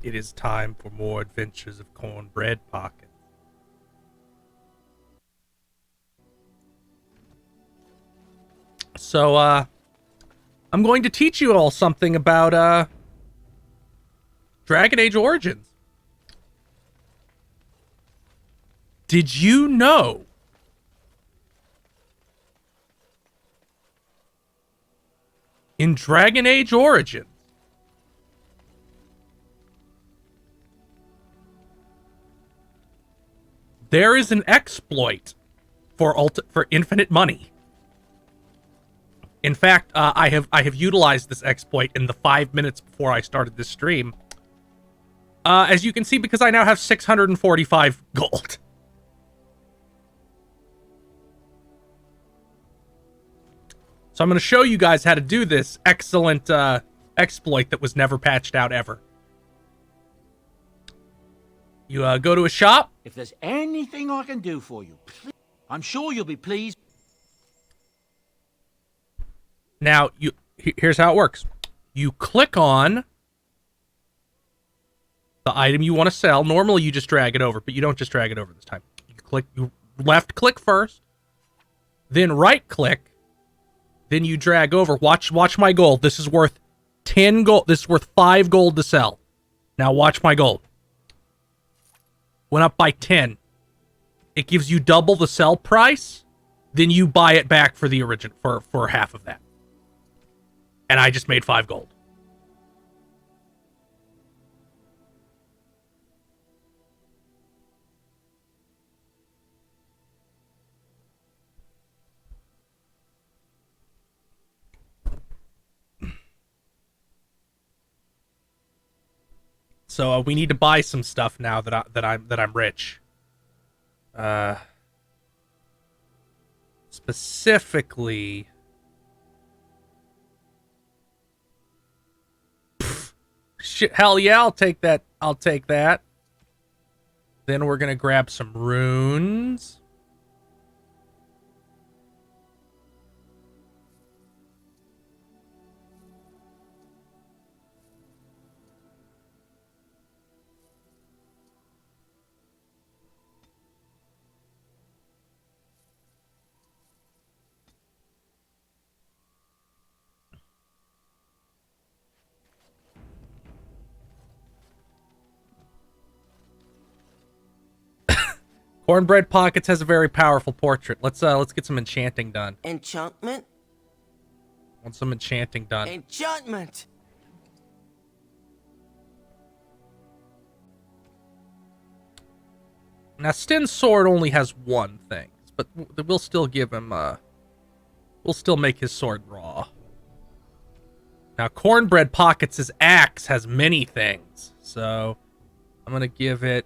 It is time for more adventures of Cornbread Pocket. So, I'm going to teach you all something about, Dragon Age Origins. Did you know in Dragon Age Origins there is an exploit for infinite money? In fact, I have utilized this exploit in the 5 minutes before I started this stream. As you can see, because I now have 645 gold. So I'm going to show you guys how to do this excellent exploit that was never patched out ever. You go to a shop. If there's anything I can do for you, please, I'm sure you'll be pleased. Now, here's how it works. You click on the item you want to sell. Normally, you just drag it over, but you don't just drag it over this time. You left click first, then right click, then you drag over. Watch my gold. This is worth 10 gold. This is worth 5 gold to sell. Now watch my gold. Went up by 10. It gives you double the sell price. Then you buy it back for the original for half of that. And I just made 5 gold. So we need to buy some stuff now that I'm rich. Specifically, shit, hell yeah, I'll take that. I'll take that. Then we're gonna grab some runes. Cornbread Pockets has a very powerful portrait. Let's get some enchanting done. Enchantment? Want some enchanting done. Enchantment! Now Stin's sword only has one thing, but we'll still give him we'll still make his sword raw. Now Cornbread Pockets' axe has many things, so I'm gonna give it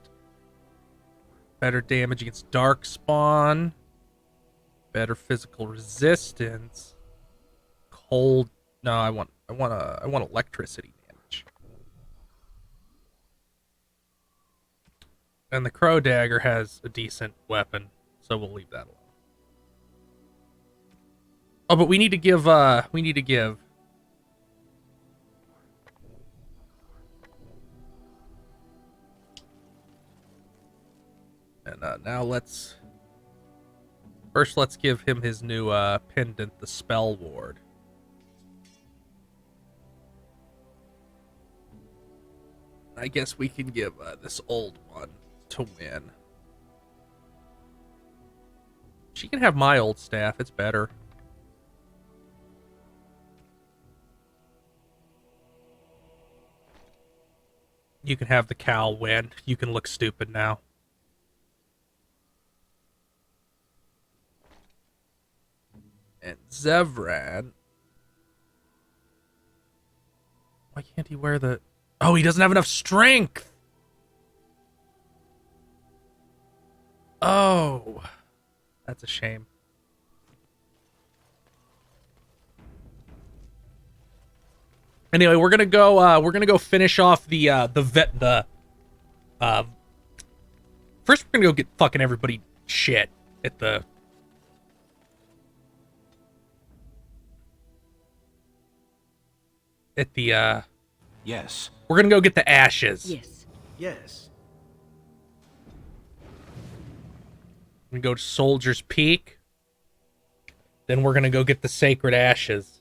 better damage against Darkspawn, better physical resistance, cold. No, I want electricity damage. And the Crow Dagger has a decent weapon, so we'll leave that alone. Oh, but we need to give And now let's give him his new pendant, the Spell Ward. I guess we can give this old one to win. She can have my old staff. It's better. You can have the cowl win. You can look stupid now. And Zevran. Why can't he wear the... Oh, he doesn't have enough strength! Oh. That's a shame. Anyway, we're gonna go finish off first we're gonna go get fucking everybody shit at the Yes. We're gonna go get the ashes. Yes. Yes. We go to Soldier's Peak. Then we're gonna go get the sacred ashes.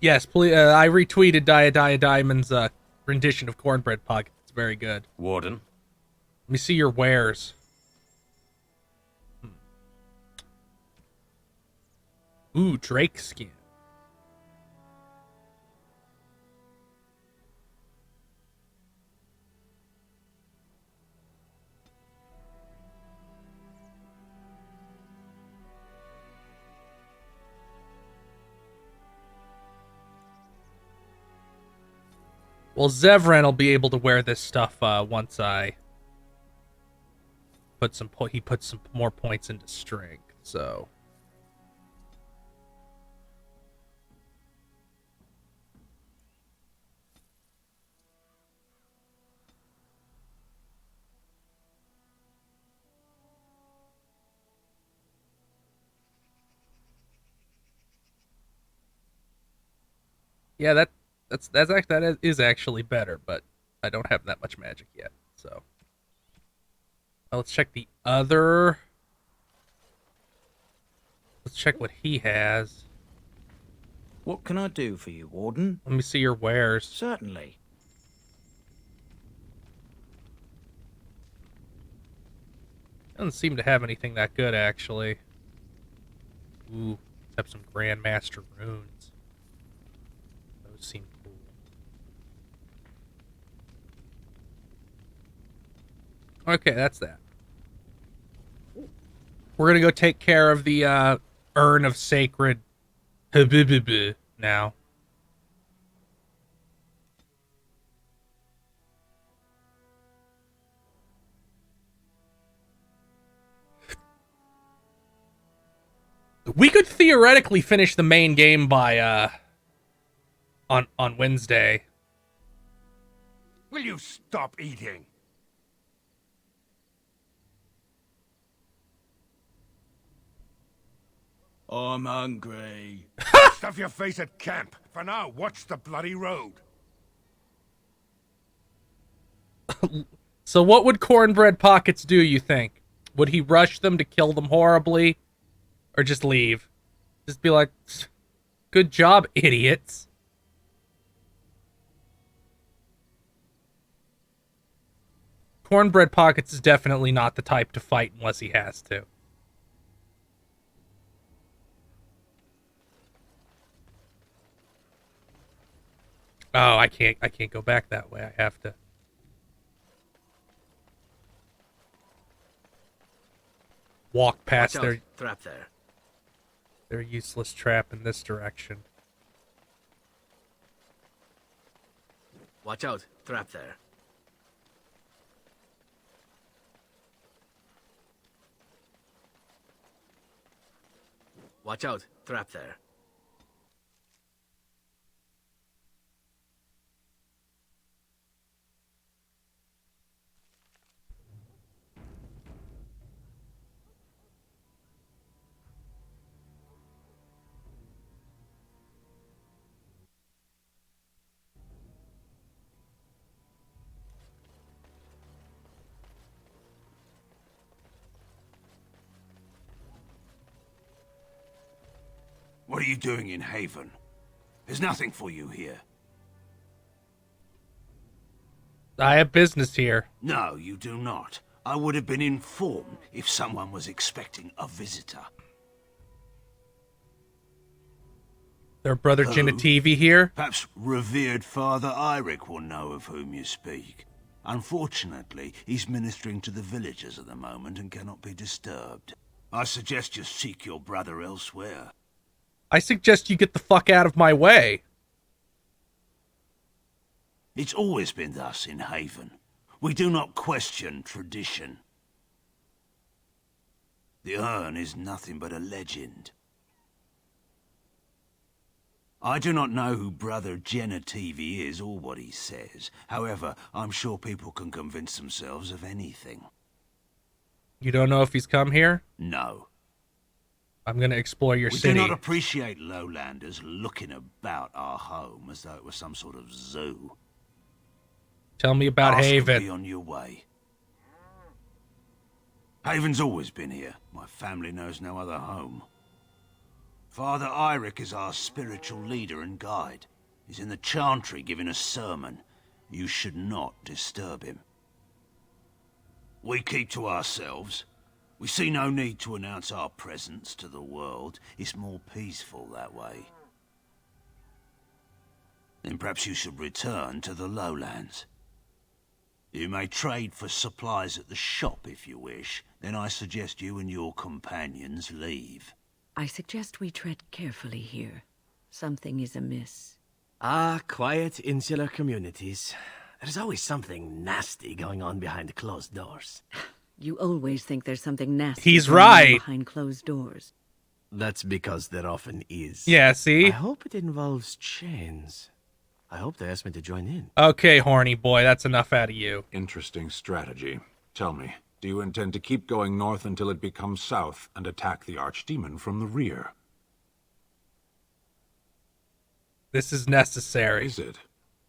Yes, please. I retweeted Dia Diamond's rendition of Cornbread Pocket. It's very good. Warden. Let me see your wares. Ooh, Drake skin. Well, Zevran will be able to wear this stuff once I put some. He puts some more points into strength. So. Yeah, that is actually better, but I don't have that much magic yet. So let's check the other. Let's check what he has. What can I do for you, Warden? Let me see your wares. Certainly. Doesn't seem to have anything that good, actually. Ooh, have some Grandmaster runes. Those seem cool. Okay, that's that. We're gonna go take care of the Urn of Sacred Habibibi now. We could theoretically finish the main game by on Wednesday. Will you stop eating? I'm hungry. Stuff your face at camp. For now, watch the bloody road. So what would Cornbread Pockets do, you think? Would he rush them to kill them horribly? Or just leave? Just be like, good job, idiots. Cornbread Pockets is definitely not the type to fight unless he has to. Oh, I can't go back that way. I have to. Walk past Watch out. Trap there. their useless trap in this direction. Watch out. Trap there. Watch out. Trap there. What are you doing in Haven? There's nothing for you here. I have business here. No, you do not. I would have been informed if someone was expecting a visitor. Their brother Who? Genitivi here. Perhaps revered Father Eirik will know of whom you speak. Unfortunately, he's ministering to the villagers at the moment and cannot be disturbed. I suggest you seek your brother elsewhere. I suggest you get the fuck out of my way. It's always been thus in Haven. We do not question tradition. The urn is nothing but a legend. I do not know who Brother Genetivi is or what he says. However, I'm sure people can convince themselves of anything. You don't know if he's come here? No. I'm gonna explore your We city. do not appreciate lowlanders looking about our home as though it was some sort of zoo. Tell me about Ask and Haven. be on your way. Haven's always been here. My family knows no other home. Father Eirik is our spiritual leader and guide. He's in the chantry giving a sermon. You should not disturb him. We keep to ourselves. We see no need to announce our presence to the world. It's more peaceful that way. Then perhaps you should return to the lowlands. You may trade for supplies at the shop if you wish. Then I suggest you and your companions leave. I suggest we tread carefully here. Something is amiss. Ah, quiet, insular communities. There's always something nasty going on behind closed doors. You always think there's something nasty He's going on right. behind closed doors. That's because there often is. Yeah, I see? hope it involves chains. I hope they ask me to join in. Okay, horny boy, that's enough out of you. Interesting strategy. Tell me, do you intend to keep going north until it becomes south and attack the Archdemon from the rear? This is necessary. Is it?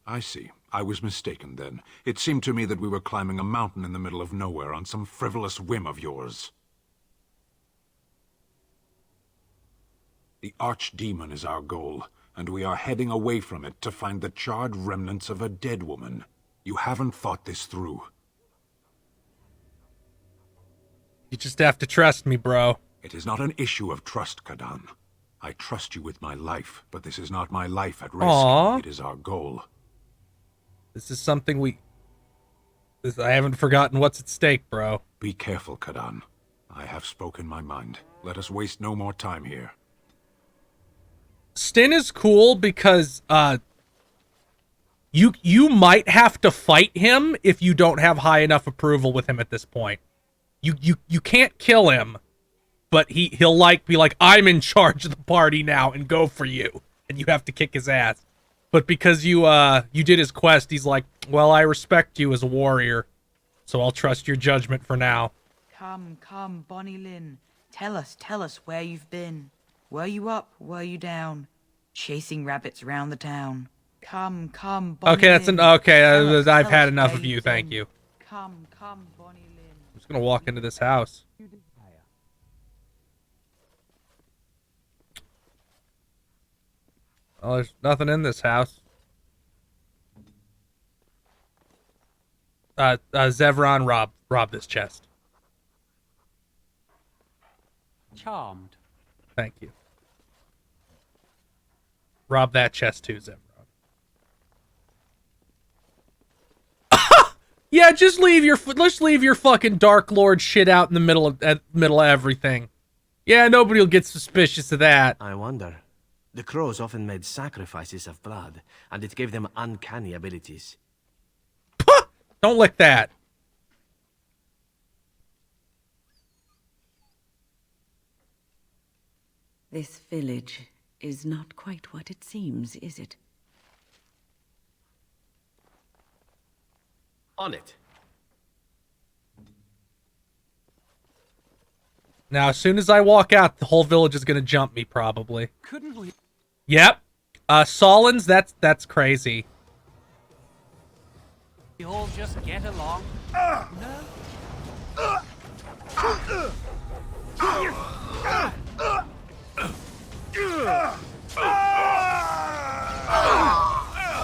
I see. I was mistaken then. It seemed to me that we were climbing a mountain in the middle of nowhere on some frivolous whim of yours. The Archdemon is our goal, and we are heading away from it to find the charred remnants of a dead woman. You haven't thought this through. You just have to trust me, bro. It is not an issue of trust, Kadan. I trust you with my life, but this is not my life at risk. Aww. It is our goal. This is something I haven't forgotten what's at stake, bro. Be careful, Kadan. I have spoken my mind. Let us waste no more time here. Stin is cool because you might have to fight him if you don't have high enough approval with him at this point. You can't kill him, but he'll be like, I'm in charge of the party now and go for you, and you have to kick his ass. But because you did his quest, he's like, well, I respect you as a warrior, so I'll trust your judgment for now. Come, Bonnie Lynn. Tell us where you've been. Were you up? Were you down? Chasing rabbits round the town. Come, Bonnie Okay, that's Lynn. okay. Tell I've had us enough where of you. you've Thank been. you. Come, Bonnie Lynn. I'm just gonna walk into this house. Oh, there's nothing in this house. Zevran, rob this chest. Charmed. Thank you. Rob that chest too, Zevran. Yeah, just leave your fucking Dark Lord shit out in the middle of everything. Yeah, nobody will get suspicious of that. I wonder. The crows often made sacrifices of blood, and it gave them uncanny abilities. Don't lick that. This village is not quite what it seems, is it? On it. Now, as soon as I walk out, the whole village is gonna jump me, probably. Couldn't we? Yep. Solons, that's crazy. We all just get along?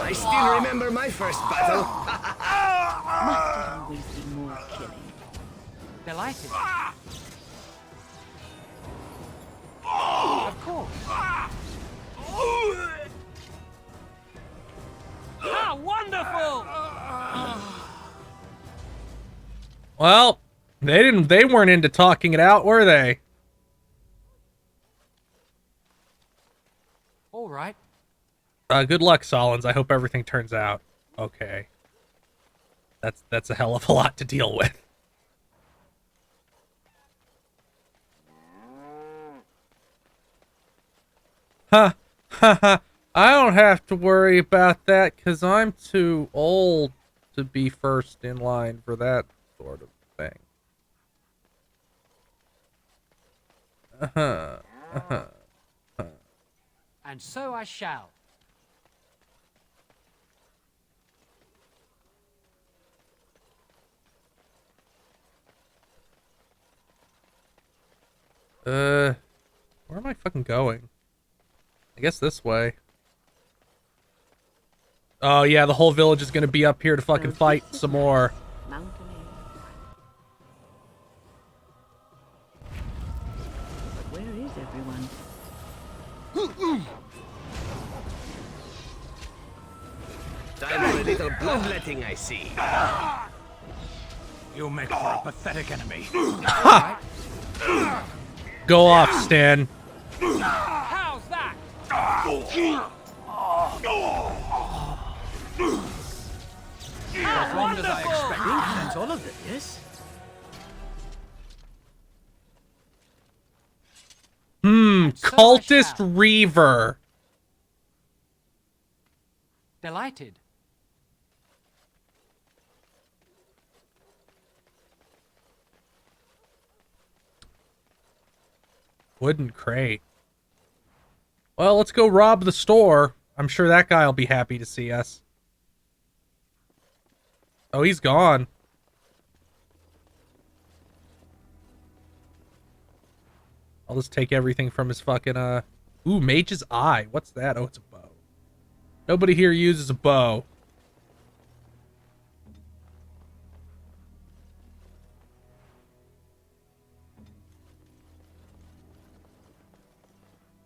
I still remember my first battle. Must it always be more killing? Delighted. Of course. Ah, wonderful! Well, they weren't into talking it out, were they? right. Good luck, Solons. I hope everything turns out okay. That's a hell of a lot to deal with. Ha ha ha. I don't have to worry about that because I'm too old to be first in line for that sort of thing. And so I shall. Where am I fucking going? I guess this way. Oh yeah, the whole village is gonna be up here to fucking fight some more. Mountain air. But where is everyone? Time for a little bloodletting, I see. You make for a pathetic enemy. Go off, Stan. How's that? As long as I expect. That's all of it, yes? Cultist Reaver. Delighted. Wooden crate. Well, let's go rob the store. I'm sure that guy will be happy to see us. Oh, he's gone. I'll just take everything from his fucking, Ooh, Mage's Eye. What's that? Oh, it's a bow. Nobody here uses a bow.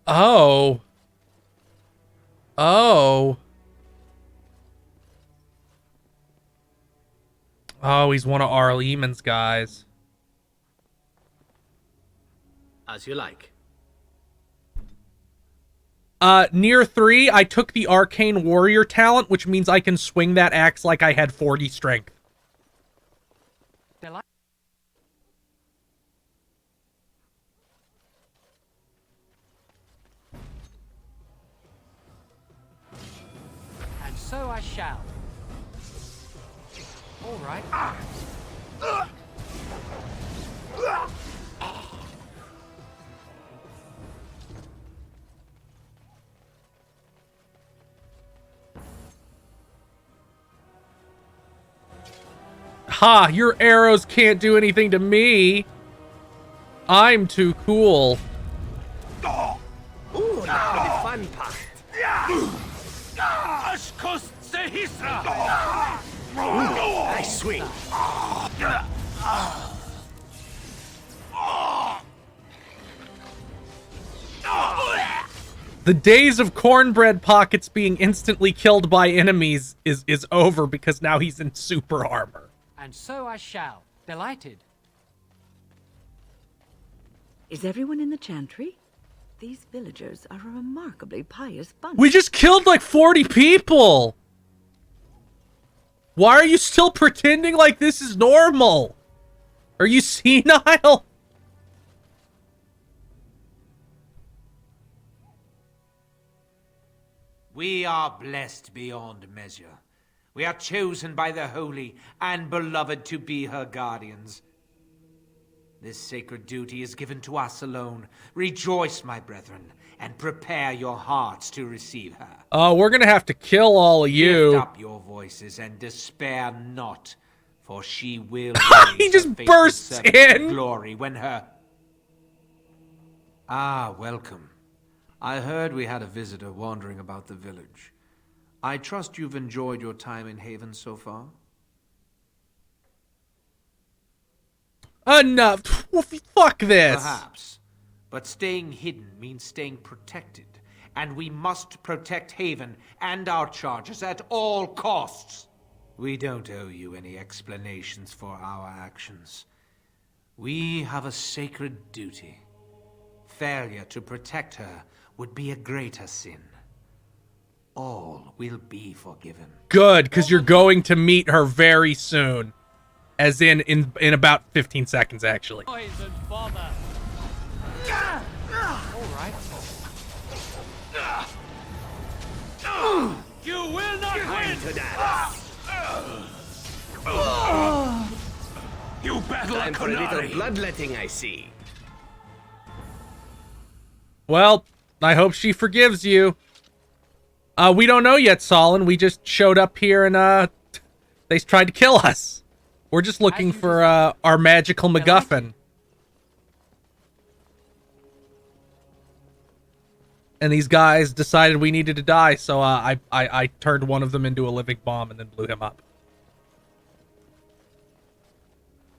Oh. Oh. Oh, he's one of Arl Eamon's guys. As you like. Near 3, I took the Arcane Warrior talent, which means I can swing that axe like I had 40 strength. Delighted. And so I shall. All right. Ha! Your arrows can't do anything to me. I'm too cool. Ooh, now for the fun part. I swing. The days of Cornbread Pockets being instantly killed by enemies is over because now he's in super armor. And so I shall. Delighted. Is everyone in the chantry? These villagers are a remarkably pious bunch. We just killed like 40 people! Why are you still pretending like this is normal? Are you senile? We are blessed beyond measure. We are chosen by the holy and beloved to be her guardians. This sacred duty is given to us alone. Rejoice, my brethren, and prepare your hearts to receive her. Oh, we're gonna have to kill all of you. Lift up your voices and despair not, for she will He raise just her faithful bursts servant to in. glory when her... Ah, welcome. I heard we had a visitor wandering about the village. I trust you've enjoyed your time in Haven so far? Enough. Fuck this. Perhaps. But staying hidden means staying protected. And we must protect Haven and our charges at all costs. We don't owe you any explanations for our actions. We have a sacred duty. Failure to protect her would be a greater sin. all will be forgiven. Good, because you're going to meet her very soon. As in about 15 seconds, actually. Poison bother. All right. You will not win. You battle Time for a little Qunari. bloodletting, I see. Well, I hope she forgives you. We don't know yet, Solon. We just showed up here and, they tried to kill us. We're just looking for, our magical MacGuffin. And these guys decided we needed to die, so, I turned one of them into a living bomb and then blew him up.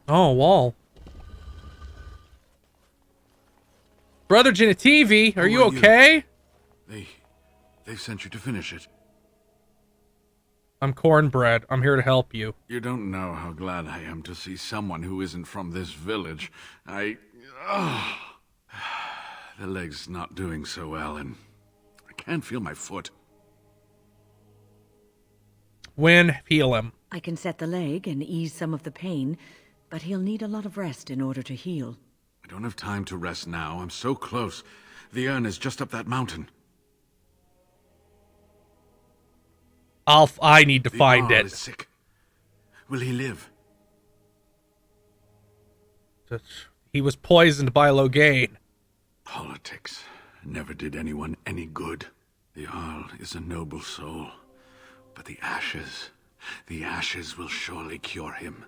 Oh, wall. Brother Genitivi, are you okay? They've sent you to finish it. I'm Cornbread. I'm here to help you. You don't know how glad I am to see someone who isn't from this village. The leg's not doing so well, and I can't feel my foot. Win, heal him. I can set the leg and ease some of the pain, but he'll need a lot of rest in order to heal. I don't have time to rest now. I'm so close. The urn is just up that mountain. I need to find The it. Jarl is sick. Will he live? He was poisoned by Loghain. Politics never did anyone any good. The Jarl is a noble soul, but the ashes will surely cure him.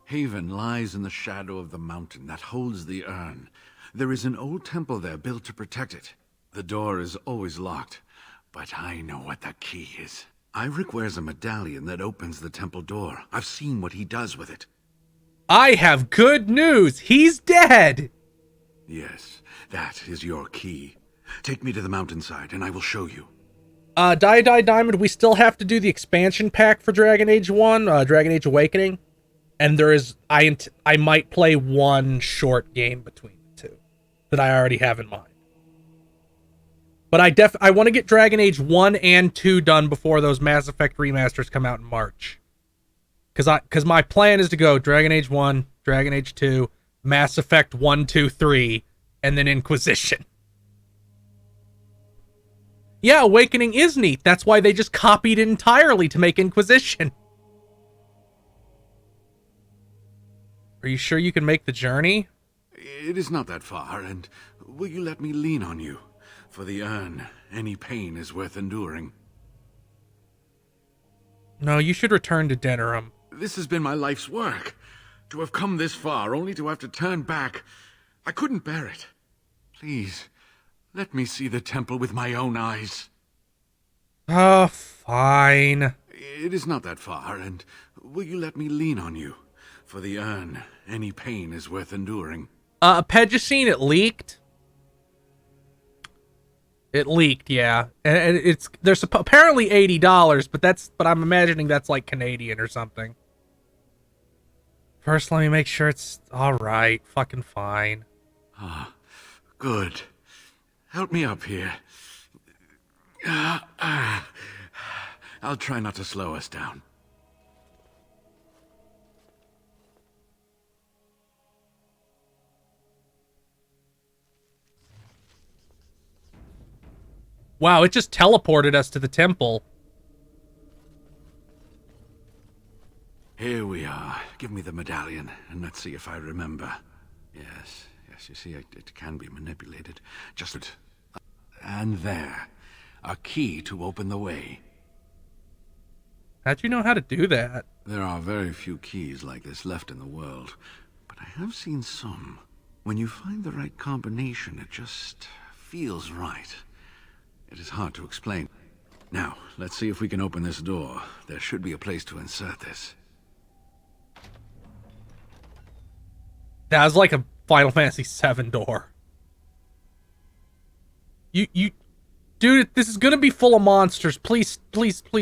Haven lies in the shadow of the mountain that holds the urn. There is an old temple there built to protect it. The door is always locked, but I know what the key is. Iric wears a medallion that opens the temple door. I've seen what he does with it. I have good news. He's dead. Yes, that is your key. Take me to the mountainside and I will show you. Diamond, we still have to do the expansion pack for Dragon Age 1, Dragon Age Awakening. And there is, I might play one short game between the two that I already have in mind. But I want to get Dragon Age 1 and 2 done before those Mass Effect remasters come out in March. Because my plan is to go Dragon Age 1, Dragon Age 2, Mass Effect 1, 2, 3, and then Inquisition. Yeah, Awakening is neat. That's why they just copied it entirely to make Inquisition. Are you sure you can make the journey? It is not that far, and will you let me lean on you? For the urn, any pain is worth enduring. No, you should return to Denerim. This has been my life's work. To have come this far, only to have to turn back. I couldn't bear it. Please, let me see the temple with my own eyes. Fine. It is not that far, and will you let me lean on you? For the urn, any pain is worth enduring. Pegicine, it leaked. It leaked, yeah. And there's apparently $80, but I'm imagining that's like Canadian or something. First, let me make sure it's alright. Fucking fine. Good. Help me up here. I'll try not to slow us down. Wow, it just teleported us to the temple. Here we are. Give me the medallion, and let's see if I remember. Yes, you see, it can be manipulated. Just... And there. A key to open the way. How'd you know how to do that? There are very few keys like this left in the world, but I have seen some. When you find the right combination, it just feels right. It is hard to explain. Now, let's see if we can open this door. There should be a place to insert this. That was like a Final Fantasy VII door. You... Dude, this is gonna be full of monsters. Please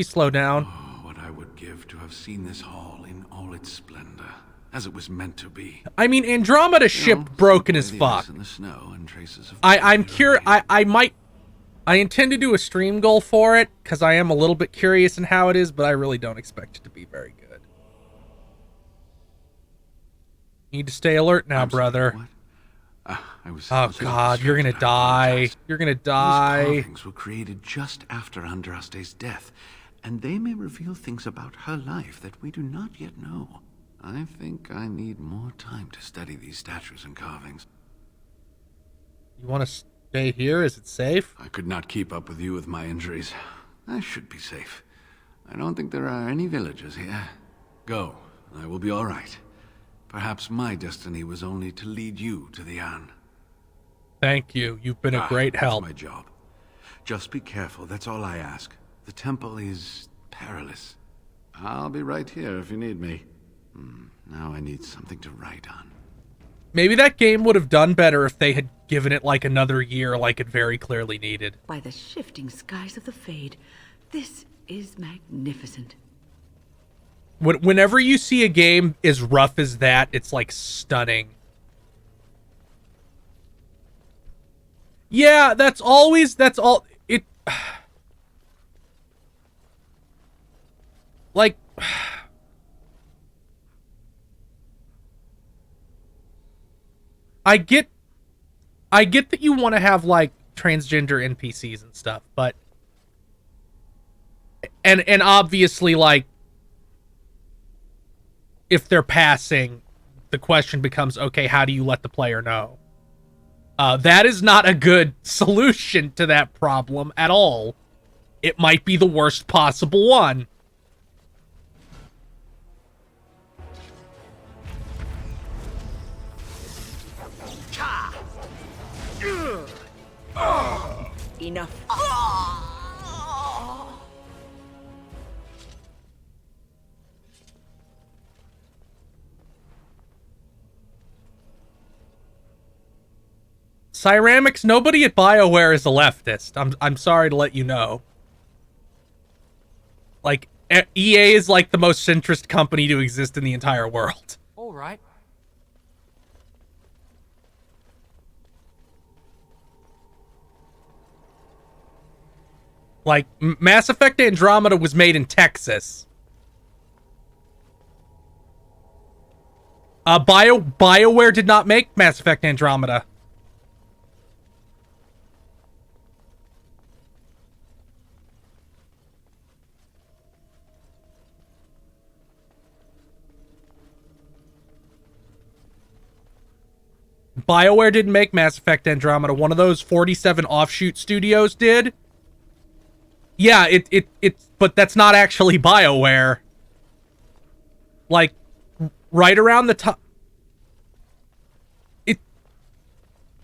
slow down. Oh, what I would give to have seen this hall in all its splendor, as it was meant to be. I mean, Andromeda ship broken as fuck. In the snow and traces of I'm curious. I might... I intend to do a stream goal for it, because I am a little bit curious in how it is, but I really don't expect it to be very good. You need to stay alert now, brother. What? I was. Oh God, you're gonna die. You're gonna die. These carvings were created just after Andraste's death, and they may reveal things about her life that we do not yet know. I think I need more time to study these statues and carvings. You want to stay here? Is it safe? I could not keep up with you with my injuries. I should be safe. I don't think there are any villagers here. Go, I will be all right. Perhaps my destiny was only to lead you to the Anne. Thank you. You've been a great help. That's my job. Just be careful, that's all I ask. The temple is perilous. I'll be right here if you need me. Now I need something to write on. Maybe that game would have done better if they had given it like another year like it very clearly needed. By the shifting skies of the Fade, this is magnificent. Whenever you see a game as rough as that, it's like stunning. Yeah, that's all it like I get that you want to have like transgender NPCs and stuff, but and obviously like if they're passing, the question becomes, okay, how do you let the player know? That is not a good solution to that problem at all. It might be the worst possible one. Enough. Cyramics, nobody at BioWare is a leftist. I'm sorry to let you know. Like, EA is like the most centrist company to exist in the entire world. All right. Like, Mass Effect Andromeda was made in Texas. BioWare did not make Mass Effect Andromeda. BioWare didn't make Mass Effect Andromeda. One of those 47 offshoot studios did. Yeah, but that's not actually BioWare. Like, right around the top...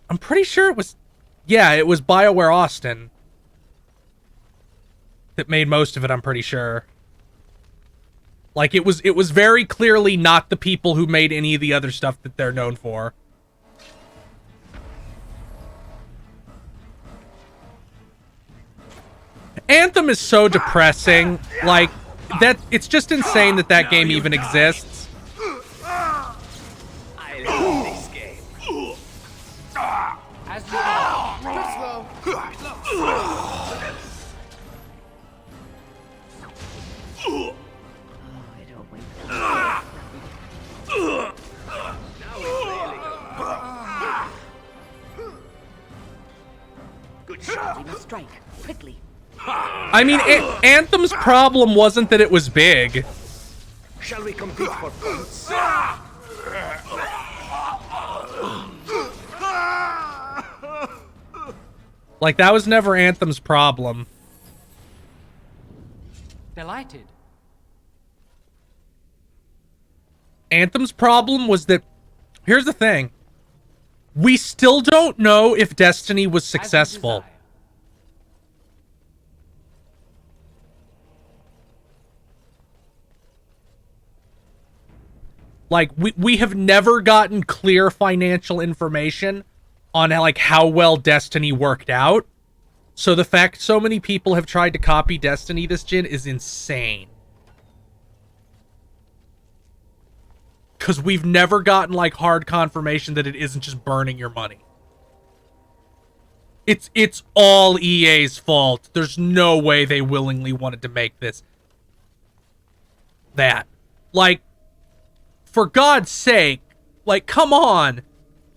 I'm pretty sure it was... Yeah, it was BioWare Austin that made most of it, I'm pretty sure. Like, it was very clearly not the people who made any of the other stuff that they're known for. Anthem is so depressing. Like, that it's just insane that that game even exists. I love this game. As you go. It always... Good shot. We must strike, quickly. I mean, Anthem's problem wasn't that it was big. Shall we compete for points? Like, that was never Anthem's problem. Delighted. Anthem's problem was that... Here's the thing. We still don't know if Destiny was successful. Like, we have never gotten clear financial information on like how well Destiny worked out. So the fact so many people have tried to copy Destiny this gen is insane. Because we've never gotten like hard confirmation that it isn't just burning your money. It's all EA's fault. There's no way they willingly wanted to make this that. Like, for God's sake, like, come on.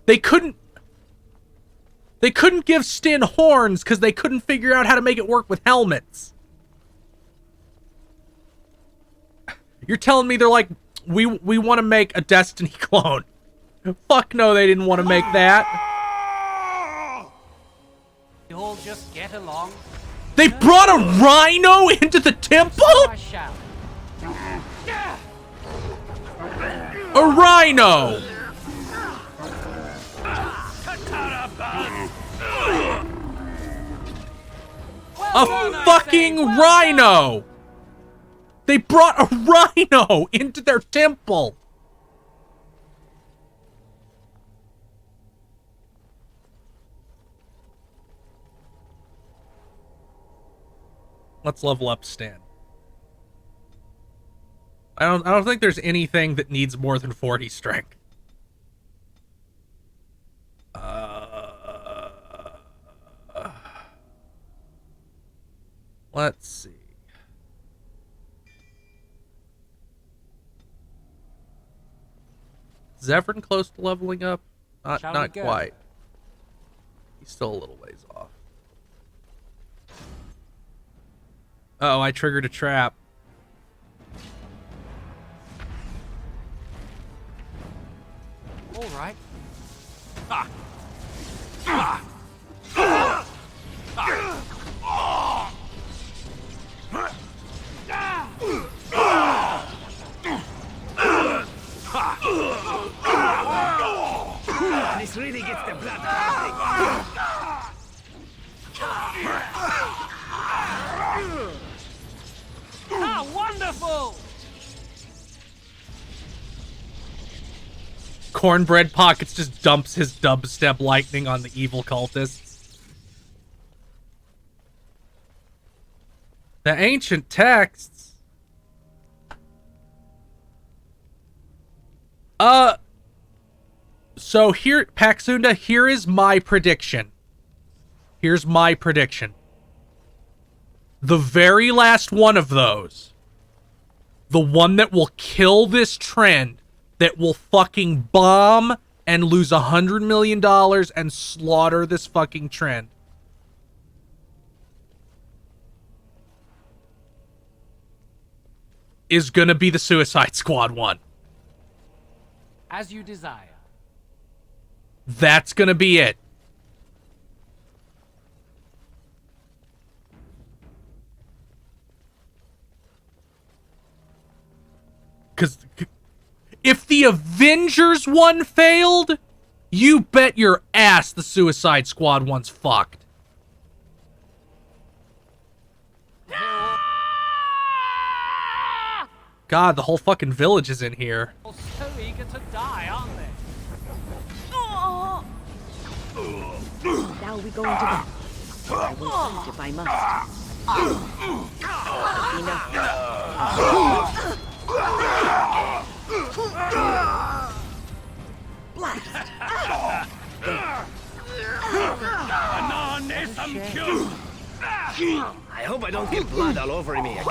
They couldn't give Stin horns because they couldn't figure out how to make it work with helmets. You're telling me they're like, we want to make a Destiny clone. Fuck no, they didn't want to make that. You all just get along. They brought a rhino into the temple? I shall. A rhino! A fucking rhino! They brought a rhino into their temple! Let's level up Stan. I don't think there's anything that needs more than 40 strength. Let's see. Zevran close to leveling up? Not quite. He's still a little ways off. Uh-oh, I triggered a trap. All right. This really gets the blood pumping. Ah, wonderful! Cornbread Pockets just dumps his dubstep lightning on the evil cultists. The ancient texts. So here, Paxunda, here is my prediction. Here's my prediction. The very last one of those, the one that will kill this trend, that will fucking bomb and lose $100 million and slaughter this fucking trend, is gonna be the Suicide Squad one. As you desire. That's gonna be it. Because if the Avengers one failed, you bet your ass the Suicide Squad one's fucked. God, the whole fucking village is in here. All so eager to die, aren't they? Now we go into the... I will fight if I must. Enough. Blast! I hope I don't get blood all over me again.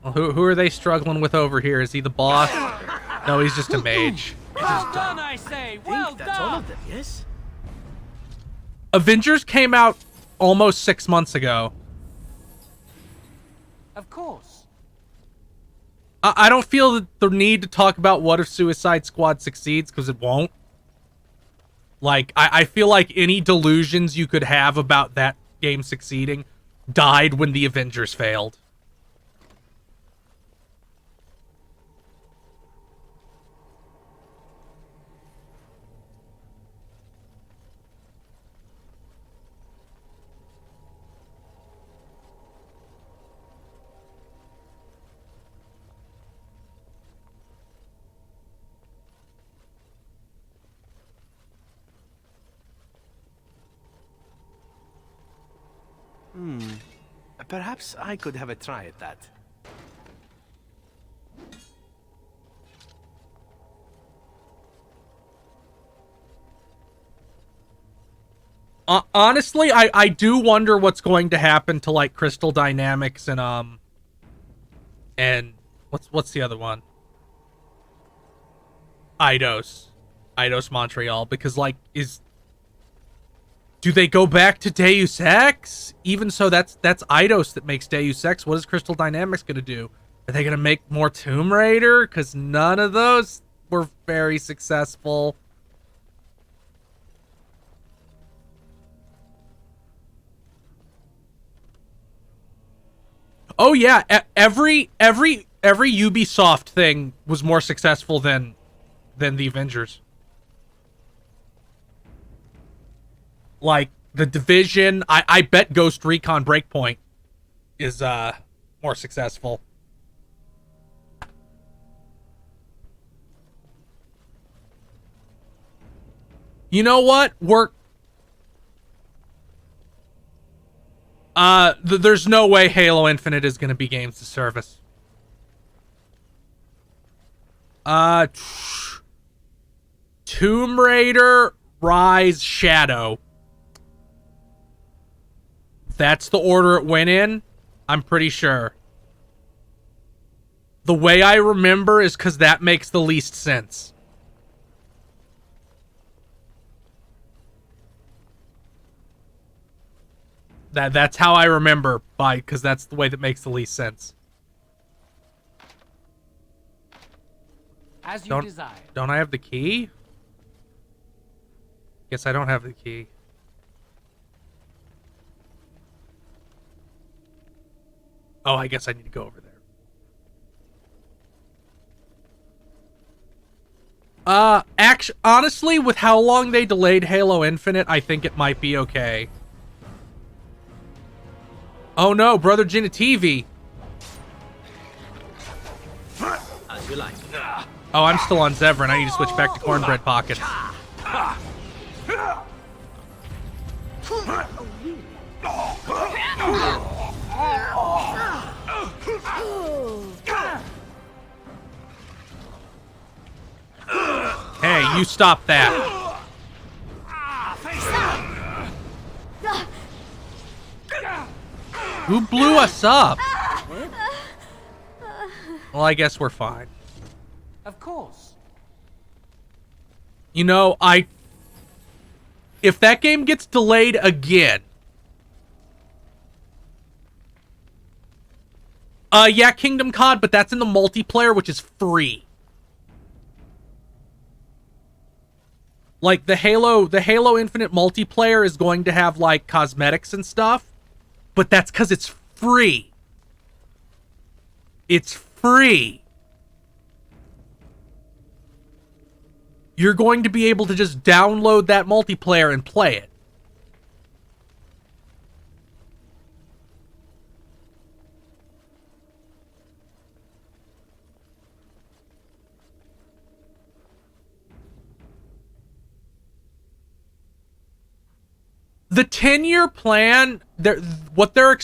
Well, who are they struggling with over here? Is he the boss? No, he's just a mage. Well done, I say. Well That's all done. of them, yes? Avengers came out almost 6 months ago. Of course. I don't feel the need to talk about what if Suicide Squad succeeds, because it won't. Like, I feel like any delusions you could have about that game succeeding died when the Avengers failed. Perhaps I could have a try at that. Honestly, I do wonder what's going to happen to like Crystal Dynamics and what's the other one? Eidos Montreal, because like do they go back to Deus Ex? Even so, that's Eidos that makes Deus Ex. What is Crystal Dynamics gonna do? Are they gonna make more Tomb Raider? Because none of those were very successful. Oh yeah, every Ubisoft thing was more successful than the Avengers. Like the Division, I bet Ghost Recon Breakpoint is more successful. You know what? There's no way Halo Infinite is going to be games as service. Tomb Raider, Rise, Shadow. That's the order it went in. I'm pretty sure. The way I remember is because that makes the least sense. That's how I remember, because that's the way that makes the least sense. As you desire. Don't I have the key? Guess I don't have the key. Oh, I guess I need to go over there. Honestly, with how long they delayed Halo Infinite, I think it might be okay. Oh no, Brother Genitivi. As you like. Oh, I'm still on Zevran. I need to switch back to Cornbread Pocket. Hey, you stop that. Who blew us up? Well, I guess we're fine. Of course. You know, if that game gets delayed again. Yeah, Kingdom COD, but that's in the multiplayer, which is free. Like the Halo Infinite multiplayer is going to have like cosmetics and stuff, but that's because it's free. It's free. You're going to be able to just download that multiplayer and play it. The 10-year plan, what they're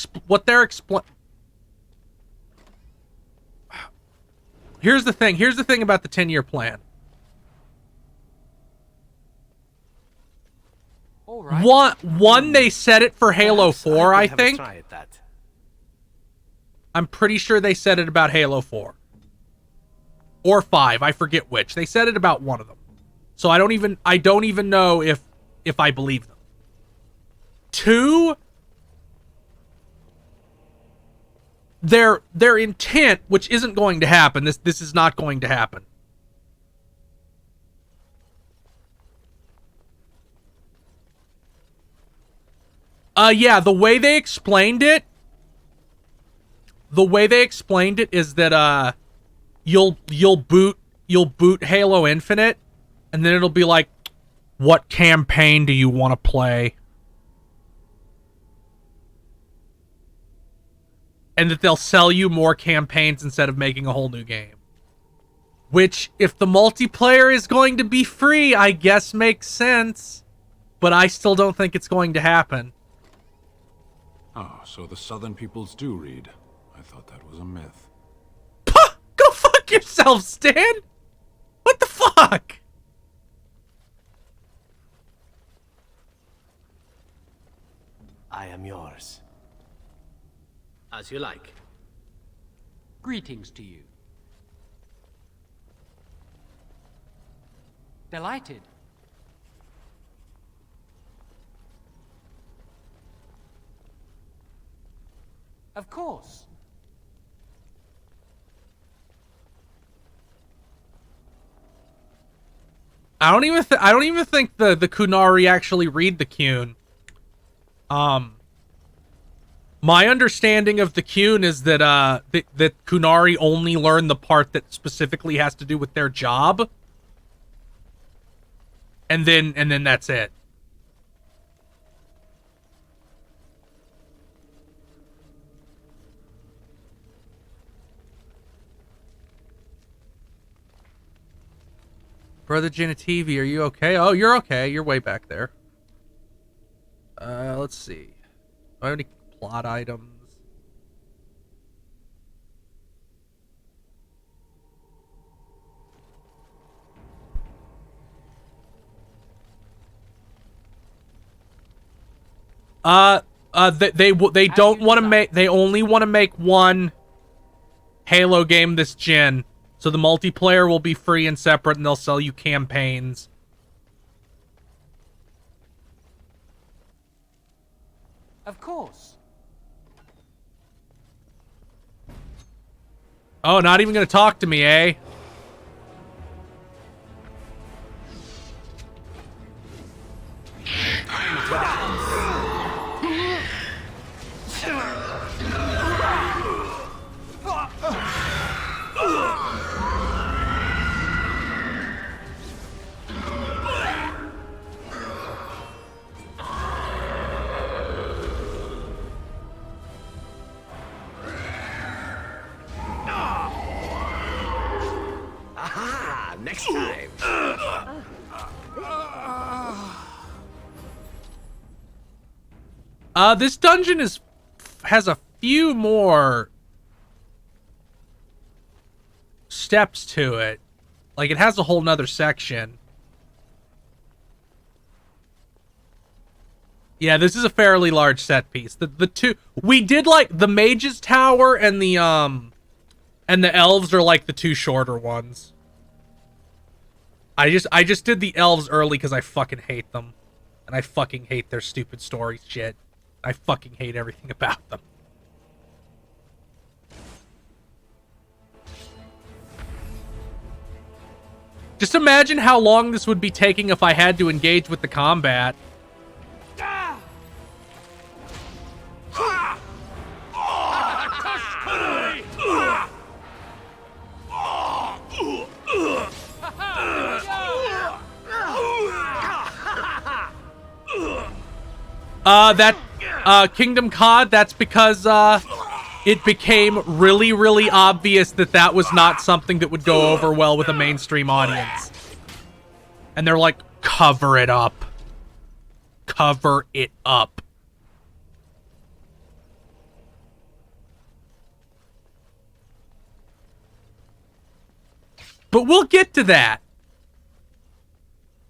Here's the thing about the 10-year plan. All right. One, they set it for Halo 4, I think. Try at that. I'm pretty sure they said it about Halo 4. Or 5, I forget which. They said it about one of them. So I don't even know if I believe them. 2, their intent, which isn't going to happen. This is not going to happen. Yeah, the way they explained it is that you'll boot Halo Infinite, and then it'll be like, what campaign do you want to play? And that they'll sell you more campaigns instead of making a whole new game. Which, if the multiplayer is going to be free, I guess makes sense. But I still don't think it's going to happen. Oh, so the southern peoples do read. I thought that was a myth. Go fuck yourself, Stan! What the fuck? I am yours. As you like. Greetings to you. Delighted. Of course. I don't even think the Kunari actually read the Kyun. My understanding of the Kyun is that that Kunari only learn the part that specifically has to do with their job. And then that's it. Brother Genitivi, are you okay? Oh, you're okay. You're way back there. Let's see. Do I have any plot items? They don't want to make. They only want to make one Halo game this gen. So the multiplayer will be free and separate, and they'll sell you campaigns. Of course. Oh, not even gonna talk to me, eh? Next time. This dungeon has a few more steps to it. Like, it has a whole nother section. Yeah, this is a fairly large set piece. The two we did, like, the Mage's Tower and the elves are like the two shorter ones. I just did the elves early because I fucking hate them. And I fucking hate their stupid story shit. I fucking hate everything about them. Just imagine how long this would be taking if I had to engage with the combat. Kingdom Cod, that's because, it became really, really obvious that that was not something that would go over well with a mainstream audience. And they're like, cover it up. Cover it up. But we'll get to that.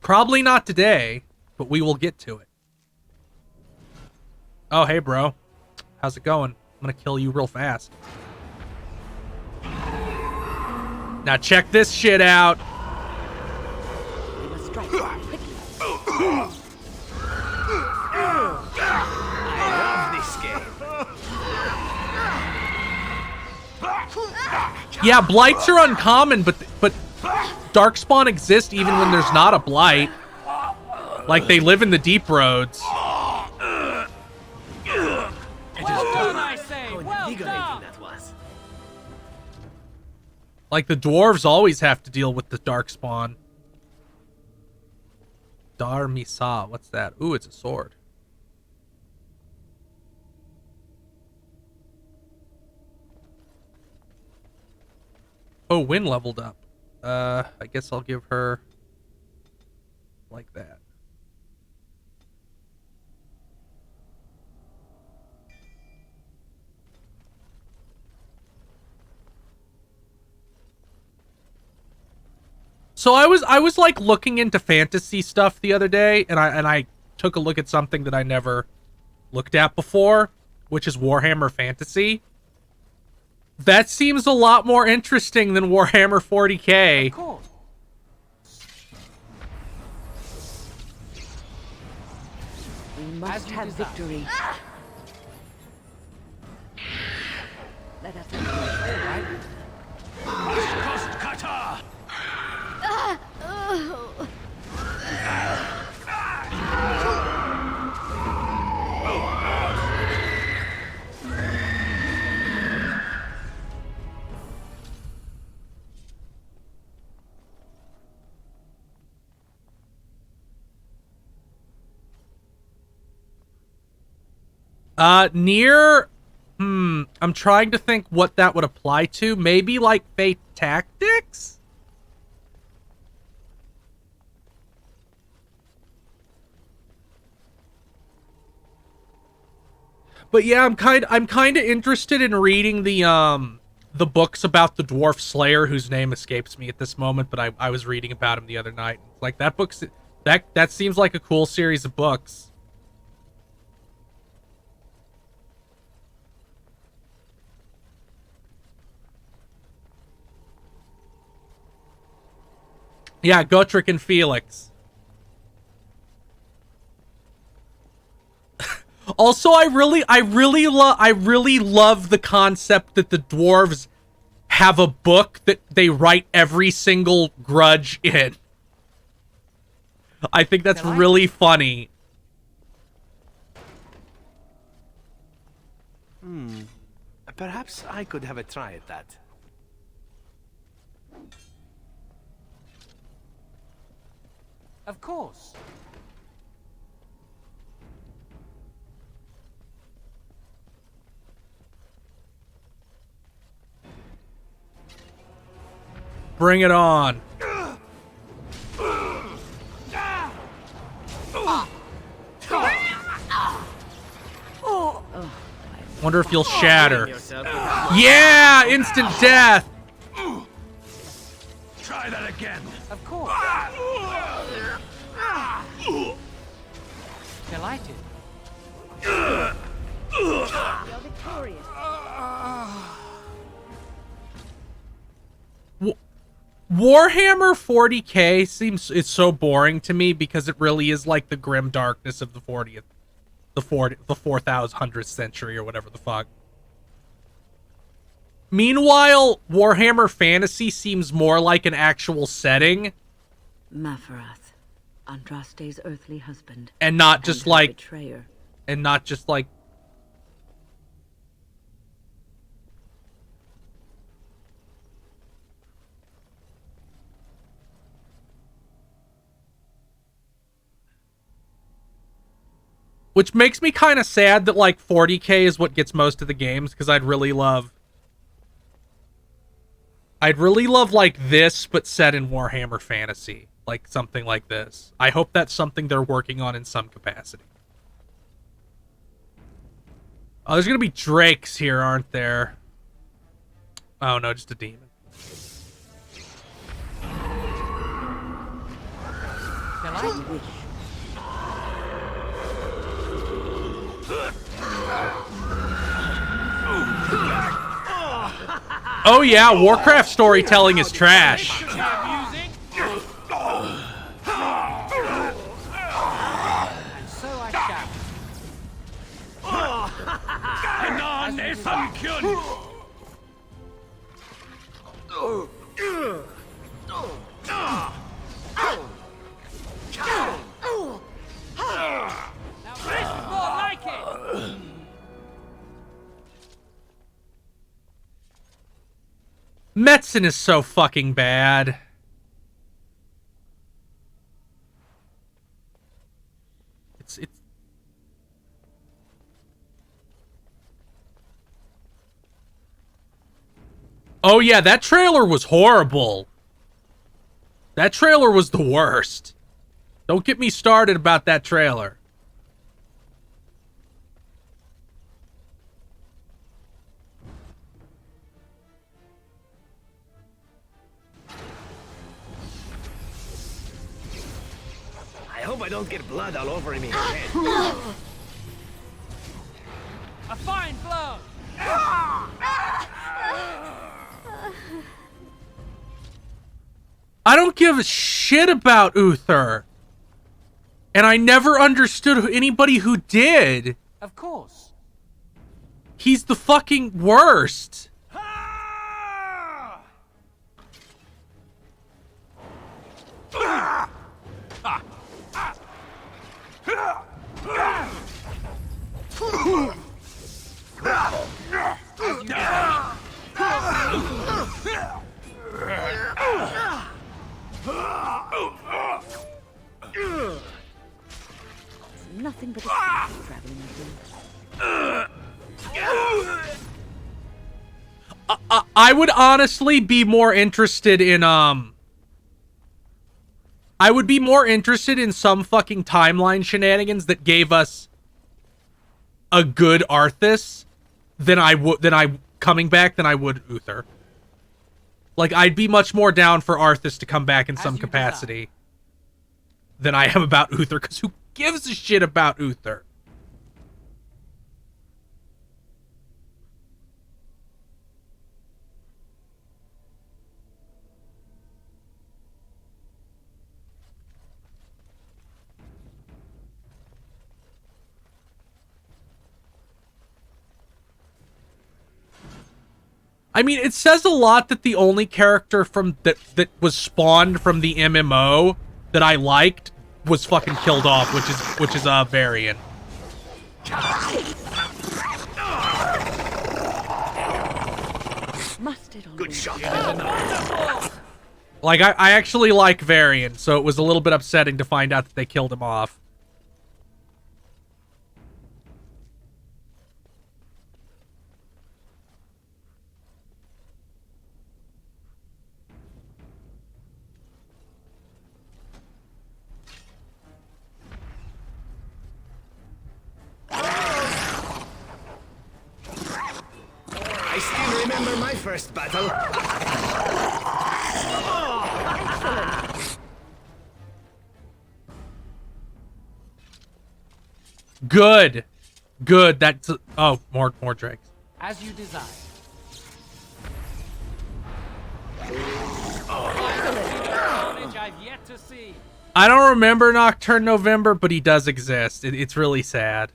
Probably not today, but we will get to it. Oh, hey, bro. How's it going? I'm gonna kill you real fast. Now check this shit out. Yeah, blights are uncommon, but Darkspawn exist even when there's not a blight. Like, they live in the deep roads. Like, the dwarves always have to deal with the Darkspawn. Dar Misa, what's that? Ooh, it's a sword. Oh, Wynn leveled up. I guess I'll give her like that. So I was like looking into fantasy stuff the other day, and I took a look at something that I never looked at before, which is Warhammer Fantasy. That seems a lot more interesting than Warhammer 40K. Of course. We must As you have desire. victory. Let us Near, I'm trying to think what that would apply to. Maybe like Fate Tactics? But yeah, I'm kind of interested in reading the books about the Dwarf Slayer, whose name escapes me at this moment, but I was reading about him the other night. Like that book's that seems like a cool series of books. Yeah, Gotrek and Felix. Also, I really love the concept that the dwarves have a book that they write every single grudge in. I think that's really funny. Perhaps I could have a try at that. Of course. Bring it on. Wonder if you'll shatter. Yeah, instant death. Try that again. Of course. Delighted. You're victorious. Warhammer 40K seems it's so boring to me because it really is like the grim darkness of the 4000th century or whatever the fuck. Meanwhile, Warhammer Fantasy seems more like an actual setting Mafarath, Andraste's earthly husband. and not just and her like betrayer. and not just like which makes me kind of sad that like 40K is what gets most of the games, because I'd really love like this but set in Warhammer Fantasy, like something like this. I hope that's something they're working on in some capacity. Oh, there's gonna be drakes here, aren't there? Oh no, just a demon. Delighted. Oh yeah, Warcraft storytelling is trash. Music. And so I shall. Now this is more like it. Metzen is so fucking bad. It's Oh yeah, that trailer was horrible. That trailer was the worst. Don't get me started about that trailer. I don't get blood all over me. A fine blow! I don't give a shit about Uther. And I never understood anybody who did. Of course. He's the fucking worst. Nothing but a traveling with I would honestly be more interested in, I would be more interested in some fucking timeline shenanigans that gave us a good Arthas than I coming back than I would Uther. Like, I'd be much more down for Arthas to come back in some capacity than I am about Uther, because who gives a shit about Uther? I mean, it says a lot that the only character from that was spawned from the MMO that I liked was fucking killed off, which is Varian. Good shot. Like, I actually like Varian, so it was a little bit upsetting to find out that they killed him off. I still remember my first battle. Good. Good. That's... Oh, more drakes. As you desire. I've yet to see. I don't remember Nocturne November, but he does exist. It's really sad.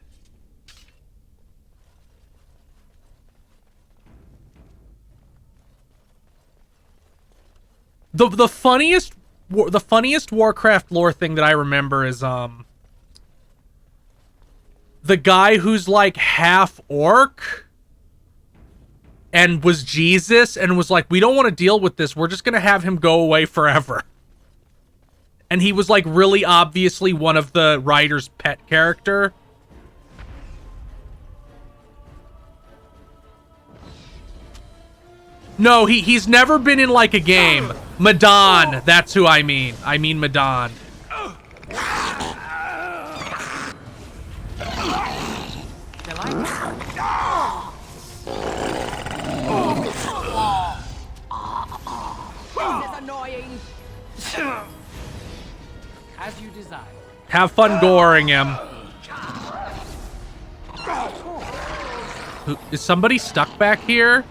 The funniest Warcraft lore thing that I remember is the guy who's like half orc and was Jesus and was like, we don't want to deal with this. We're just going to have him go away forever. And he was like really obviously one of the writer's pet character. No, he's never been in like a game. Madan, that's who I mean. I mean Madan. This is annoying. As you desire. Have fun goring him. Is somebody stuck back here?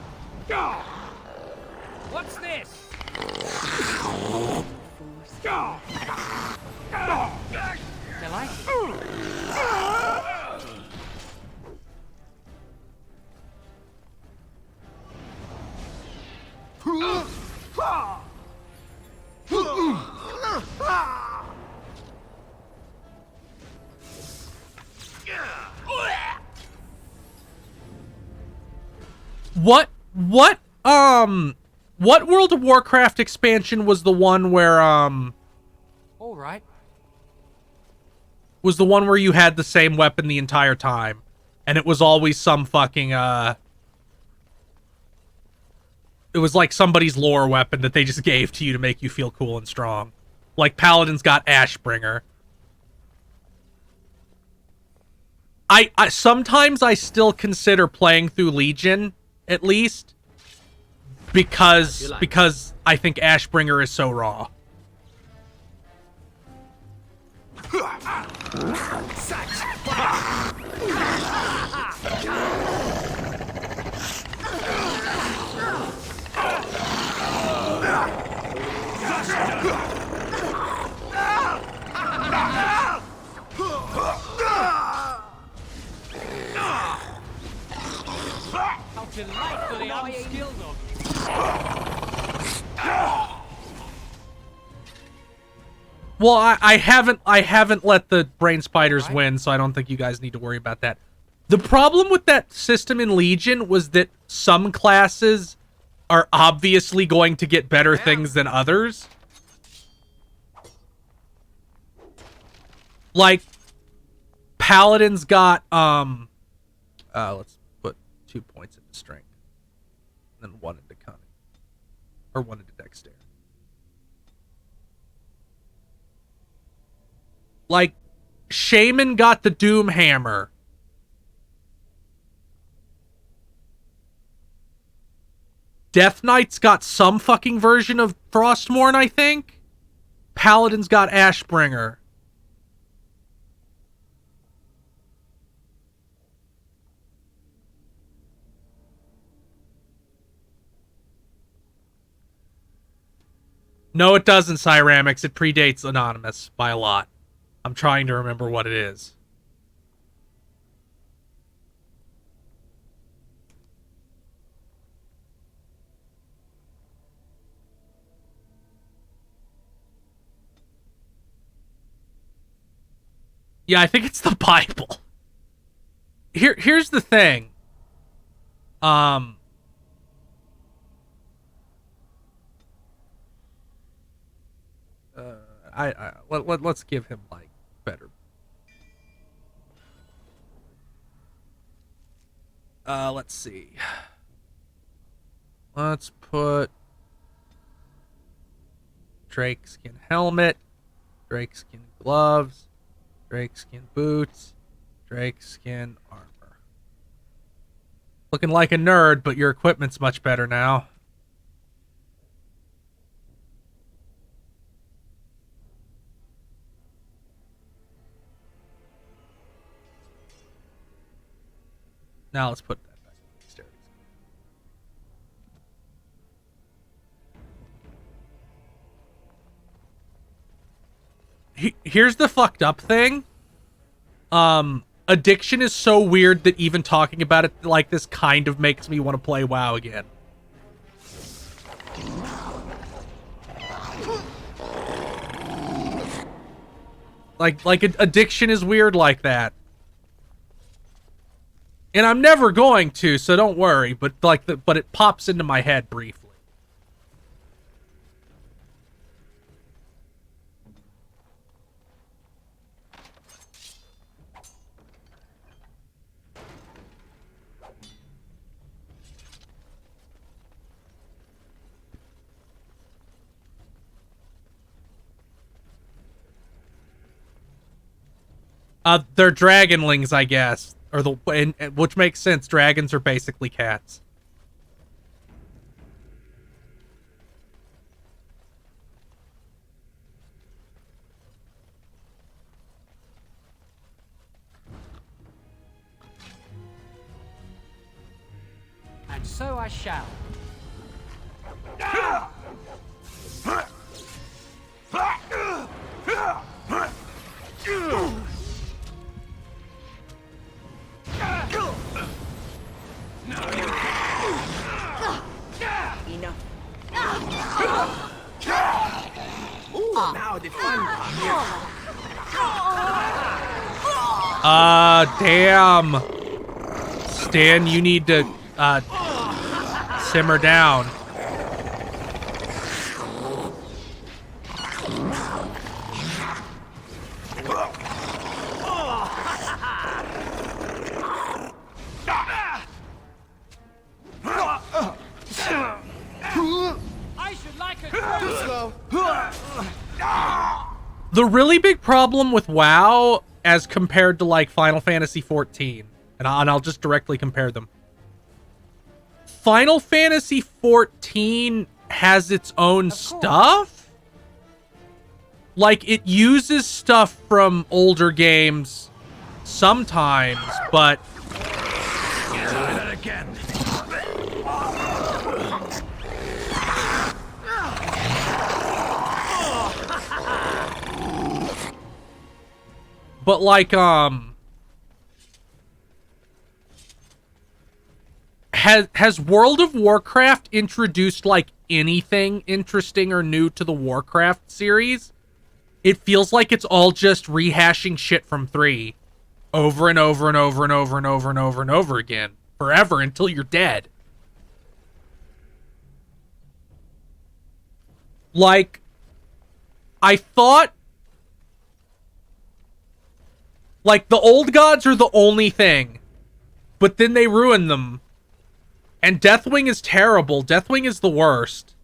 What's this? What World of Warcraft expansion was the one where, All right. was the one where you had the same weapon the entire time, and it was always some fucking, it was like somebody's lore weapon that they just gave to you to make you feel cool and strong. Like Paladin's got Ashbringer. I sometimes I still consider playing through Legion, at least, because I think Ashbringer is so raw. How delightfully unskilled of Well, I haven't let the brain spiders win, so I don't think you guys need to worry about that. The problem with that system in Legion was that some classes are obviously going to get better things than others. Like, Paladins got, let's put 2 points into strength. And then 1 into cunning. Or 1 into dexterity. Like, Shaman got the Doom Hammer. Death Knight's got some fucking version of Frostmourne, I think. Paladin's got Ashbringer. No, it doesn't, Cyramix. It predates Anonymous by a lot. I'm trying to remember what it is. Yeah, I think it's the Bible. Here's the thing. Let's give him like better. Let's see. Let's put Drakeskin helmet, Drakeskin gloves, Drakeskin boots, Drakeskin armor. Looking like a nerd, but your equipment's much better now. Now let's put that back in dexterity. Here's the fucked up thing. Addiction is so weird that even talking about it like this kind of makes me want to play WoW again. Like addiction is weird like that. And I'm never going to, so don't worry, but but it pops into my head briefly. They're dragonlings, I guess. Or which makes sense. Dragons are basically cats. And so I shall. Now the fun Damn. Stan, you need to, simmer down. I should like a The really big problem with WoW as compared to like Final Fantasy XIV, and I'll just directly compare them. Final Fantasy XIV has its own stuff, Like, it uses stuff from older games sometimes, but Again. like, has World of Warcraft introduced, like, anything interesting or new to the Warcraft series? It feels like it's all just rehashing shit from 3 over and over and over and over and over and over and over again. Forever until you're dead. Like, I thought, like, the old gods are the only thing, but then they ruin them. And Deathwing is terrible. Deathwing is the worst.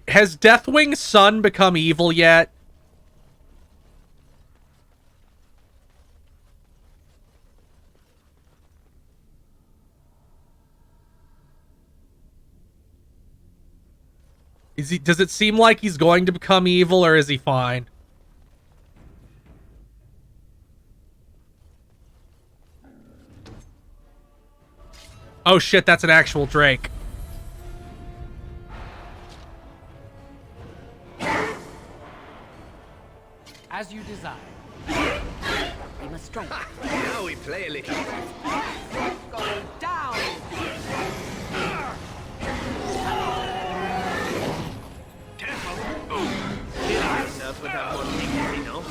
Has Deathwing's son become evil yet? Does it seem like he's going to become evil, or is he fine? Oh shit, that's an actual Drake. As you desire. We must strike. Now we play a little. Go down! Kill yourself without more dignity, no?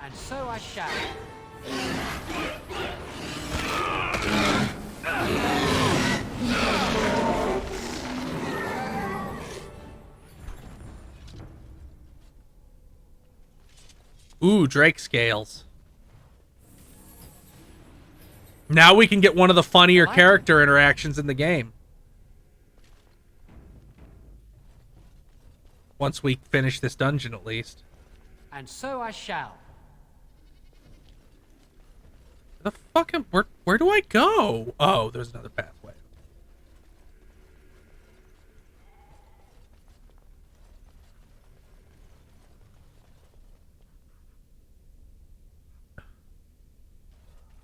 And so I shall. Ooh, Drake scales. Now we can get one of the funnier character interactions in the game. Once we finish this dungeon, at least. And so I shall. The fucking... Where do I go? Oh, there's another pathway.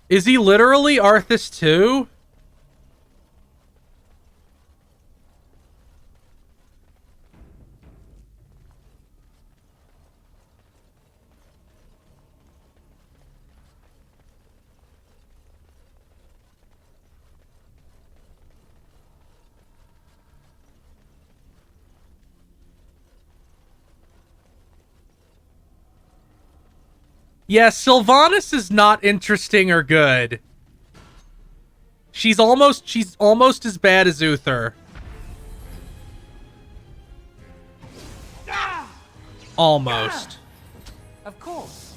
Is he literally Arthas too? Yeah, Sylvanas is not interesting or good. She's almost as bad as Uther. Almost. Of course.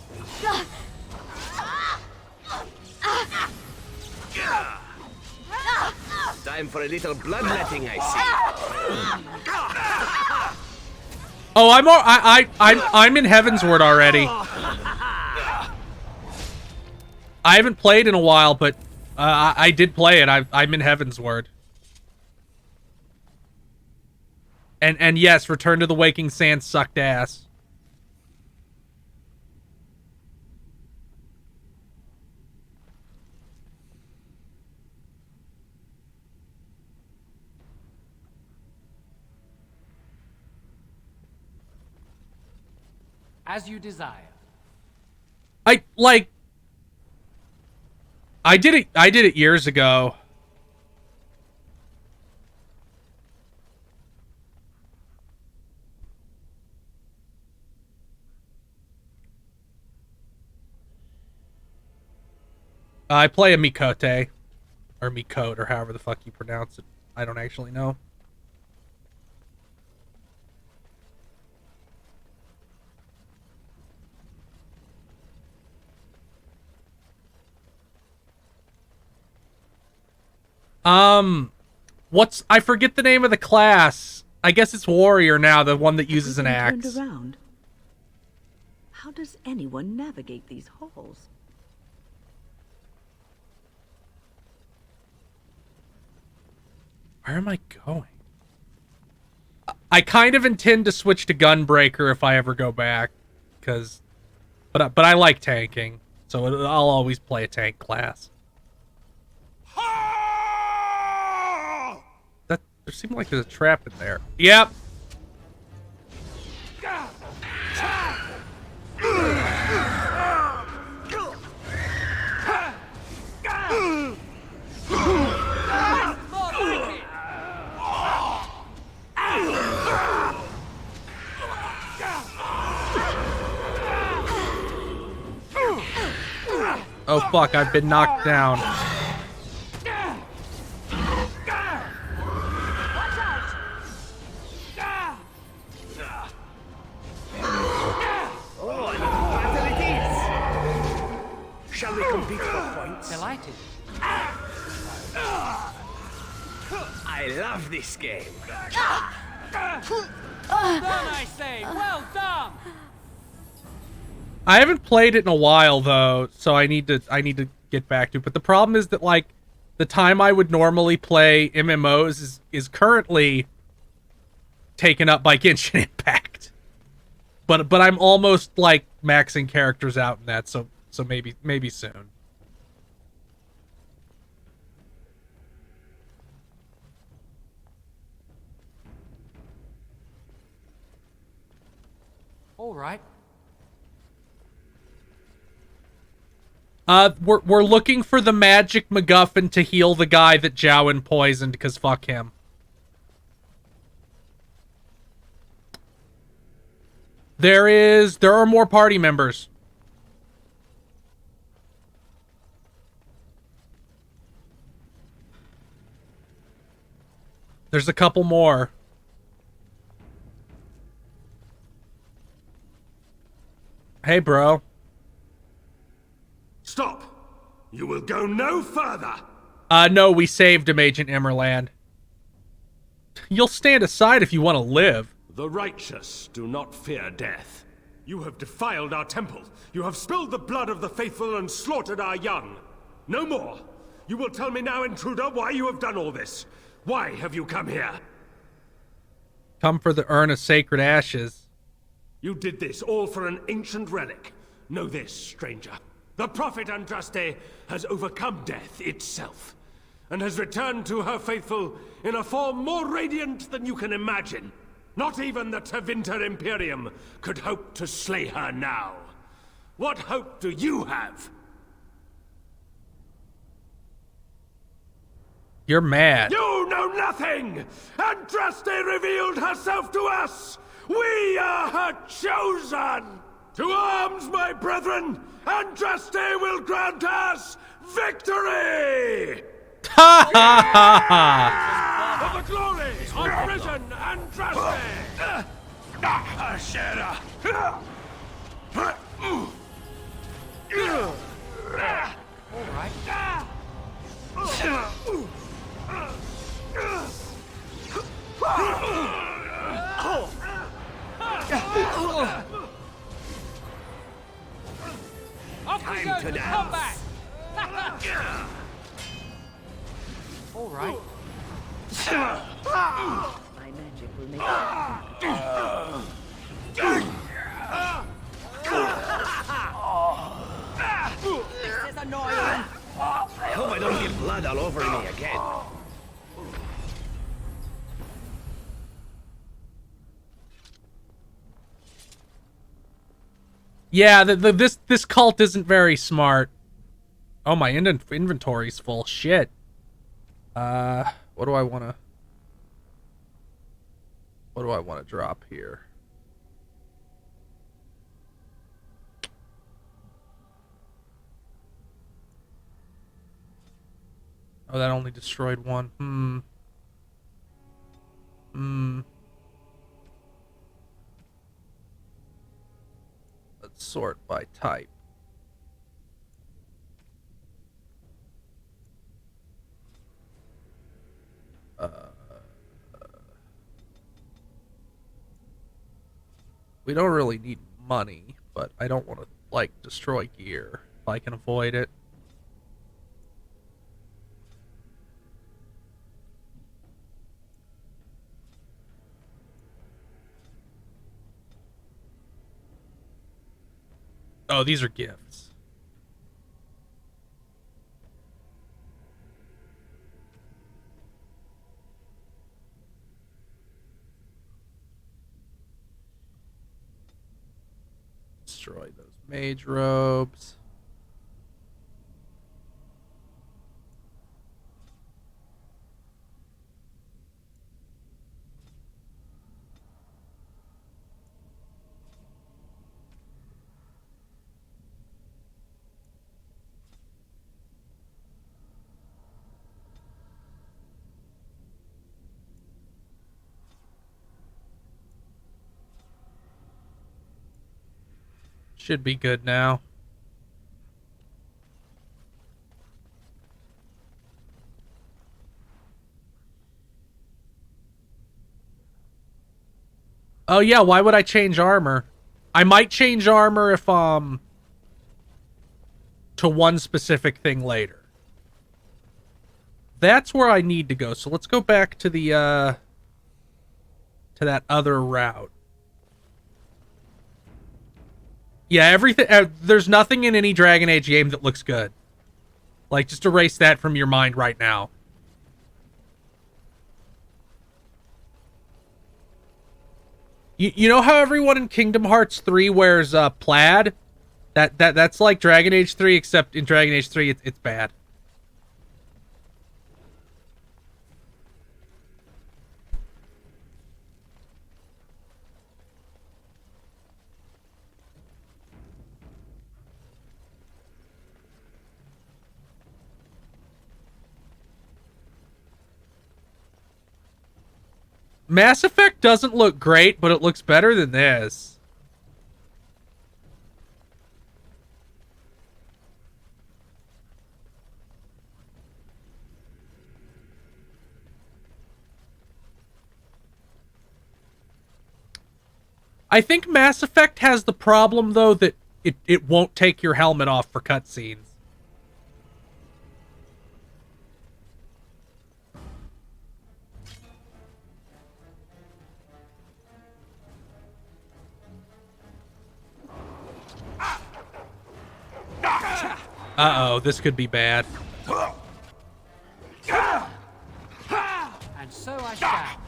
Time for a little bloodletting, I see. Oh, I'm in Heavensward already. I haven't played in a while, but I did play it. I'm in Heavensward. And yes, Return to the Waking Sands sucked ass. As you desire. I did it years ago. I play a Mikote, or Mikote, or however the fuck you pronounce it. I don't actually know. I forget the name of the class. I guess it's warrior now, the one that uses an axe. Turned around. How does anyone navigate these halls? Where am I going? I kind of intend to switch to Gunbreaker if I ever go back, but I like tanking, so I'll always play a tank class. There seemed like there's a trap in there. Yep. Oh fuck, I've been knocked down. Shall we compete for points? Delighted. I love this game. Done, I say. Well done. I haven't played it in a while though, so I need to get back to it. But the problem is that like the time I would normally play MMOs is currently taken up by Genshin Impact. But I'm almost like maxing characters out in that, so maybe soon. All right. We're looking for the magic MacGuffin to heal the guy that Jowen poisoned, because fuck him. There are more party members. There's a couple more. Hey, bro. Stop! You will go no further! No, we saved him, Agent Emerland. You'll stand aside if you want to live. The righteous do not fear death. You have defiled our temple. You have spilled the blood of the faithful and slaughtered our young. No more. You will tell me now, intruder, why you have done all this. Why have you come here? Come for the urn of sacred ashes. You did this all for an ancient relic. Know this, stranger. The prophet Andraste has overcome death itself, and has returned to her faithful in a form more radiant than you can imagine. Not even the Tevinter Imperium could hope to slay her now. What hope do you have? You're mad. You know nothing! Andraste revealed herself to us! We are her chosen! To arms, my brethren! Andraste will grant us victory! Ha ha ha ha! For the glory of risen Andraste! Ashera! All right. Off we go to combat! All right. My magic will make This is annoying. I hope I don't get blood all over me again. Yeah, this cult isn't very smart. Oh, my inventory's full. Shit. What do I want to drop here? Oh, that only destroyed one. Let's sort by type. We don't really need money. but I don't want to, like, destroy gear if I can avoid it. Oh, these are gifts. Destroy those mage robes. Should be good now. Oh yeah, why would I change armor? I might change armor if to one specific thing later. That's where I need to go. So let's go back to the to that other route. Yeah, everything. There's nothing in any Dragon Age game that looks good. Like, just erase that from your mind right now. You know how everyone in Kingdom Hearts 3 wears plaid? That's like Dragon Age 3, except in Dragon Age 3 it's bad. Mass Effect doesn't look great, but it looks better than this. I think Mass Effect has the problem, though, that it won't take your helmet off for cutscenes. Uh-oh, this could be bad. And so I shall.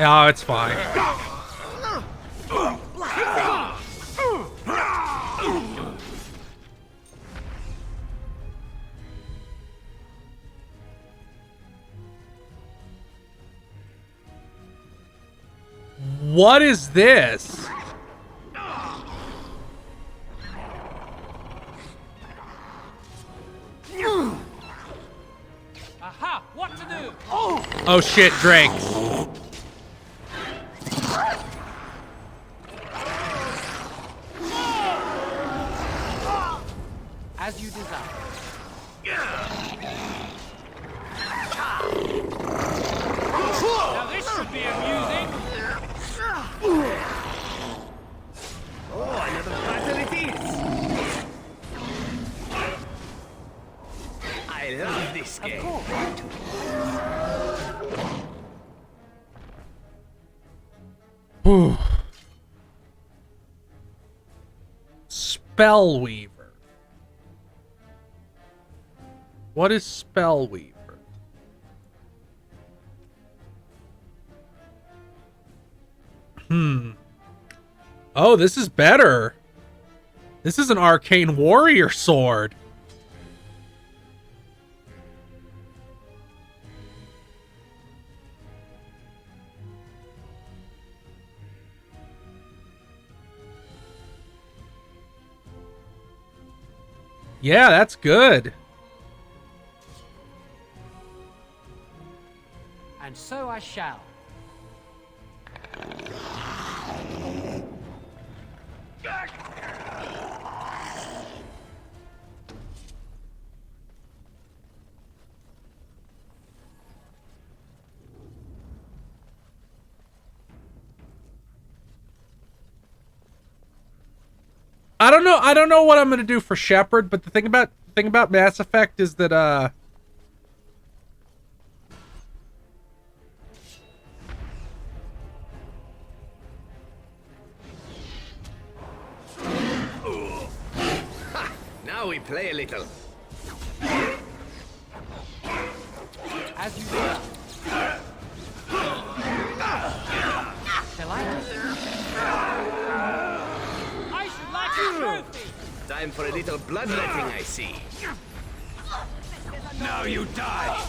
Oh, it's fine. What is this? Aha! What to do? Oh shit, Drake. As you desire. Now this should be amusing. Oh, another battle it is! I love this game. Spellweaver. What is Spellweaver? Oh, this is better. This is an arcane warrior sword. Yeah, that's good. And so I shall. I don't know what I'm gonna do for Shepard, but the thing about Mass Effect is that Now we play a little. As you will. Shall I? I should like a trophy. Time for a little bloodletting, I see. Now you die!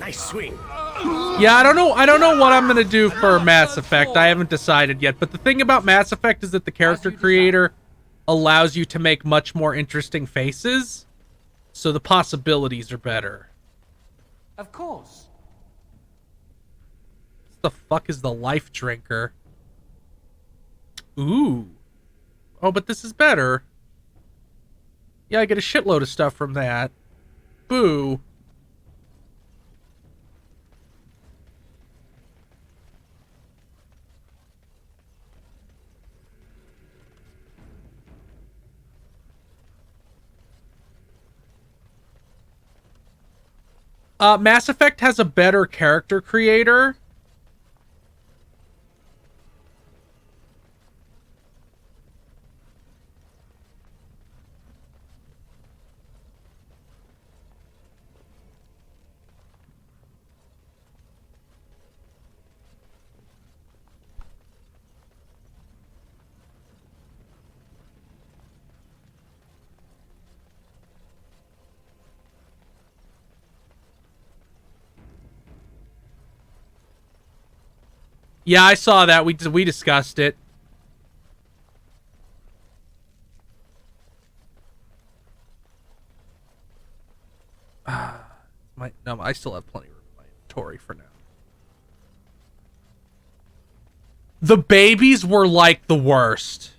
Nice swing. yeah, I don't know what I'm gonna do for Mass Effect. I haven't decided yet. But the thing about Mass Effect is that the character creator allows you to make much more interesting faces, so the possibilities are better. Of course. What the fuck is the life drinker? Ooh. Oh, but this is better. Yeah, I get a shitload of stuff from that. Boo. Mass Effect has a better character creator. Yeah, I saw that. We discussed it. No, I still have plenty of room in my inventory for now. The babies were like the worst.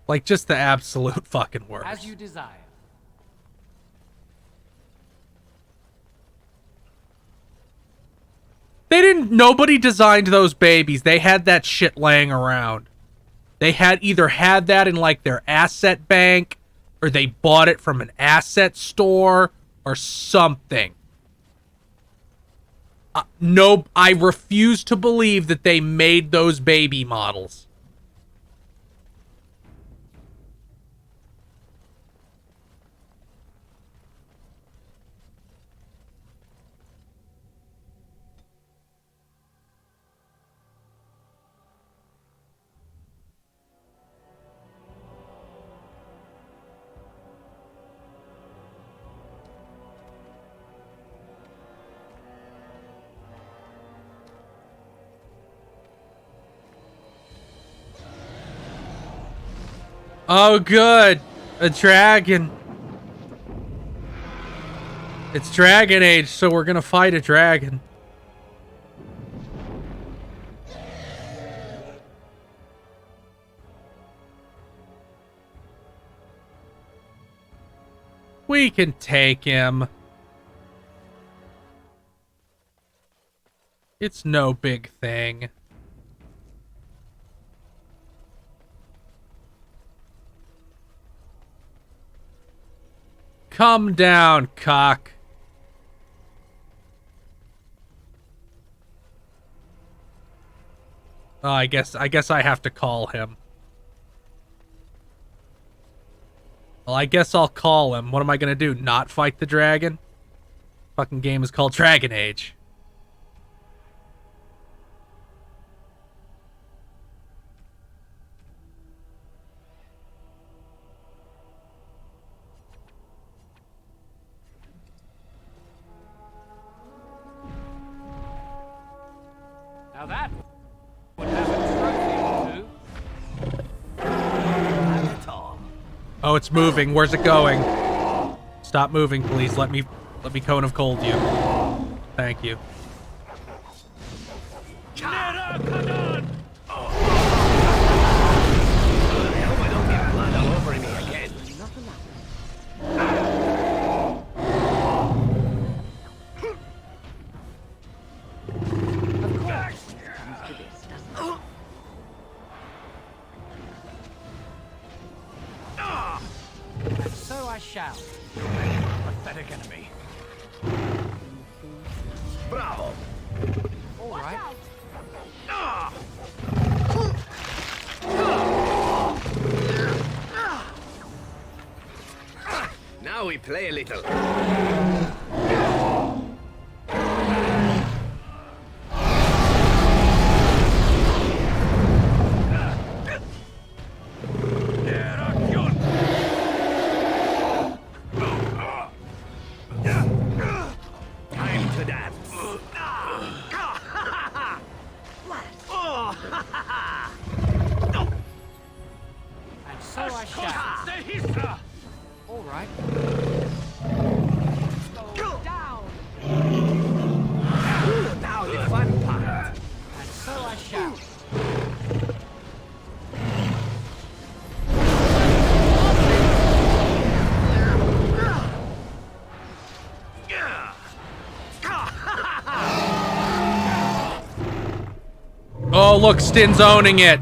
Like, just the absolute fucking worst. As you desire. Nobody designed those babies. They had that shit laying around. They had either had that in, like, their asset bank, or they bought it from an asset store, or something. No, I refuse to believe that they made those baby models. Oh, good. A dragon. It's Dragon Age, so we're gonna fight a dragon. We can take him. It's no big thing. Come down, cock. Oh, I guess I have to call him. Well, I guess I'll call him. What am I gonna do? Not fight the dragon? Fucking game is called Dragon Age. Now that would have a trophy or two. Oh, it's moving. Where's it going? Stop moving, please. Let me Cone of Cold you. Thank you. Nera Kadan! I shall. Pathetic enemy. Bravo. All right. Now we play a little. Time to dance. And so I shall. All right. Go down. Now the fun part. And so I shall. Oh, look, Stin's owning it.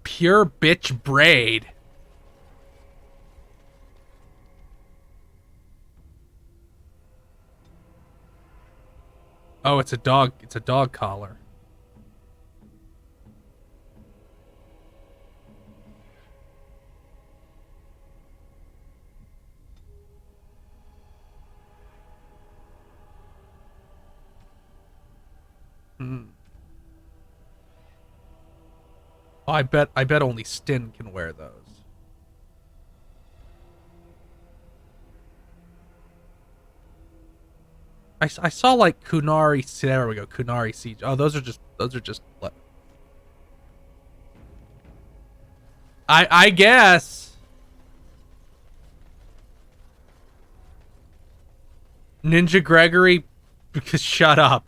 Pure bitch braid. Oh, it's a dog. It's a dog collar. Oh, I bet only Stin can wear those. I saw like Kunari. There we go. Kunari Siege. Oh, those are just. I guess. Ninja Gregory, because shut up.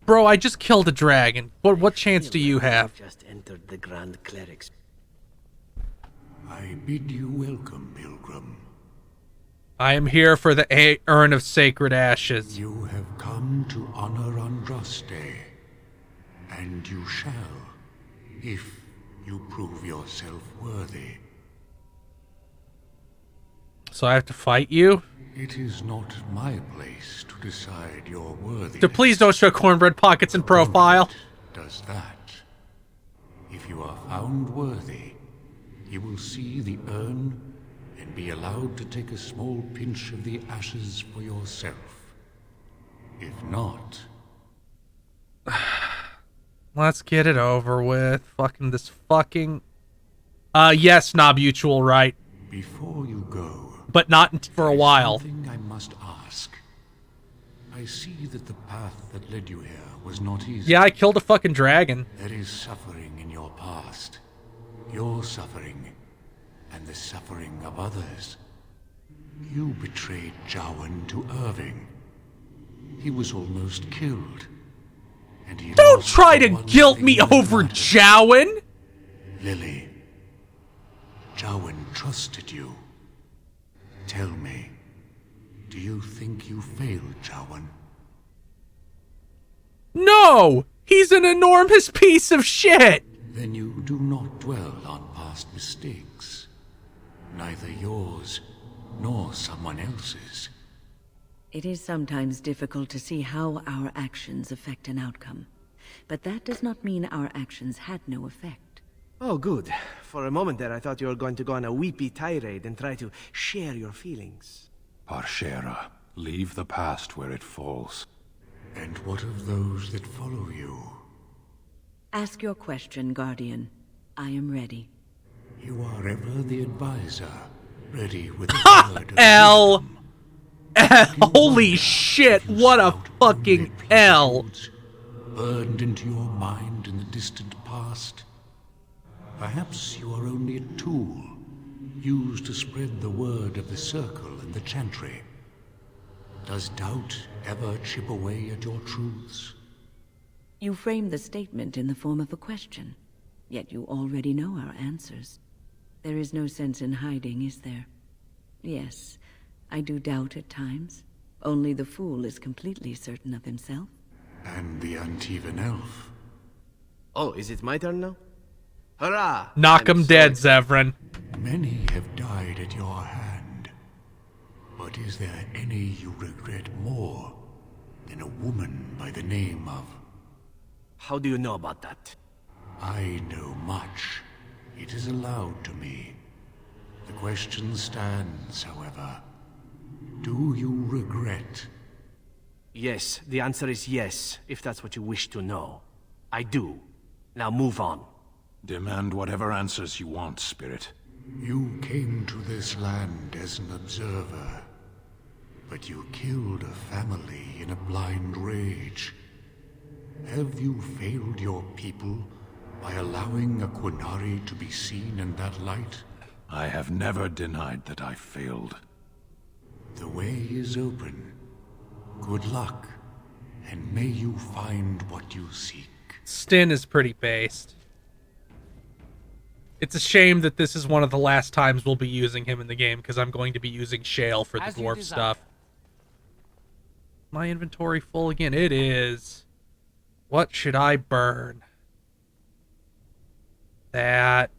Bro, I just killed a dragon. What chance do you have? Just entered the Grand Cleric's. I bid you welcome, pilgrim. I am here for the Urn of Sacred Ashes. You have come to honor Andraste, and you shall, if you prove yourself worthy. So I have to fight you? It is not my place to decide your worthiness. So please don't show cornbread pockets in profile. Does that. If you are found worthy, you will see the urn and be allowed to take a small pinch of the ashes for yourself. If not... Let's get it over with. Fucking this fucking... yes, Nobutual, right. Before you go... But not for a while. Something I must ask. I see that the path that led you here was not easy. Yeah, I killed a fucking dragon. There is suffering in your past. Your suffering, and the suffering of others. You betrayed Jowen to Irving. He was almost killed. And he Don't lost try the to one guilt thing me that over mattered. Jowen! Lily. Jowen trusted you. Tell me, do you think you failed Jowen? No! He's an enormous piece of shit! Then you do not dwell on past mistakes. Neither yours, nor someone else's. It is sometimes difficult to see how our actions affect an outcome. But that does not mean our actions had no effect. Oh, good. For a moment there, I thought you were going to go on a weepy tirade and try to share your feelings. Parshera, leave the past where it falls. And what of those that follow you? Ask your question, Guardian. I am ready. You are ever the advisor, ready with a word of L. wisdom. Holy shit, what a fucking L. Burned into your mind in the distant past. Perhaps you are only a tool, used to spread the word of the circle and the chantry. Does doubt ever chip away at your truths? You frame the statement in the form of a question, yet you already know our answers. There is no sense in hiding, is there? Yes, I do doubt at times. Only the fool is completely certain of himself. And the Antivan elf. Oh, is it my turn now? Hurrah! Knock I'm him so dead, excited. Zevran. Many have died at your hand. But is there any you regret more than a woman by the name of... How do you know about that? I know much. It is allowed to me. The question stands, however. Do you regret? Yes, the answer is yes, if that's what you wish to know. I do. Now move on. Demand whatever answers you want, Spirit. You came to this land as an observer, but you killed a family in a blind rage. Have you failed your people by allowing a Qunari to be seen in that light? I have never denied that I failed. The way is open. Good luck, and may you find what you seek. Stin is pretty based. It's a shame that this is one of the last times we'll be using him in the game, because I'm going to be using Shale for the As you dwarf desire. stuff. My inventory full again? It is. What should I burn? That.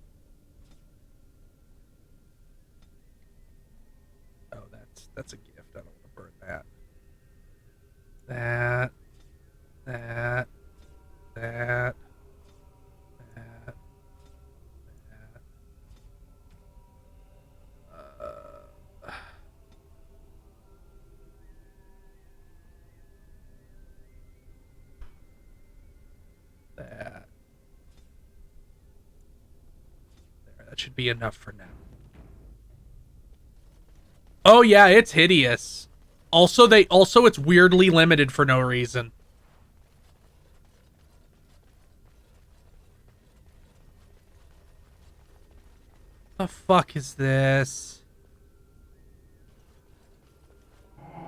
Oh, that's a gift. I don't want to burn that. That. That. That. That. That. There, that should be enough for now. Oh yeah, it's hideous. Also it's weirdly limited for no reason. The fuck is this?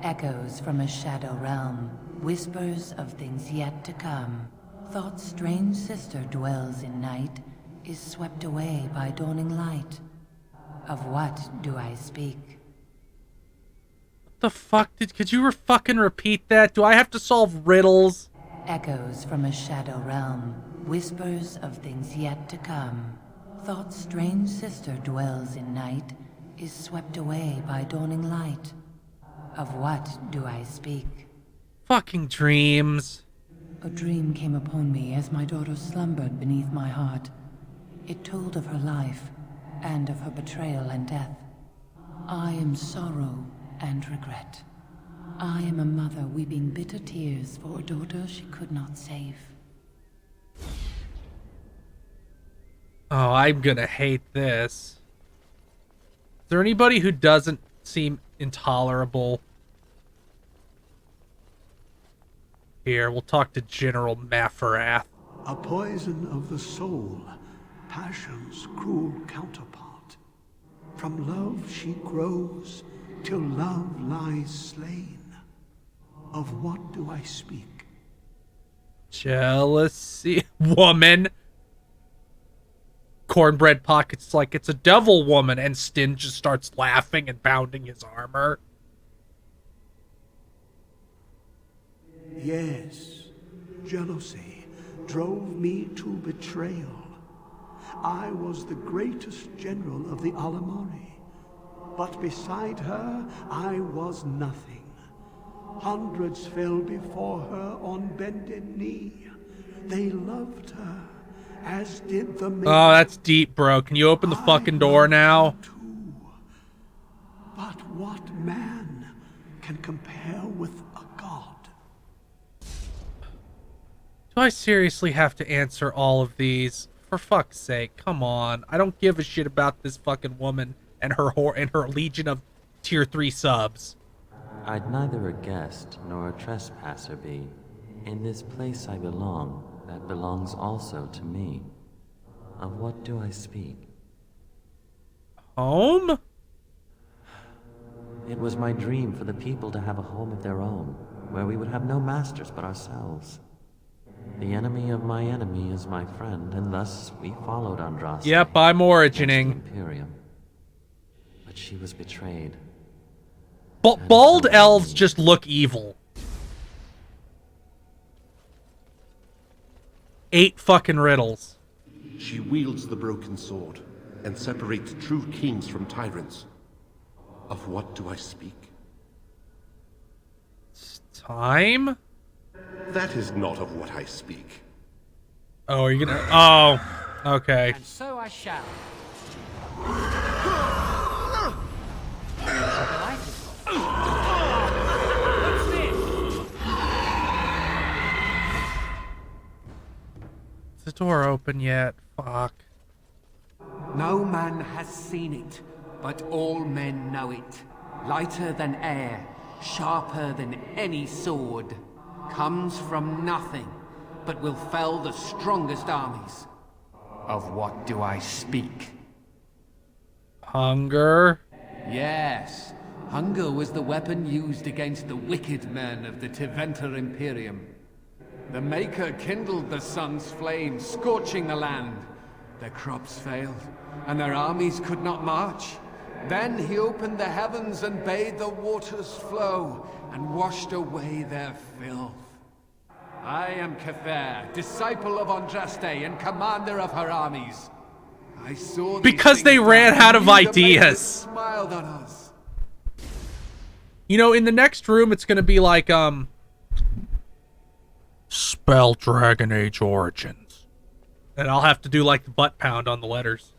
Echoes from a shadow realm, whispers of things yet to come. Thought's strange sister dwells in night, is swept away by dawning light. Of what do I speak? What the fuck could you fucking repeat that? Do I have to solve riddles? Echoes from a shadow realm, whispers of things yet to come. Thought's strange sister dwells in night, is swept away by dawning light. Of what do I speak? Fucking dreams. A dream came upon me as my daughter slumbered beneath my heart. It told of her life, and of her betrayal and death. I am sorrow and regret. I am a mother weeping bitter tears for a daughter she could not save. Oh, I'm gonna hate this. Is there anybody who doesn't seem intolerable? Here, we'll talk to General Maferath. A poison of the soul, passion's cruel counterpart. From love she grows, till love lies slain. Of what do I speak? Jealousy. Woman. Cornbread Pockets like it's a devil woman, and Stin just starts laughing and pounding his armor. Yes, jealousy drove me to betrayal. I was the greatest general of the Alamari, but beside her I was nothing. Hundreds fell before her on bended knee. They loved her, as did the men. Oh, that's deep, bro. Can you open the fucking door now? Too. But what man can compare with a god? Do I seriously have to answer all of these For fuck's sake, come on. I don't give a shit about this fucking woman and her legion of tier 3 subs. I'd neither a guest nor a trespasser be. In this place I belong, that belongs also to me. Of what do I speak? Home? It was my dream for the people to have a home of their own, where we would have no masters but ourselves. The enemy of my enemy is my friend, and thus we followed Andraste. Yep, I'm origining. Imperium. But she was betrayed. Bald elves just look evil. 8 fucking riddles. She wields the broken sword and separates true kings from tyrants. Of what do I speak? Time? That is not of what I speak. Oh, are you gonna... Oh, okay. And so I shall. What's this? Is the door open yet? Fuck. No man has seen it, but all men know it. Lighter than air, sharper than any sword. Comes from nothing, but will fell the strongest armies. Of what do I speak? Hunger? Yes, hunger was the weapon used against the wicked men of the Tevinter Imperium. The Maker kindled the sun's flame, scorching the land. Their crops failed, and their armies could not march. Then he opened the heavens and bade the waters flow, and washed away their filth. I am Kefir, disciple of Andraste and commander of her armies. I saw because they ran out of ideas. Smiled on us. You know, in the next room, it's gonna be like, spell Dragon Age Origins. And I'll have to do like the butt pound on the letters.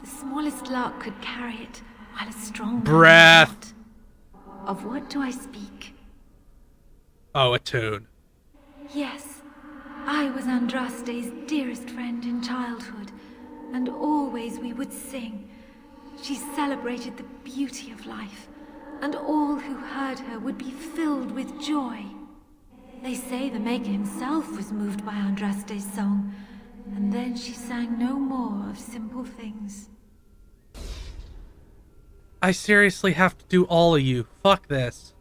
The smallest lark could carry it, while a strong breath. Of what do I speak? Oh, a tune. Yes, I was Andraste's dearest friend in childhood, and always we would sing. She celebrated the beauty of life, and all who heard her would be filled with joy. They say the Maker himself was moved by Andraste's song, and then she sang no more of simple things. I seriously have to do all of you. Fuck this.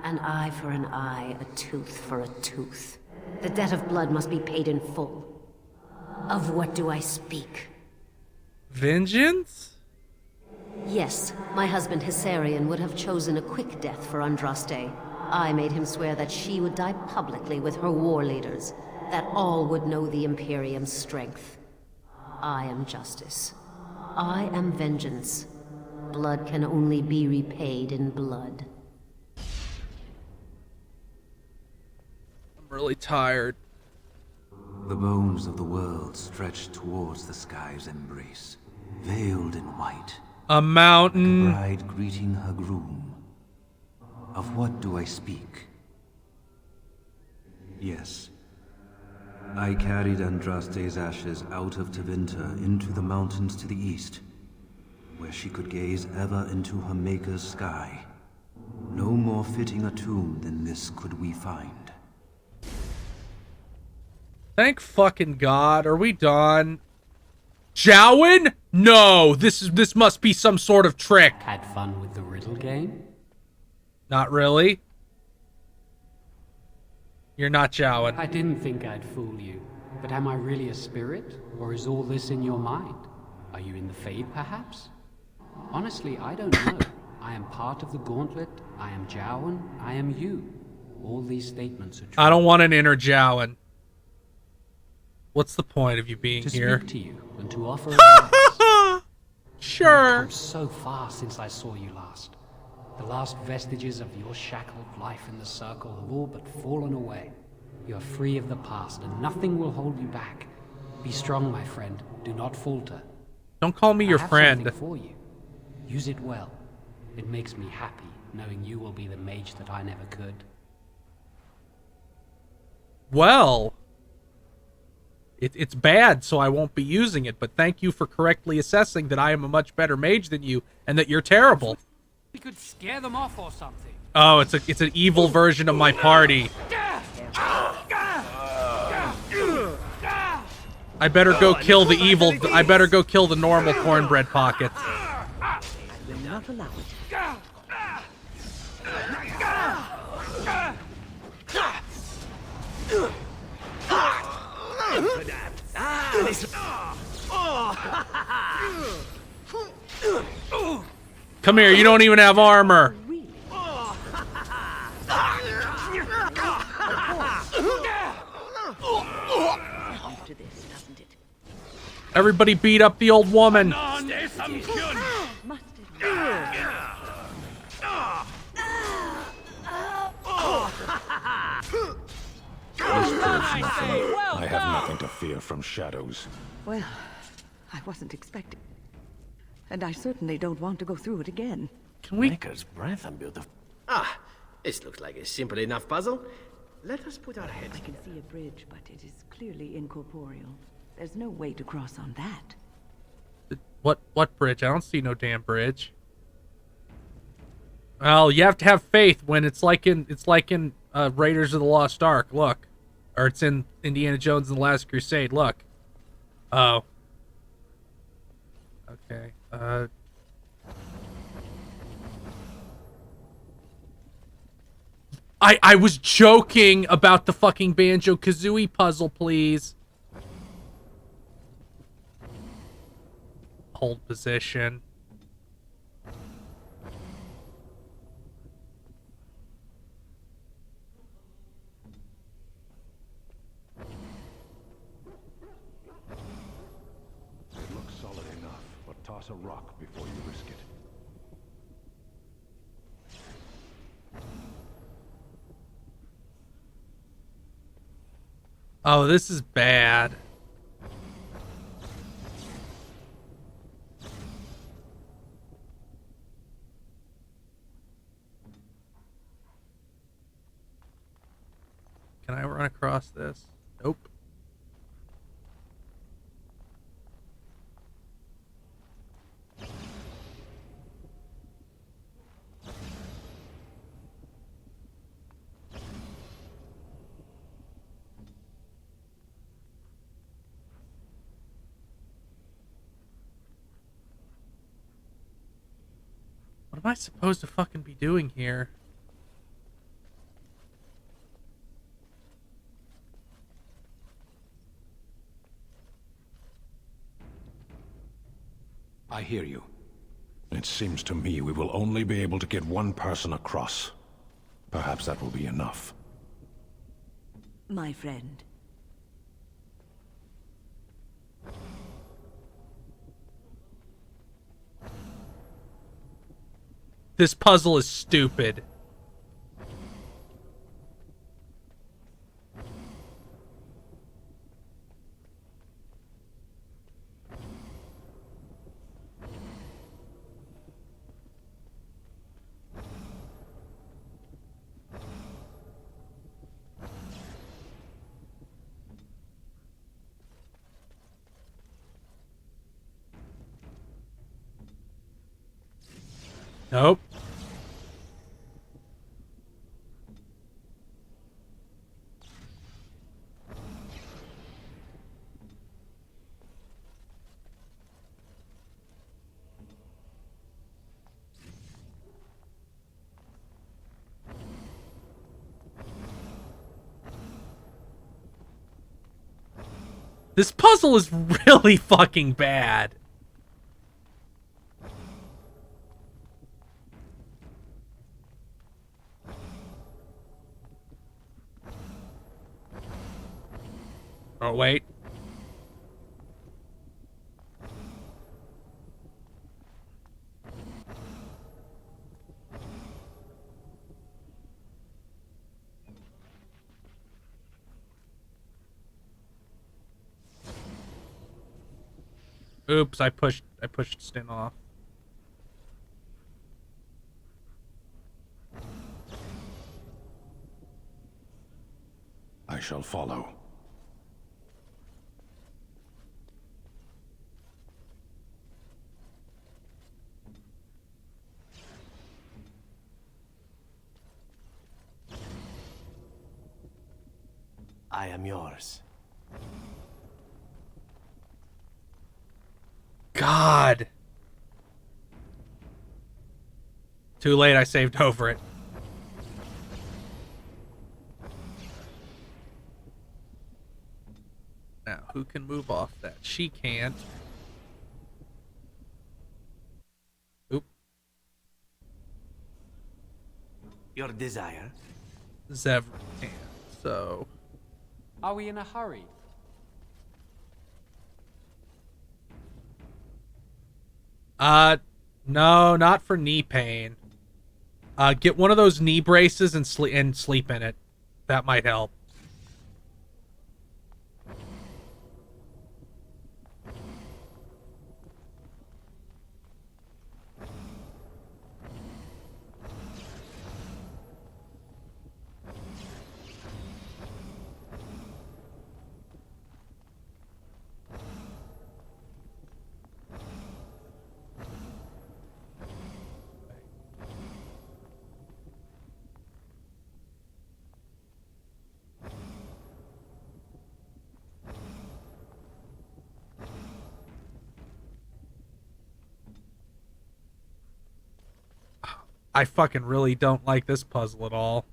An eye for an eye, a tooth for a tooth. The debt of blood must be paid in full. Of what do I speak? Vengeance? Yes, my husband Hissarion would have chosen a quick death for Andraste. I made him swear that she would die publicly with her war leaders, that all would know the Imperium's strength. I am justice. I am vengeance. Blood can only be repaid in blood. I'm really tired. The bones of the world stretched towards the sky's embrace, veiled in white. A mountain. Like a bride greeting her groom. Of what do I speak? Yes. I carried Andraste's ashes out of Tevinter into the mountains to the east, where she could gaze ever into her Maker's sky. No more fitting a tomb than this could we find. Thank fucking God. Are we done? Jowen? No, this must be some sort of trick. Had fun with the riddle game? Not really. You're not Jowen. I didn't think I'd fool you, but am I really a spirit, or is all this in your mind? Are you in the Fade, perhaps? Honestly, I don't know. I am part of the Gauntlet, I am Jowen, I am you. All these statements are true. I don't want an inner Jowen. What's the point of you being here? To speak to you and to offer advice. Sure. You've come so far since I saw you last. The last vestiges of your shackled life in the Circle have all but fallen away. You are free of the past, and nothing will hold you back. Be strong, my friend. Do not falter. Don't call me your friend. I have something for you. Use it well. It makes me happy, knowing you will be the mage that I never could. Well, It's bad, so I won't be using it, but thank you for correctly assessing that I am a much better mage than you, and that you're terrible. We could scare them off or something. Oh, it's an evil version of my party. I better go kill the evil. I better go kill the normal cornbread pockets. I will not allow it. Come here, you don't even have armor. Everybody beat up the old woman. I have nothing to fear from shadows. Well, I wasn't expecting. And I certainly don't want to go through it again. Can we? Maker's breath and beautiful. Ah, this looks like a simple enough puzzle. Let us put our heads. I can see a bridge, but it is clearly incorporeal. There's no way to cross on that. What bridge? I don't see no damn bridge. Well, you have to have faith when it's like in Raiders of the Lost Ark. Look, or it's in Indiana Jones and the Last Crusade. Look. Oh. Okay. I was joking about the fucking Banjo-Kazooie puzzle, please. Hold position. It looks solid enough, but toss a rock before you risk it. Oh, this is bad. Can I run across this? Nope. What am I supposed to fucking be doing here? I hear you. It seems to me we will only be able to get one person across. Perhaps that will be enough. My friend. This puzzle is stupid. Nope. This puzzle is really fucking bad. Oh, wait. Oops, I pushed Stin off. I shall follow. I am yours. God. Too late, I saved over it. Now, who can move off that? She can't. Oop. Your desire? Zevran can, so... Are we in a hurry? No, not for knee pain. Get one of those knee braces and sleep in it. That might help. I fucking really don't like this puzzle at all.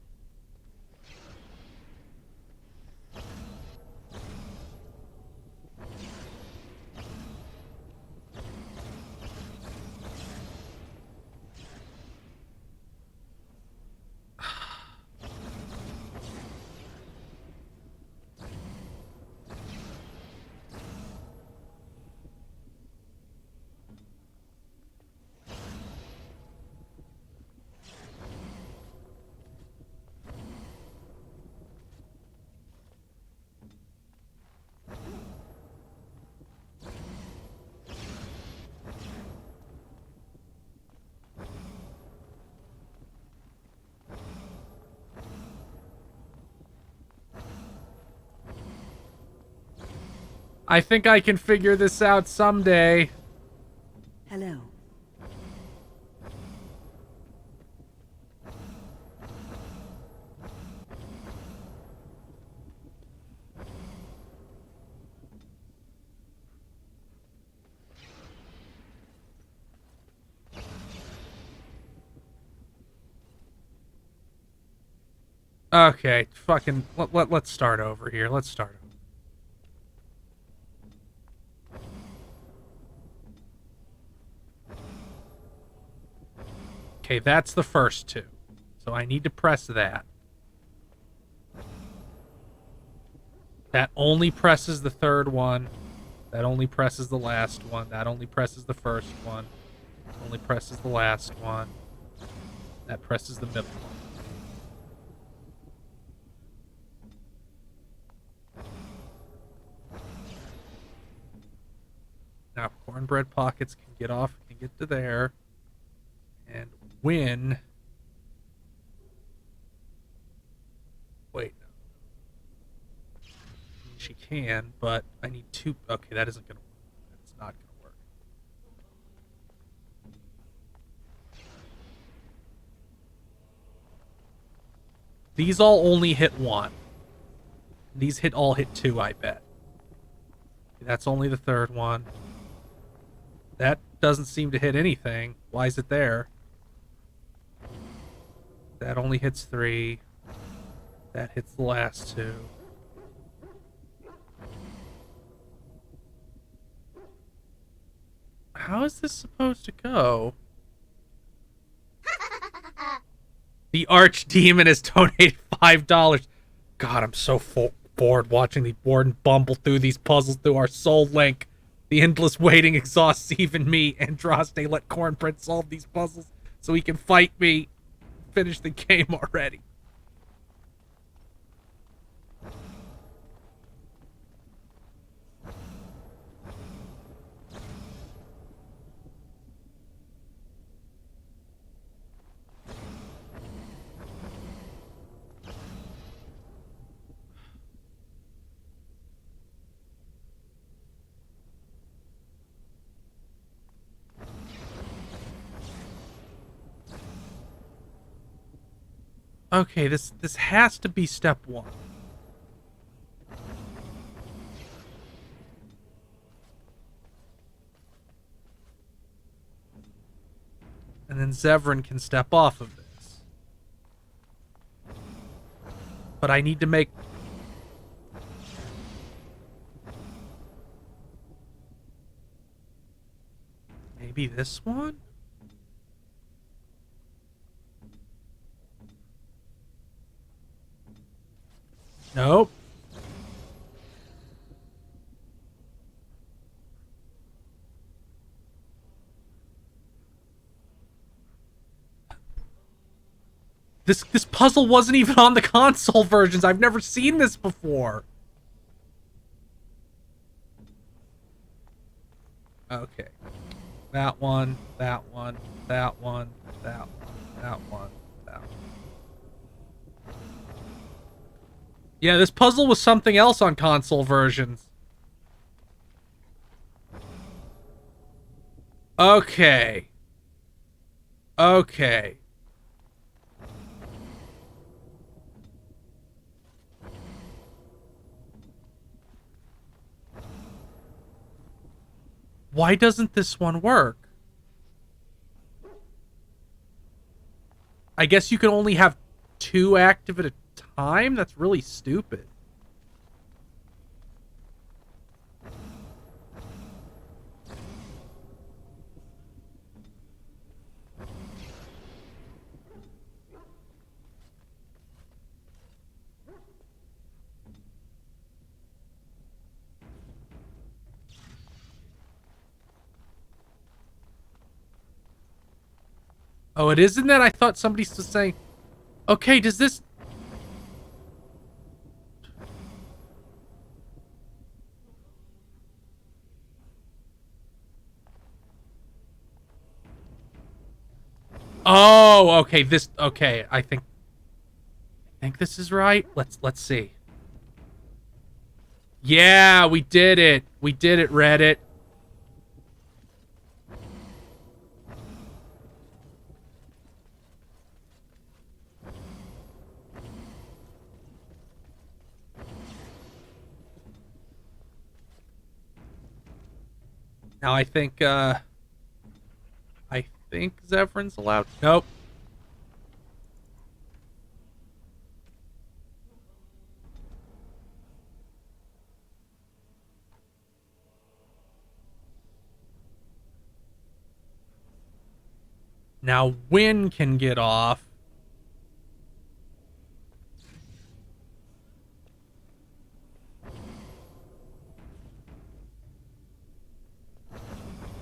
I think I can figure this out someday. Hello. Okay, fucking let's start over here. Let's start over. Okay, that's the first two. So I need to press that. That only presses the third one. That only presses the last one. That only presses the first one. Only presses the last one. That presses the middle one. Now, Cornbread Pockets can get off, can get to there, and win. Wait, no. She can, but I need two. Okay, that isn't gonna work. That's not gonna work. These all only hit one. These all hit two, I bet. That's only the third one. That doesn't seem to hit anything. Why is it there? That only hits three. That hits the last two. How is this supposed to go? The Archdemon has donated $5. God, I'm so bored watching the Warden bumble through these puzzles through our soul link. The endless waiting exhausts even me. Andraste, let Cornbread solve these puzzles so he can fight me. Finish the game already. Okay, this has to be step one. And then Zevran can step off of this. But I need to make... Maybe this one? Nope. This puzzle wasn't even on the console versions. I've never seen this before. Okay. That one, that one, that one, that one, that one, that one. Yeah, this puzzle was something else on console versions. Okay. Okay. Why doesn't this one work? I guess you can only have 2 active at a time? That's really stupid. Oh, it isn't that? I thought somebody was saying, okay, does this... Oh, okay, this... Okay, I think this is right. Let's see. Yeah, we did it. We did it, Reddit. Now I think Zevran's allowed. Nope. Now Wynn can get off.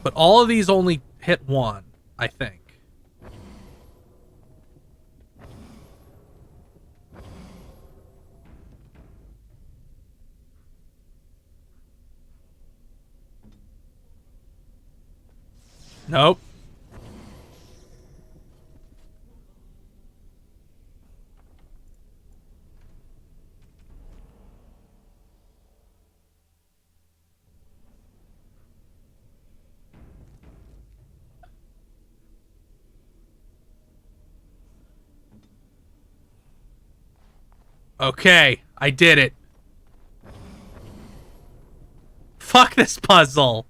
But all of these only hit 1, I think. Nope. Okay, I did it. Fuck this puzzle.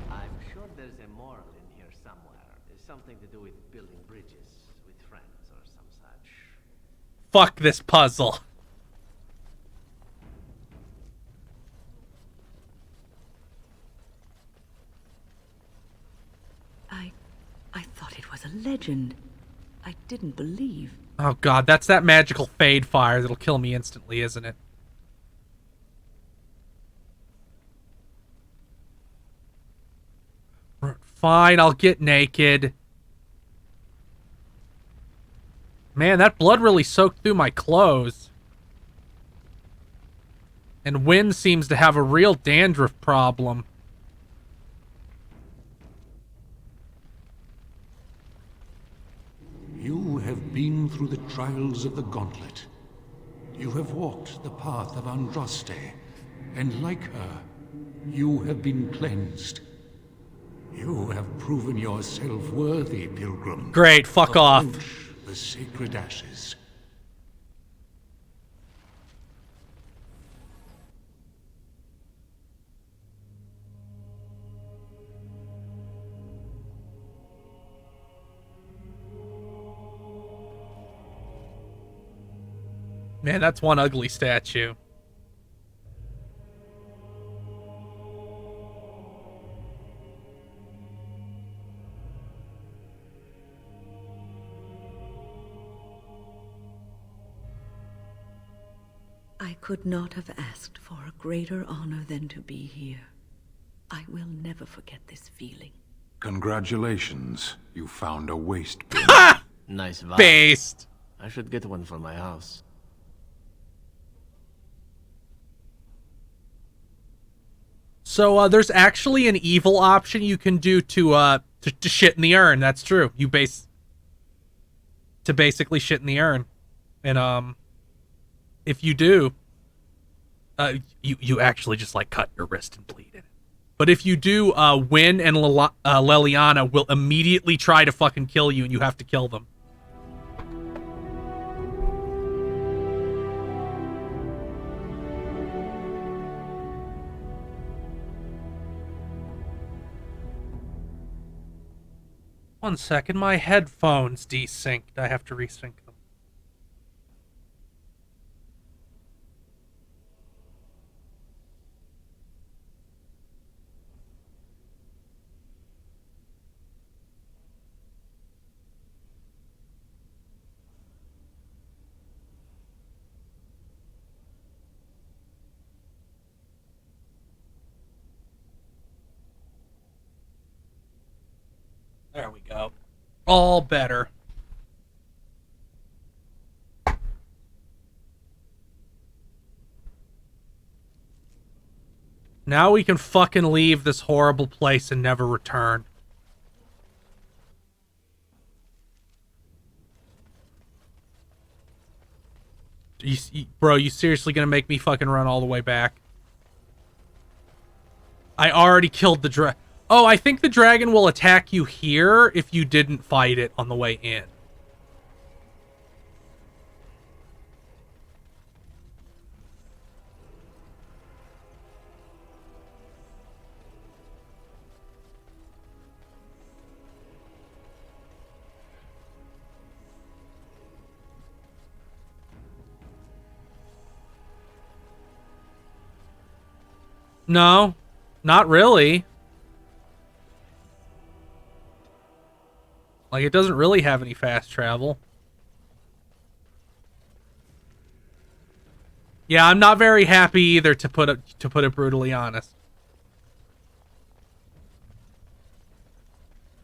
I'm sure there's a moral in here somewhere. There's something to do with building bridges with friends or some such. Fuck this puzzle. I thought it was a legend. I didn't believe. Oh god, that's that magical fade fire that'll kill me instantly, isn't it? Fine, I'll get naked. Man, that blood really soaked through my clothes. And Wynn seems to have a real dandruff problem. You have been through the trials of the Gauntlet. You have walked the path of Andraste, and like her, you have been cleansed. You have proven yourself worthy, pilgrim. Great, fuck off. The sacred ashes. Man, that's one ugly statue. I could not have asked for a greater honor than to be here. I will never forget this feeling. Congratulations. You found a waste bin. Nice vibe. Based. I should get one for my house. So there's actually an evil option you can do to shit in the urn. That's true. To basically shit in the urn. And if you do, you actually just like cut your wrist and bleed it. But if you do, Wynne and Leliana will immediately try to fucking kill you, and you have to kill them. One second, my headphones desynced. I have to resync them. There we go. All better. Now we can fucking leave this horrible place and never return. Bro, you seriously gonna make me fucking run all the way back? I already killed the dragon. Oh, I think the dragon will attack you here if you didn't fight it on the way in. No, not really. Like, it doesn't really have any fast travel. Yeah, I'm not very happy either, to put it brutally honest.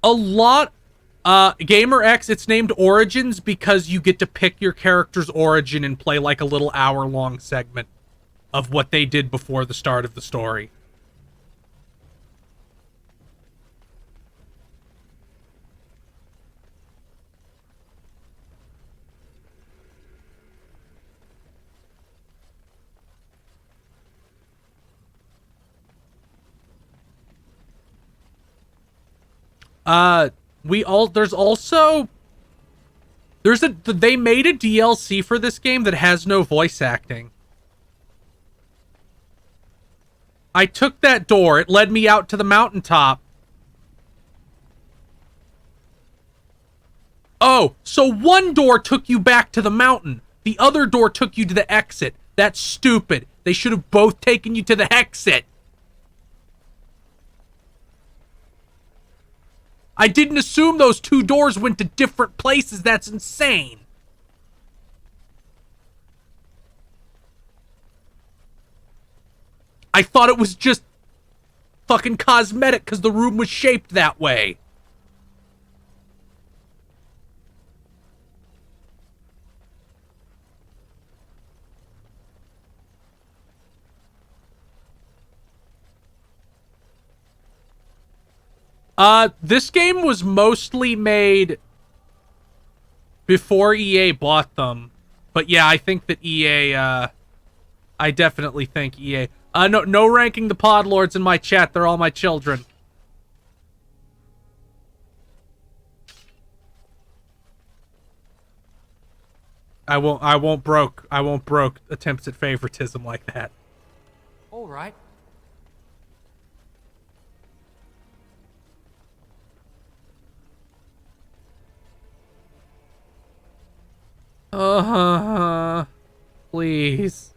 A lot, Gamer X, it's named Origins because you get to pick your character's origin and play like a little hour-long segment of what they did before the start of the story. They made a DLC for this game that has no voice acting. I took that door. It led me out to the mountaintop. Oh, so one door took you back to the mountain. The other door took you to the exit. That's stupid. They should have both taken you to the exit. I didn't assume those two doors went to different places. That's insane. I thought it was just fucking cosmetic because the room was shaped that way. This game was mostly made before EA bought them. But yeah, I think that EA, I definitely think EA. No ranking the Podlords in my chat. They're all my children. I won't broke attempts at favoritism like that. All right. Please.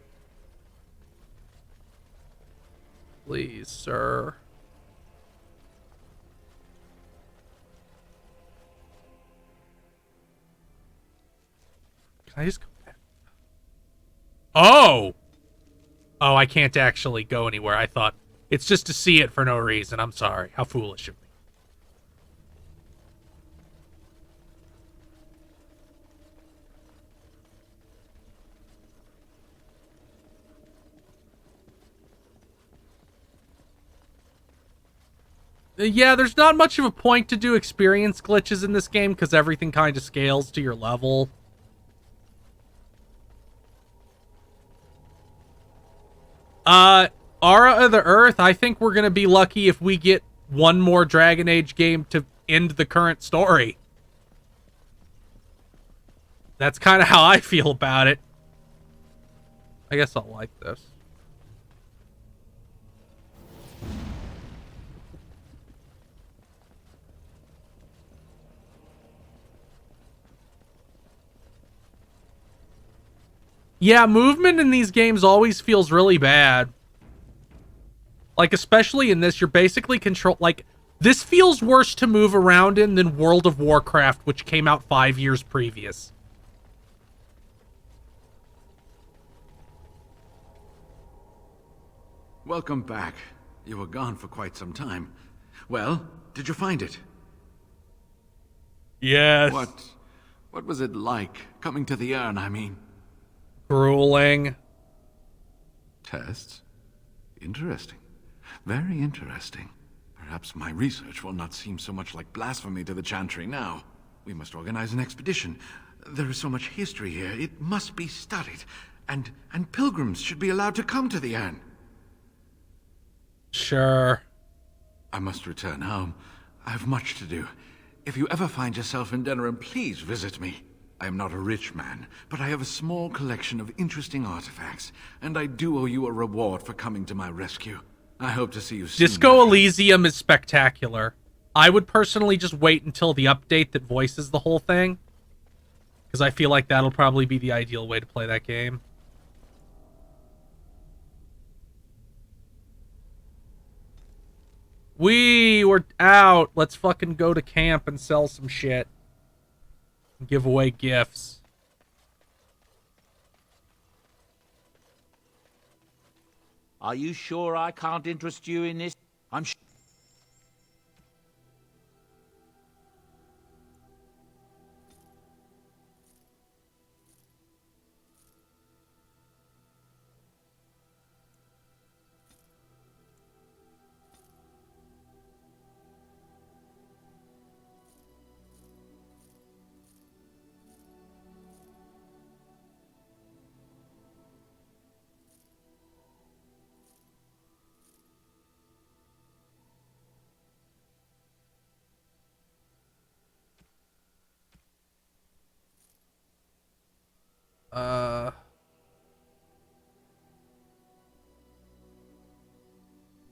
Please, sir. Can I just go back? Oh! Oh, I can't actually go anywhere. I thought it's just to see it for no reason. I'm sorry. How foolish of me. Yeah, there's not much of a point to do experience glitches in this game because everything kind of scales to your level. Aura of the Earth, I think we're going to be lucky if we get one more Dragon Age game to end the current story. That's kind of how I feel about it. I guess I'll like this. Yeah, movement in these games always feels really bad. Like, especially in this, you're basically like, this feels worse to move around in than World of Warcraft, which came out 5 years previous. Welcome back. You were gone for quite some time. Well, did you find it? Yes. What was it like, coming to the urn, I mean? Grueling. Tests? Interesting. Very interesting. Perhaps my research will not seem so much like blasphemy to the Chantry now. We must organize an expedition. There is so much history here, it must be studied. And pilgrims should be allowed to come to the urn. Sure. I must return home. I have much to do. If you ever find yourself in Denerim, please visit me. I am not a rich man, but I have a small collection of interesting artifacts, and I do owe you a reward for coming to my rescue. I hope to see you soon. Disco Elysium is spectacular. I would personally just wait until the update that voices the whole thing, because I feel like that'll probably be the ideal way to play that game. We're out. Let's fucking go to camp and sell some shit. And give away gifts. Are you sure I can't interest you in this? I'm sure.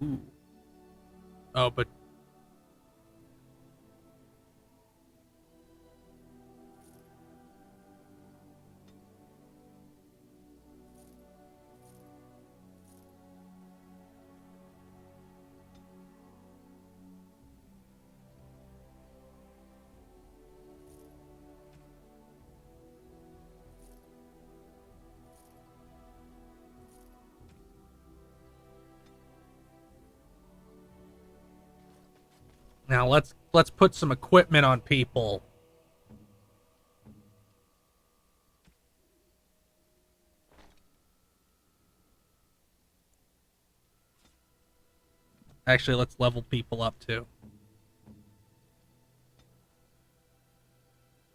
Ooh. Oh, but now let's put some equipment on people. Actually, let's level people up too.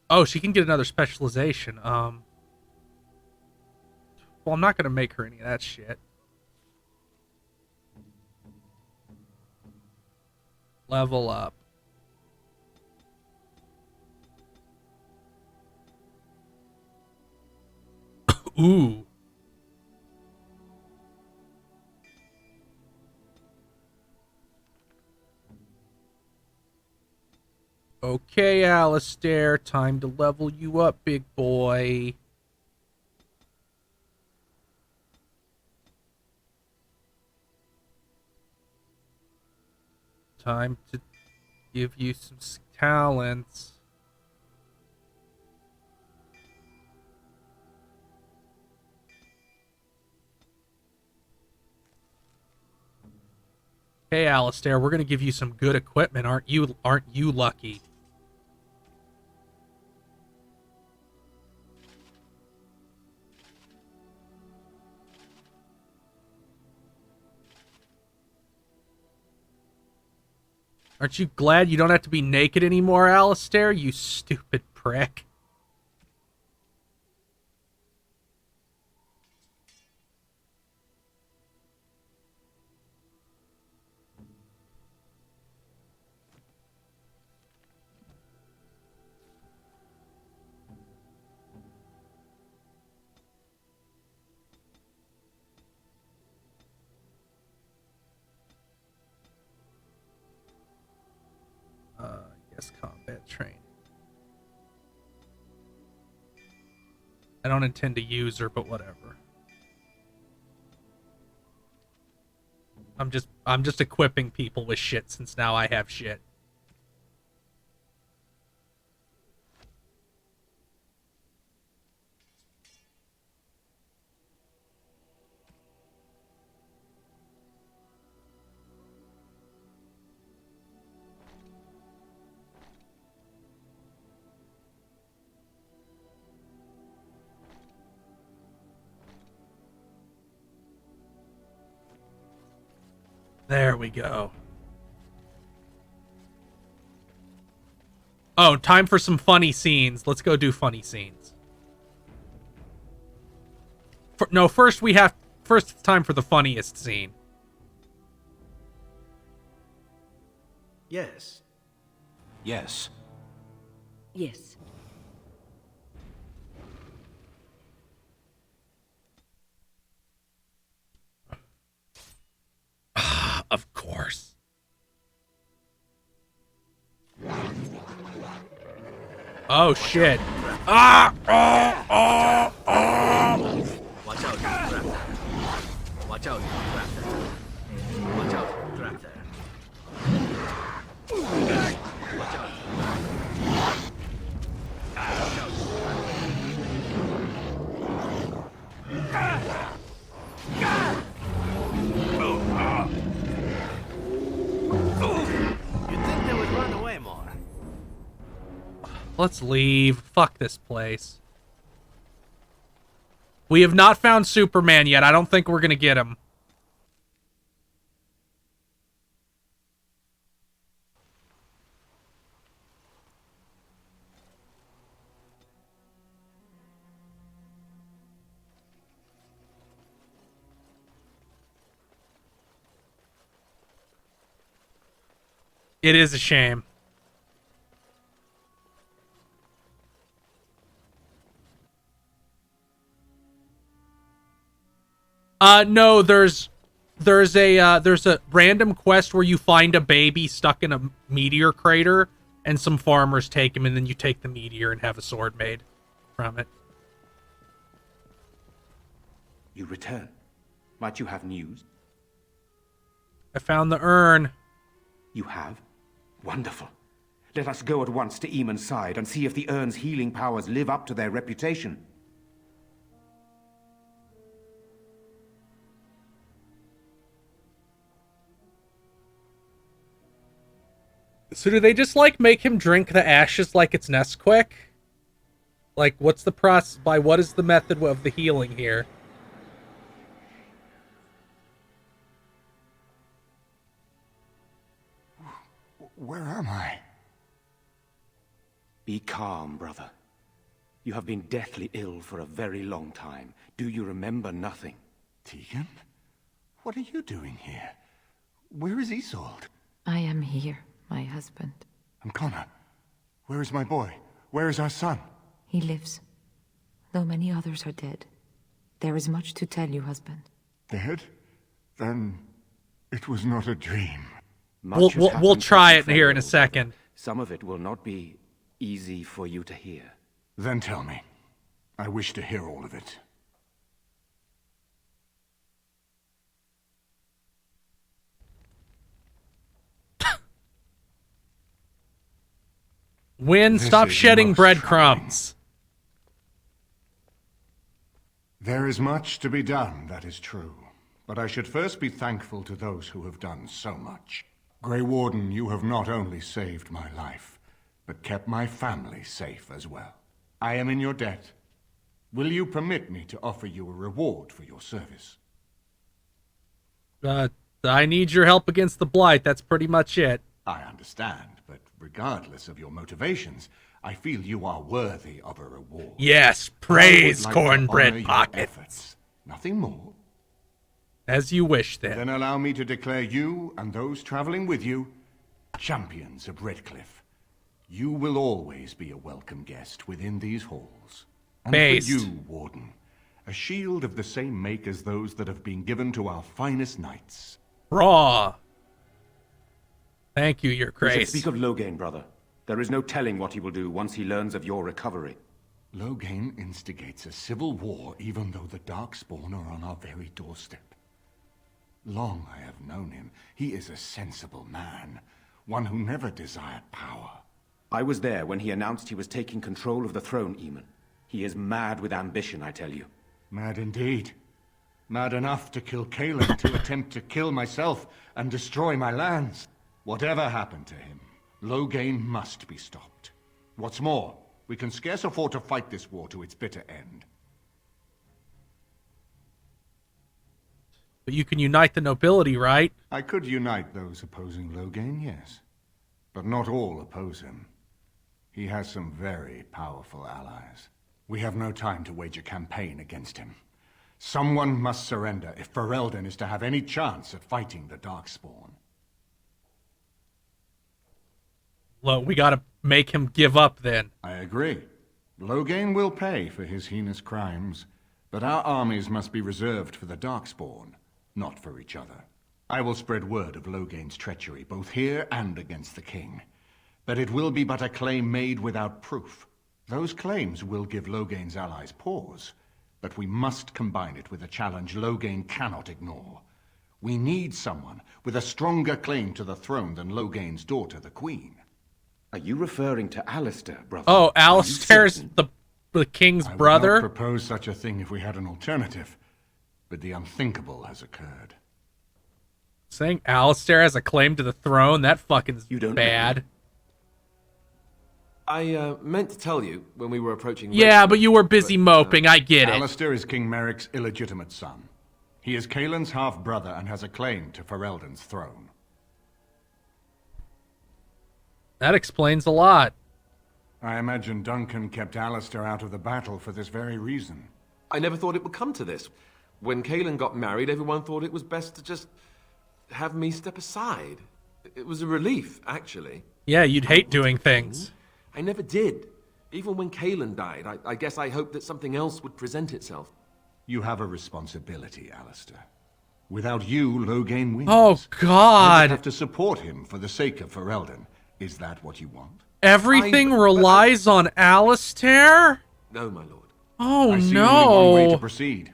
Oh, she can get another specialization. Well, I'm not gonna make her any of that shit. Level up. Ooh. Okay, Alistair, time to level you up, big boy. Time to give you some talents. Hey, Alistair, we're gonna give you some good equipment. Aren't you lucky? Aren't you glad you don't have to be naked anymore, Alistair, you stupid prick? Yes, combat training. I don't intend to use her, but whatever. I'm just equipping people with shit since now I have shit. There we go. Oh, time for some funny scenes. Let's go do funny scenes. First it's time for the funniest scene. Yes. Yes. Yes. Of course. Oh shit. Ah! Oh, oh, oh. Watch out, trap there. Watch out, trap there. Watch out, trap there. Watch out. You'd think they would run away more. Let's leave. Fuck this place. We have not found Superman yet. I don't think we're gonna get him. It is a shame. No, there's a random quest where you find a baby stuck in a meteor crater, and some farmers take him, and then you take the meteor and have a sword made from it. You return. Might you have news? I found the urn. You have? Wonderful. Let us go at once to Eamon's side and see if the urn's healing powers live up to their reputation. So do they just, like, make him drink the ashes like it's Nesquik? Like, what's the process? What is the method of the healing here? Where am I? Be calm, brother. You have been deathly ill for a very long time. Do you remember nothing? Tegan? What are you doing here? Where is Isolde? I am here, my husband. And Connor? Where is my boy? Where is our son? He lives, though many others are dead. There is much to tell you, husband. Dead? Then it was not a dream. We'll try it here in a second. Some of it will not be easy for you to hear. Then tell me. I wish to hear all of it. Win, stop shedding breadcrumbs. There is much to be done, that is true. But I should first be thankful to those who have done so much. Grey Warden, you have not only saved my life, but kept my family safe as well. I am in your debt. Will you permit me to offer you a reward for your service? I need your help against the Blight. That's pretty much it. I understand, but regardless of your motivations, I feel you are worthy of a reward. Yes, praise, Cornbread Pockets. Nothing more. As you wish, then. Then allow me to declare you and those traveling with you champions of Redcliffe. You will always be a welcome guest within these halls. And Based. for you, Warden, a shield of the same make as those that have been given to our finest knights. Raw. Thank you, Your We Grace. should speak of Loghain, brother. There is no telling what he will do once he learns of your recovery. Loghain instigates a civil war even though the Darkspawn are on our very doorstep. Long I have known him. He is a sensible man, one who never desired power. I was there when he announced he was taking control of the throne, Eamon. He is mad with ambition, I tell you. Mad indeed. Mad enough to kill Cailan, to attempt to kill myself and destroy my lands. Whatever happened to him, Loghain must be stopped. What's more, we can scarce afford to fight this war to its bitter end. But you can unite the nobility, right? I could unite those opposing Loghain, yes. But not all oppose him. He has some very powerful allies. We have no time to wage a campaign against him. Someone must surrender if Ferelden is to have any chance at fighting the Darkspawn. Well, we gotta make him give up then. I agree. Loghain will pay for his heinous crimes, but our armies must be reserved for the Darkspawn, not for each other. I will spread word of Loghain's treachery, both here and against the king. But it will be but a claim made without proof. Those claims will give Loghain's allies pause, but we must combine it with a challenge Loghain cannot ignore. We need someone with a stronger claim to the throne than Loghain's daughter, the Queen. Are you referring to Alistair, brother? Oh, Alistair's the king's brother? I would not propose such a thing if we had an alternative, but the unthinkable has occurred. Saying Alistair has a claim to the throne? That fucking's bad. I meant to tell you when we were approaching... Yeah, but you were busy moping. I get it. Alistair is King Merrick's illegitimate son. He is Cailan's half-brother and has a claim to Ferelden's throne. That explains a lot. I imagine Duncan kept Alistair out of the battle for this very reason. I never thought it would come to this. When Cailan got married, everyone thought it was best to just have me step aside. It was a relief, actually. Yeah, you'd hate doing things. I never did. Even when Cailan died, I guess I hoped that something else would present itself. You have a responsibility, Alistair. Without you, Loghain wins. Oh, God. You have to support him for the sake of Ferelden. Is that what you want? Everything relies on Alistair? No, my lord. Oh, I see no. only one way to proceed.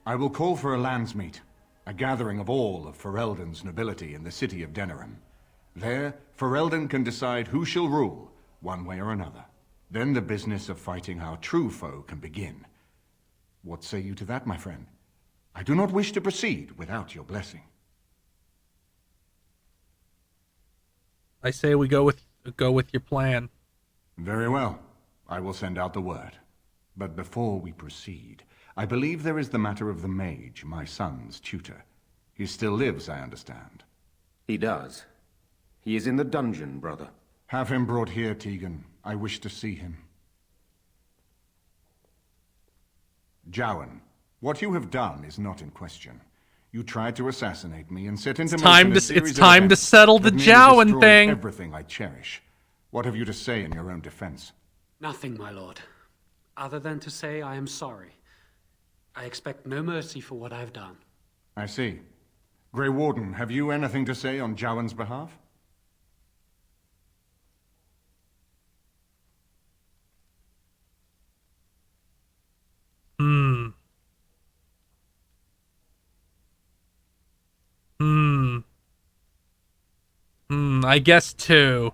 I will call for a landsmeet, a gathering of all of Ferelden's nobility in the city of Denerim. There, Ferelden can decide who shall rule, one way or another. Then the business of fighting our true foe can begin. What say you to that, my friend? I do not wish to proceed without your blessing. I say we go with your plan. Very well. I will send out the word. But before we proceed, I believe there is the matter of the mage, my son's tutor. He still lives, I understand. He does. He is in the dungeon, brother. Have him brought here, Tegan. I wish to see him. Jowan, what you have done is not in question. You tried to assassinate me and set into motion a series It's time to settle the Jowan thing. Everything I cherish. What have you to say in your own defense? Nothing, my lord. Other than to say I am sorry. I expect no mercy for what I have done. I see. Grey Warden, have you anything to say on Jowan's behalf? I guess 2.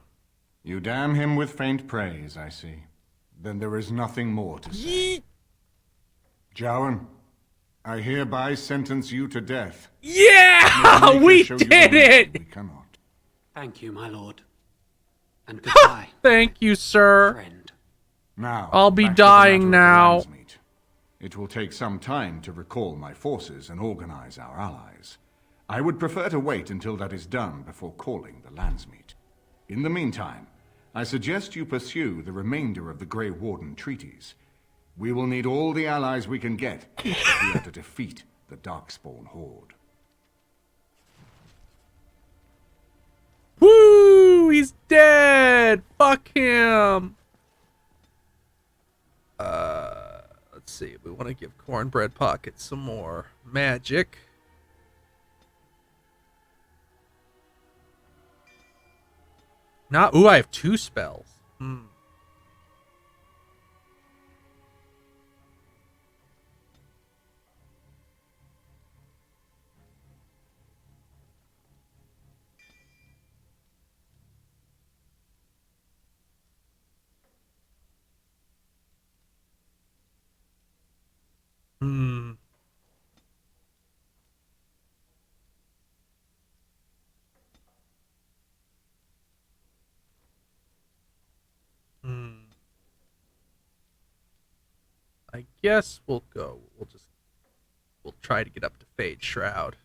You damn him with faint praise, I see. Then there is nothing more to say. Jowan, I hereby sentence you to death. Yeah! We did it! We cannot. Thank you, my lord. And goodbye. Thank you, sir. Friend. Now, I'll be back to the dying matter of the now. Landsmeet. It will take some time to recall my forces and organize our allies. I would prefer to wait until that is done before calling the Landsmeet. In the meantime, I suggest you pursue the remainder of the Grey Warden treaties. We will need all the allies we can get if we are to defeat the Darkspawn Horde. Woo! He's dead! Fuck him! Let's see. We want to give Cornbread Pocket some more magic. Ooh, I have 2 spells. Hmm. Hmm. I guess we'll go. We'll try to get up to Fade Shroud.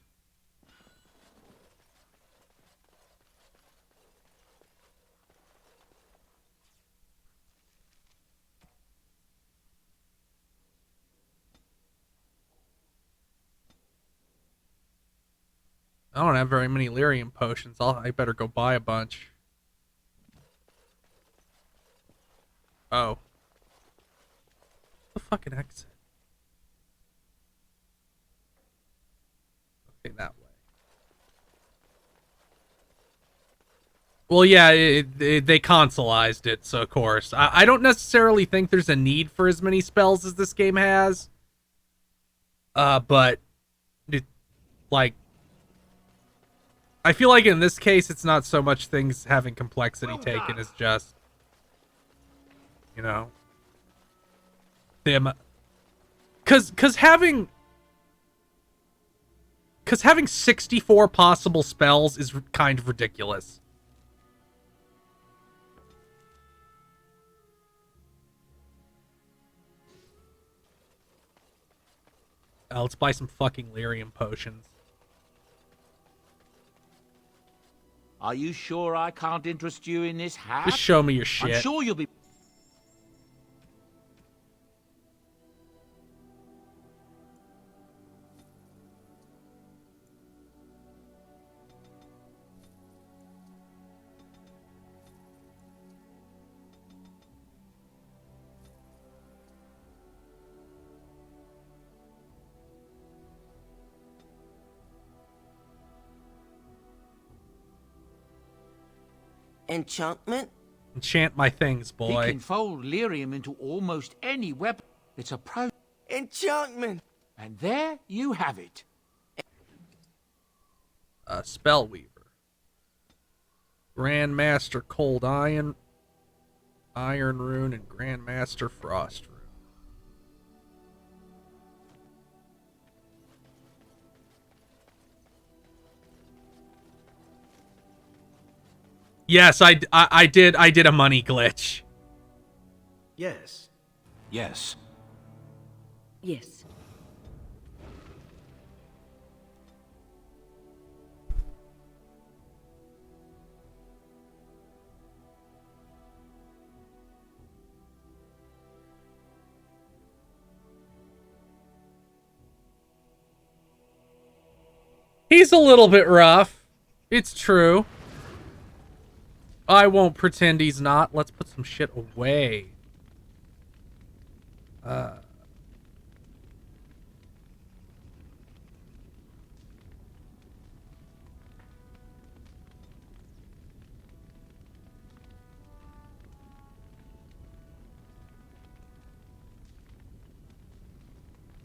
I don't have very many lyrium potions. I better go buy a bunch. Oh. The fucking exit. Okay, that way. Well, yeah, they consoleized it, so of course. I don't necessarily think there's a need for as many spells as this game has. But, like, I feel like in this case, it's not so much things having complexity taken as just, you know, them. Cause having 64 possible spells is kind of ridiculous. Let's buy some fucking lyrium potions. Are you sure I can't interest you in this hat? Just show me your shit. I'm sure you'll be... Enchantment? Enchant my things, boy. He can fold lyrium into almost any weapon. It's a pro... Enchantment! And there you have it. Spellweaver. Grandmaster Cold Iron Rune, and Grandmaster Frost Rune. Yes, I did a money glitch. Yes. Yes. Yes. He's a little bit rough. It's true. I won't pretend he's not. Let's put some shit away. Oh,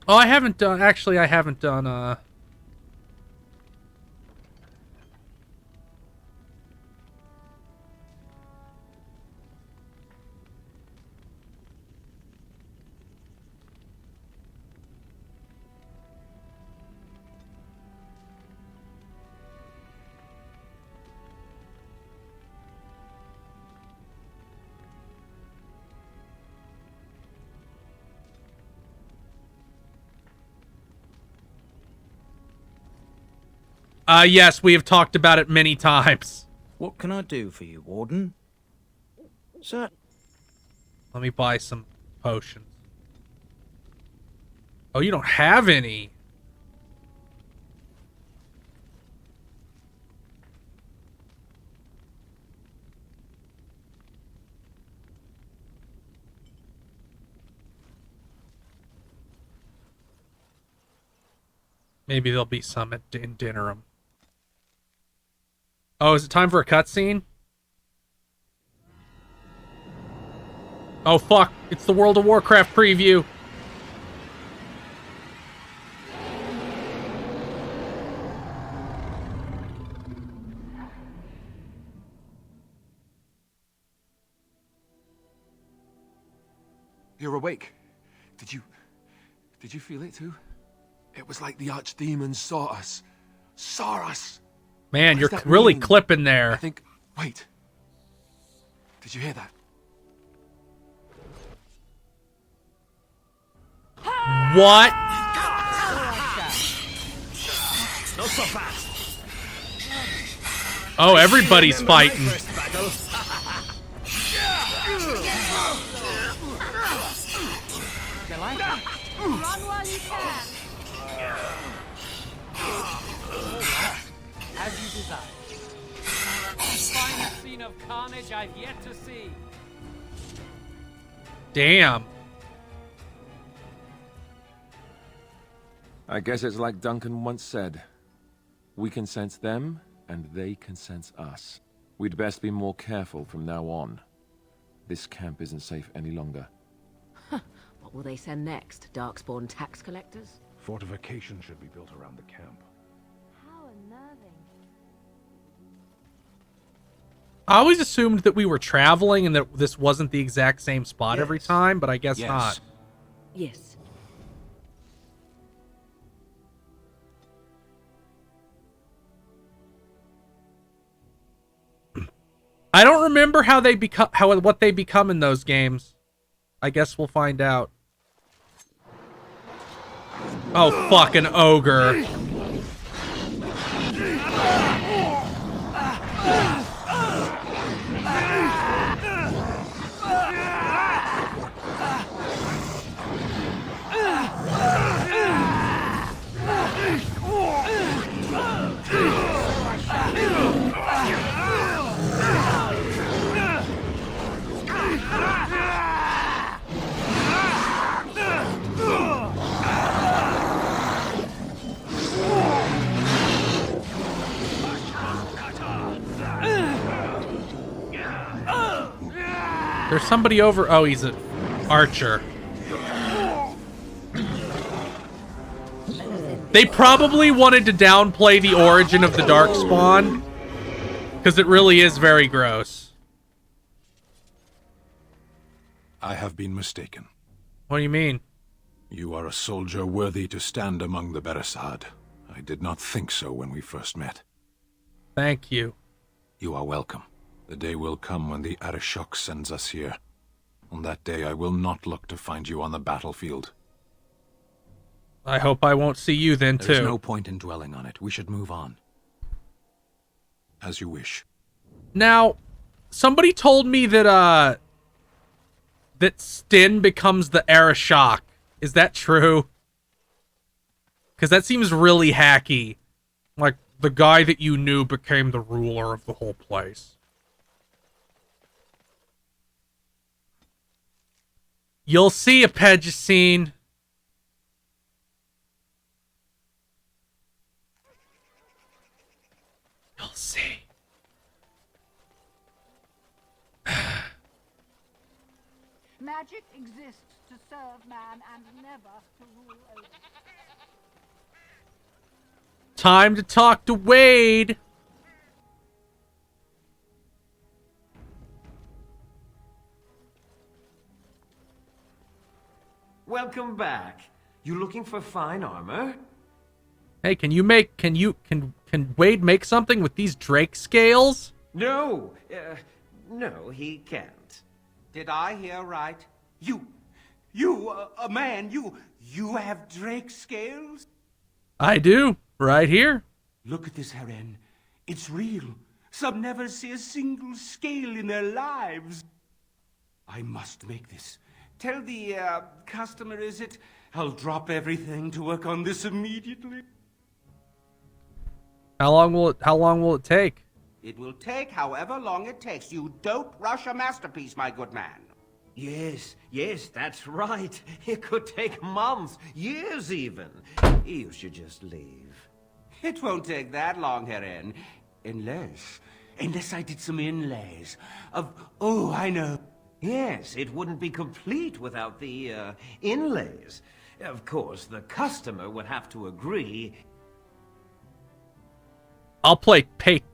I haven't done... Actually, I haven't done, Yes, we have talked about it many times. What can I do for you, Warden? Sir. Let me buy some potions. Oh, you don't have any. Maybe there'll be some in Dinnerum. Oh, is it time for a cutscene? Oh, fuck. It's the World of Warcraft preview. You're awake. Did you feel it too? It was like the archdemons saw us. Saw us! Man, What you're does that really mean? clipping there. I think... Wait. Did you hear that? What? Not so fast. Oh, everybody's fighting. Run while you can. As you desire. Finest scene of carnage I've yet to see. Damn. I guess it's like Duncan once said. We can sense them, and they can sense us. We'd best be more careful from now on. This camp isn't safe any longer. What will they send next? Darkspawn tax collectors? Fortification should be built around the camp. How unnerving. I always assumed that we were traveling and that this wasn't the exact same spot every time, but I guess not. Yes. I don't remember how they become what they become in those games. I guess we'll find out. Oh, fucking ogre. There's somebody over. Oh, he's an archer. They probably wanted to downplay the origin of the Darkspawn, because it really is very gross. I have been mistaken. What do you mean? You are a soldier worthy to stand among the Beresad. I did not think so when we first met. Thank you. You are welcome. The day will come when the Arishok sends us here. On that day, I will not look to find you on the battlefield. I hope I won't see you then, too. There's no point in dwelling on it. We should move on. As you wish. Now, somebody told me that, that Stin becomes the Arishok. Is that true? Because that seems really hacky. Like, the guy that you knew became the ruler of the whole place. You'll see, Apegicine. You'll see. Magic exists to serve man and never to rule over. Time to talk to Wade. Welcome back. You looking for fine armor? Hey, can Wade make something with these Drake scales? No, no, he can't. Did I hear right? You, a man, you have Drake scales? I do, right here. Look at this, Heren. It's real. Some never see a single scale in their lives. I must make this. Tell the, customer, is it? I'll drop everything to work on this immediately. How long will it take? It will take however long it takes. You don't rush a masterpiece, my good man. Yes, that's right. It could take months, years even. You should just leave. It won't take that long, Heren. Unless I did some inlays of... Oh, I know. Yes, it wouldn't be complete without the, inlays. Of course, the customer would have to agree. I'll pay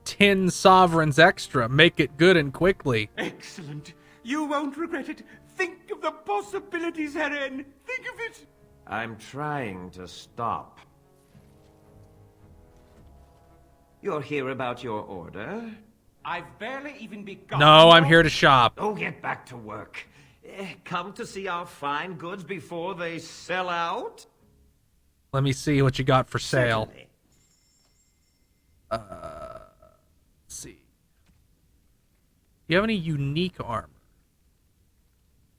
10 sovereigns extra. Make it good and quickly. Excellent. You won't regret it. Think of the possibilities, Heren. Think of it. I'm trying to stop. You're here about your order? I've barely even begun. No, I'm here to shop. Oh, get back to work. Come to see our fine goods before they sell out? Let me see what you got for sale. Certainly. Let's see. Do you have any unique armor?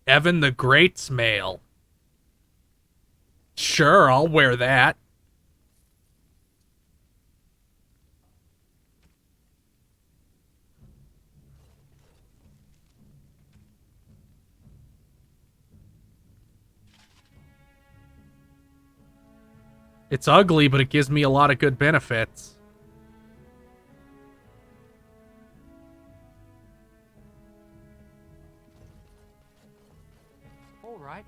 Evan the Great's mail. Sure, I'll wear that. It's ugly, but it gives me a lot of good benefits. All right.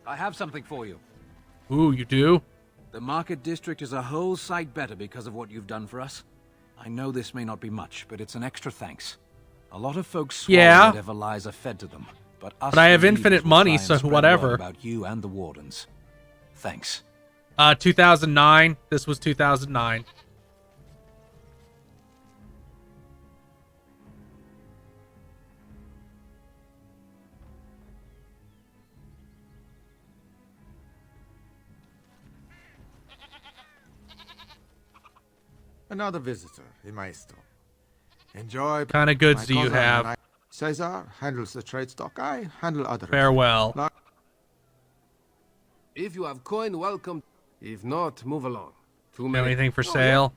I have something for you. Ooh, you do? The market district is a whole sight better because of what you've done for us. I know this may not be much, but it's an extra thanks. A lot of folks swallow whatever lies are fed to them. But I have infinite money, so whatever. About you and the wardens. Thanks. 2009. This was 2009. Another visitor, il maestro. Enjoy. What kind of goods do you have? Caesar handles the trade stock. I handle other. Farewell. If you have coin, welcome. If not, move along. Too many. Anything for sale?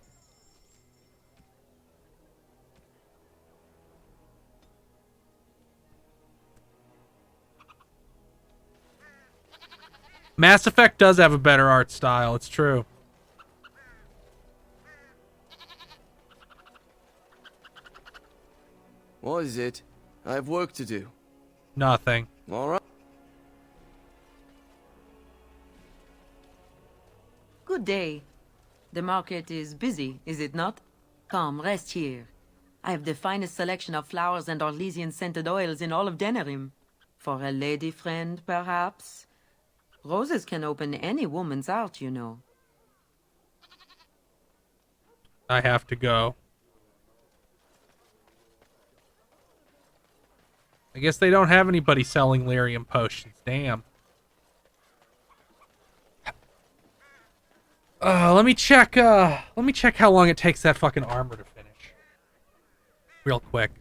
Mass Effect does have a better art style. It's true. What is it? I have work to do. Nothing. All right. Good day. The market is busy, is it not? Come, rest here. I have the finest selection of flowers and Arlesian scented oils in all of Denerim. For a lady friend, perhaps? Roses can open any woman's heart, you know. I have to go. I guess they don't have anybody selling lyrium potions. Damn. Let me check how long it takes that fucking armor to finish. Real quick.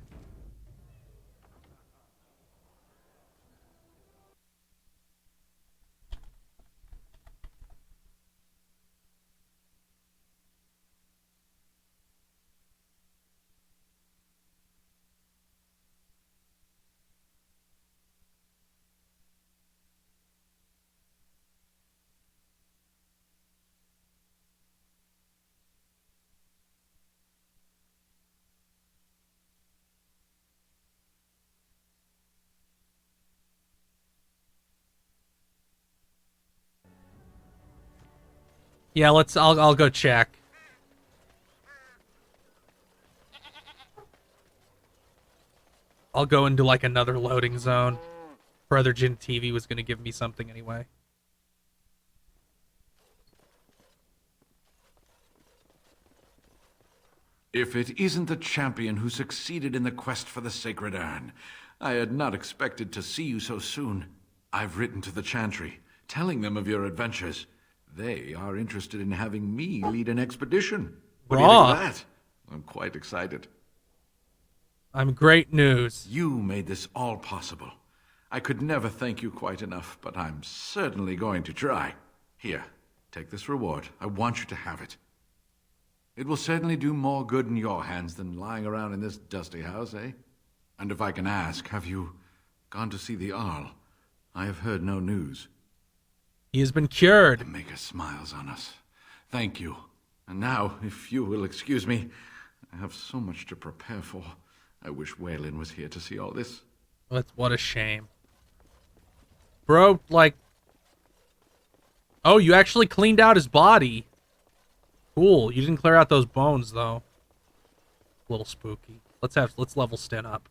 Yeah, I'll go check. I'll go into like another loading zone. Brother Jin TV was gonna give me something anyway. If it isn't the champion who succeeded in the quest for the Sacred Urn, I had not expected to see you so soon. I've written to the Chantry. telling them of your adventures. They are interested in having me lead an expedition. What Raw. do you think of that? I'm quite excited. I'm great news. You made this all possible. I could never thank you quite enough, but I'm certainly going to try. Here, take this reward. I want you to have it. It will certainly do more good in your hands than lying around in this dusty house, eh? And if I can ask, have you gone to see the Arl? I have heard no news. He has been cured. The Maker smiles on us. Thank you. And now, if you will excuse me, I have so much to prepare for. I wish Waylon was here to see all this. What a shame. Bro, like... Oh, you actually cleaned out his body. Cool. You didn't clear out those bones, though. A little spooky. Let's level Sten up.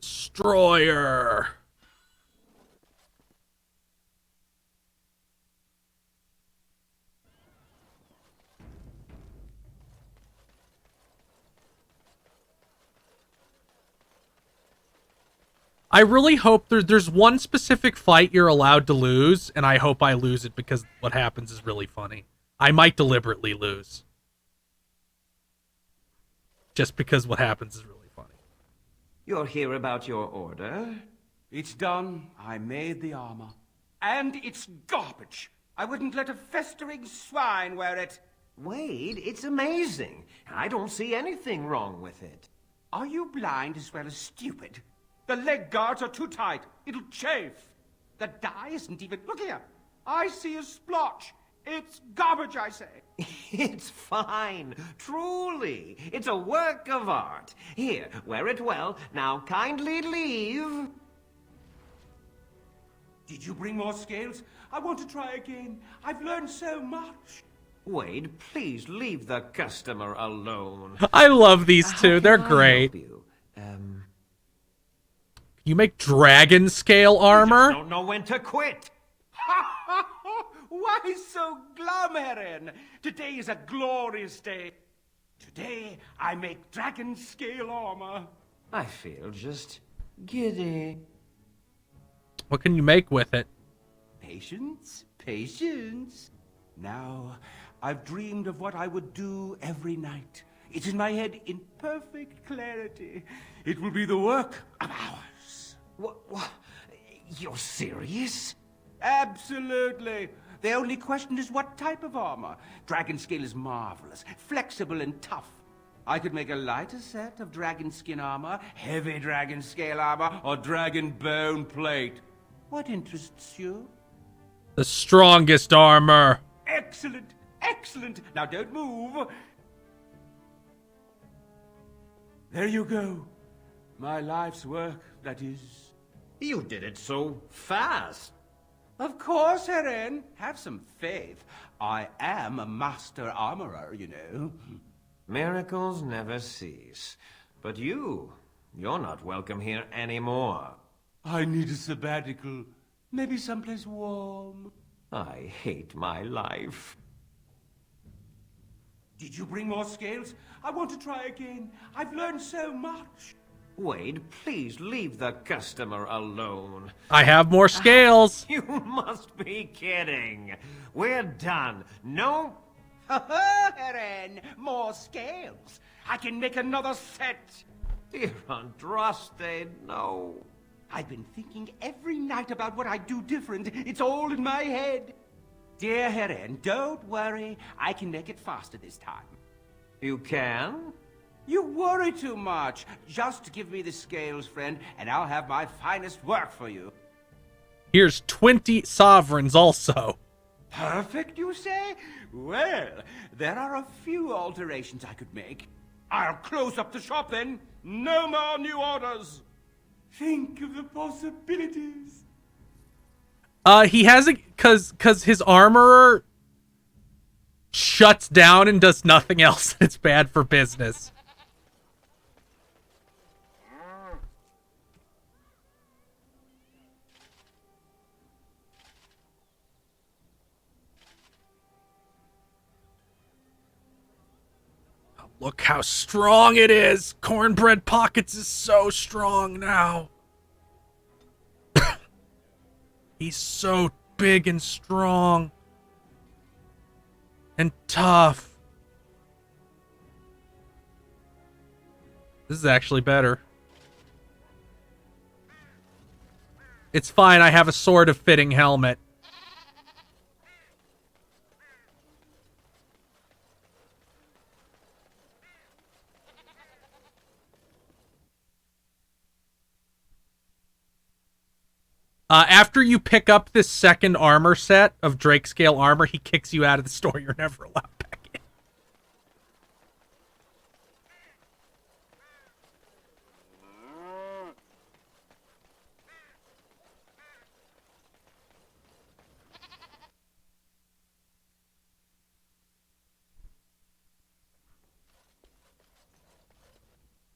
Destroyer. I really hope there's one specific fight you're allowed to lose, and I hope I lose it because what happens is really funny. I might deliberately lose. Just because what happens is really funny. You're here about your order? It's done. I made the armor. And it's garbage. I wouldn't let a festering swine wear it. Wade, it's amazing. I don't see anything wrong with it. Are you blind as well as stupid? The leg guards are too tight. It'll chafe. The dye isn't even... Look here. I see a splotch. It's garbage, I say. It's fine. Truly. It's a work of art. Here, wear it well. Now kindly leave. Did you bring more scales? I want to try again. I've learned so much. Wade, please leave the customer alone. I love these two. They're great. You make dragon scale armor? I don't know when to quit. Why so glum, Eren? Today is a glorious day. Today, I make dragon scale armor. I feel just giddy. What can you make with it? Patience, patience. Now, I've dreamed of what I would do every night. It's in my head in perfect clarity. It will be the work of hours. What? You're serious? Absolutely. The only question is what type of armor. Dragon scale is marvelous, flexible and tough. I could make a lighter set of dragon skin armor, heavy dragon scale armor, or dragon bone plate. What interests you? The strongest armor. Excellent, excellent. Now don't move. There you go. My life's work, that is. You did it so fast. Of course, Eren. Have some faith. I am a master armorer, you know. Miracles never cease. But you're not welcome here anymore. I need a sabbatical. Maybe someplace warm. I hate my life. Did you bring more scales? I want to try again. I've learned so much. Wade, please leave the customer alone. I have more scales. You must be kidding. We're done. No. Eren, more scales. I can make another set. Dear Andraste, no. I've been thinking every night about what I'd do different. It's all in my head. Dear Eren, don't worry. I can make it faster this time. You can? You worry too much. Just give me the scales, friend, and I'll have my finest work for you. Here's 20 sovereigns also. Perfect, you say? Well, there are a few alterations I could make. I'll close up the shop then. No more new orders. Think of the possibilities. He hasn't, cause his armorer shuts down and does nothing else. It's bad for business. Look how strong it is. Cornbread Pockets is so strong now. He's so big and strong. And tough. This is actually better. It's fine, I have a sort of fitting helmet. After you pick up this second armor set of Drakescale armor, he kicks you out of the store. You're never allowed back in.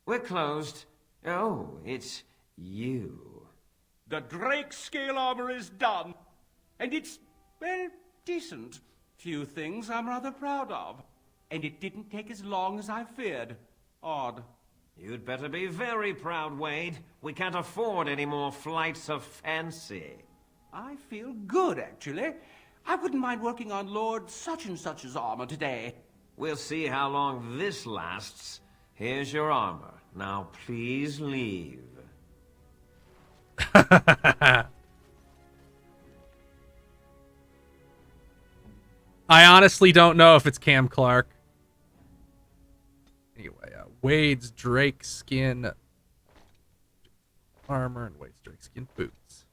We're closed. Oh, it's you. The Drakescale armor is done. And it's, well, decent. Few things I'm rather proud of. And it didn't take as long as I feared. Odd. You'd better be very proud, Wade. We can't afford any more flights of fancy. I feel good, actually. I wouldn't mind working on Lord such-and-such's armor today. We'll see how long this lasts. Here's your armor. Now please leave. I honestly don't know if it's Cam Clark. Anyway, Wade's Drakeskin armor and Wade's Drakeskin boots.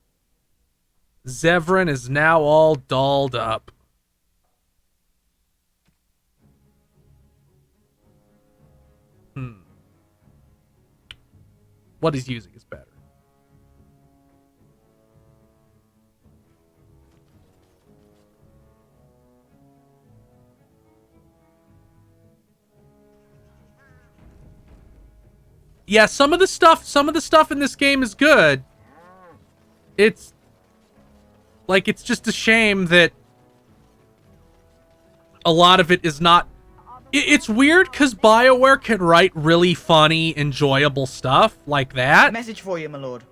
Zevran is now all dolled up. What he's using is better. Yeah, some of the stuff in this game is good. It's like, it's just a shame that a lot of it is not. It's weird because BioWare can write really funny, enjoyable stuff like that. Message for you, my lord.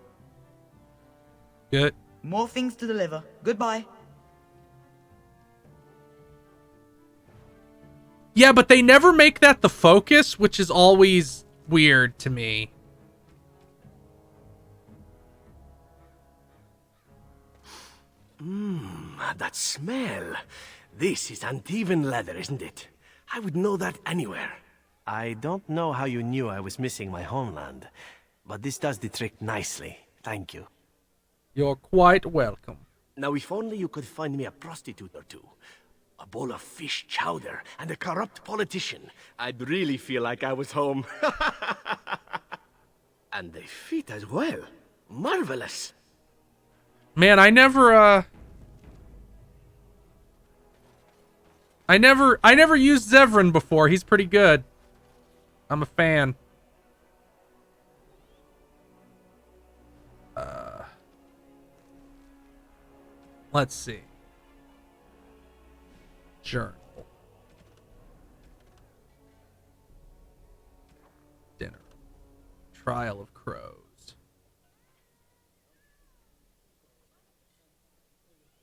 Good. More things to deliver. Goodbye. Yeah, but they never make that the focus, which is always weird to me. That smell. This is Antivan leather, isn't it? I would know that anywhere. I don't know how you knew I was missing my homeland, but this does the trick nicely. Thank you. You're quite welcome. Now, if only you could find me a prostitute or two, a bowl of fish chowder, and a corrupt politician, I'd really feel like I was home. And they fit as well. Marvelous. Man, I never used Zevran before. He's pretty good. I'm a fan. Let's see. Journal. Dinner. Trial of Crows.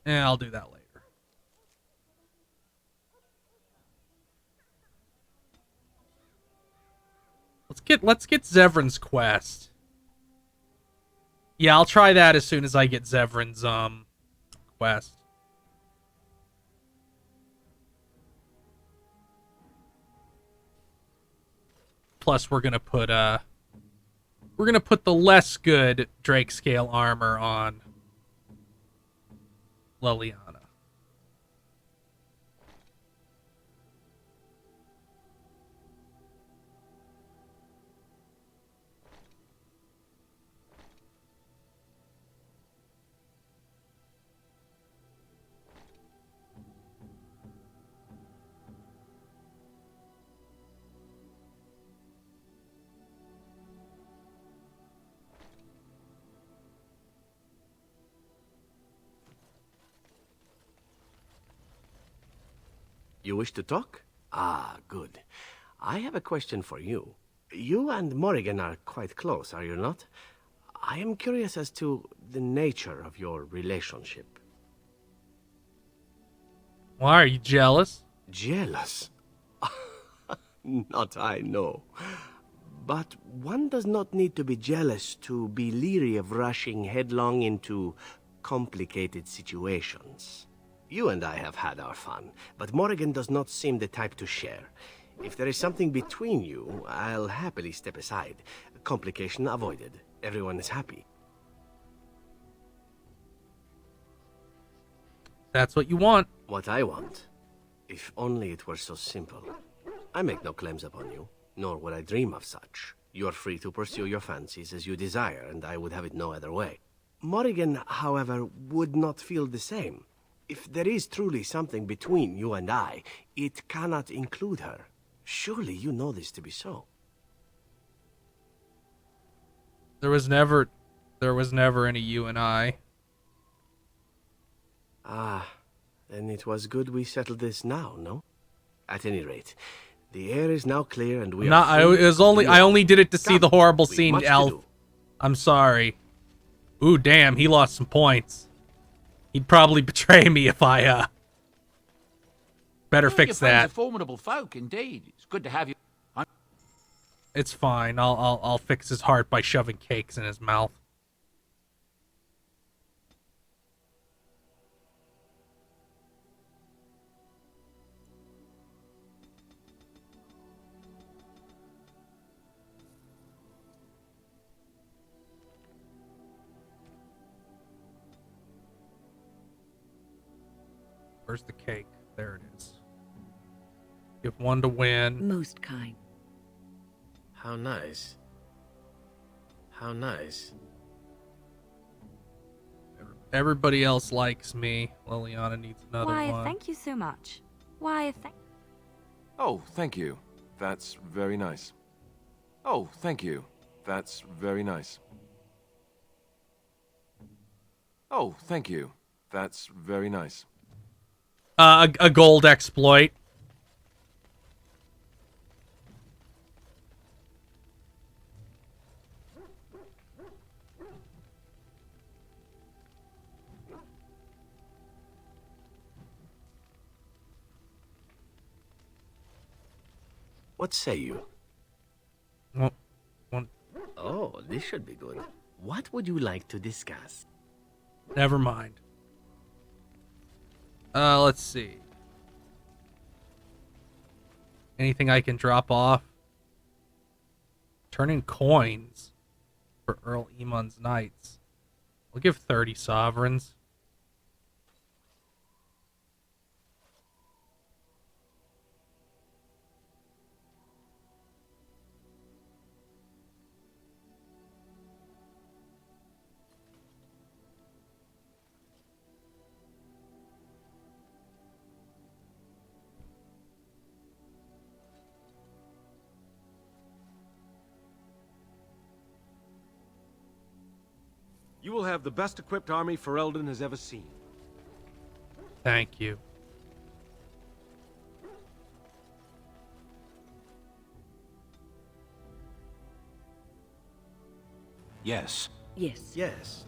I'll do that later. Let's get Zevran's quest. Yeah, I'll try that as soon as I get Zevran's quest. Plus we're gonna put the less good Drakescale armor on Leliana. You wish to talk? Ah, good. I have a question for you. You and Morrigan are quite close, are you not? I am curious as to the nature of your relationship. Why, are you jealous? Jealous? Not I, no. But one does not need to be jealous to be leery of rushing headlong into complicated situations. You and I have had our fun, but Morrigan does not seem the type to share. If there is something between you, I'll happily step aside. Complication avoided. Everyone is happy. That's what you want. What I want. If only it were so simple. I make no claims upon you, nor would I dream of such. You are free to pursue your fancies as you desire, and I would have it no other way. Morrigan, however, would not feel the same. If there is truly something between you and I, it cannot include her. Surely you know this to be so. There was never any you and I. Ah, then it was good we settled this now, no? At any rate, the air is now clear and we are I only did it to see the horrible scene, Elf. I'm sorry. Ooh, damn, he lost some points. He'd probably betray me if I better fix that. Your formidable folk, indeed. It's good to have you. It's fine. I'll fix his heart by shoving cakes in his mouth. Where's the cake? There it is. Give one to win. Most kind. How nice. How nice. Everybody else likes me. Liliana needs another Why, one. thank you so much. Why, Oh, thank you. That's very nice. Oh, thank you. That's very nice. Oh, thank you. That's very nice. A gold exploit. What say you? Oh, this should be good. What would you like to discuss? Never mind. Let's see. Anything I can drop off? Turn in coins for Earl Eamon's Knights. We'll give 30 sovereigns. You will have the best equipped army Ferelden has ever seen. Thank you. Yes. Yes. Yes.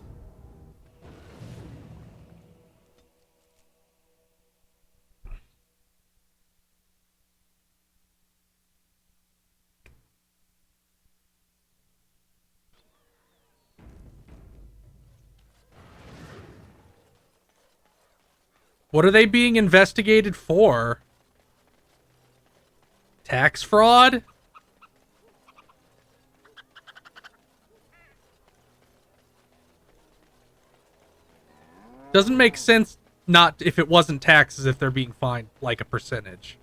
What are they being investigated for? Tax fraud? Doesn't make sense not if it wasn't taxes if they're being fined like a percentage.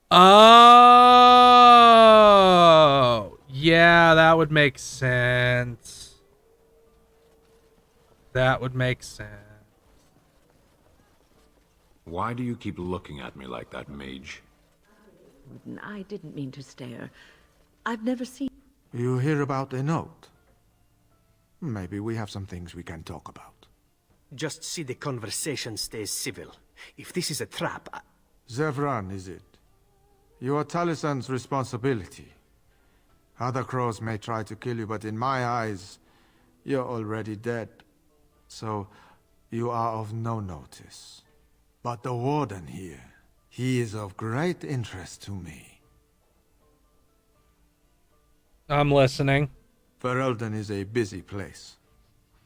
Oh, yeah, that would make sense. That would make sense. Why do you keep looking at me like that, mage? I didn't mean to stare. I've never seen... You hear about a note? Maybe we have some things we can talk about. Just see the conversation stays civil. If this is a trap, Zevran, is it? You are Talisan's responsibility. Other crows may try to kill you, but in my eyes, you're already dead. So, you are of no notice. But the Warden here, he is of great interest to me. I'm listening. Ferelden is a busy place.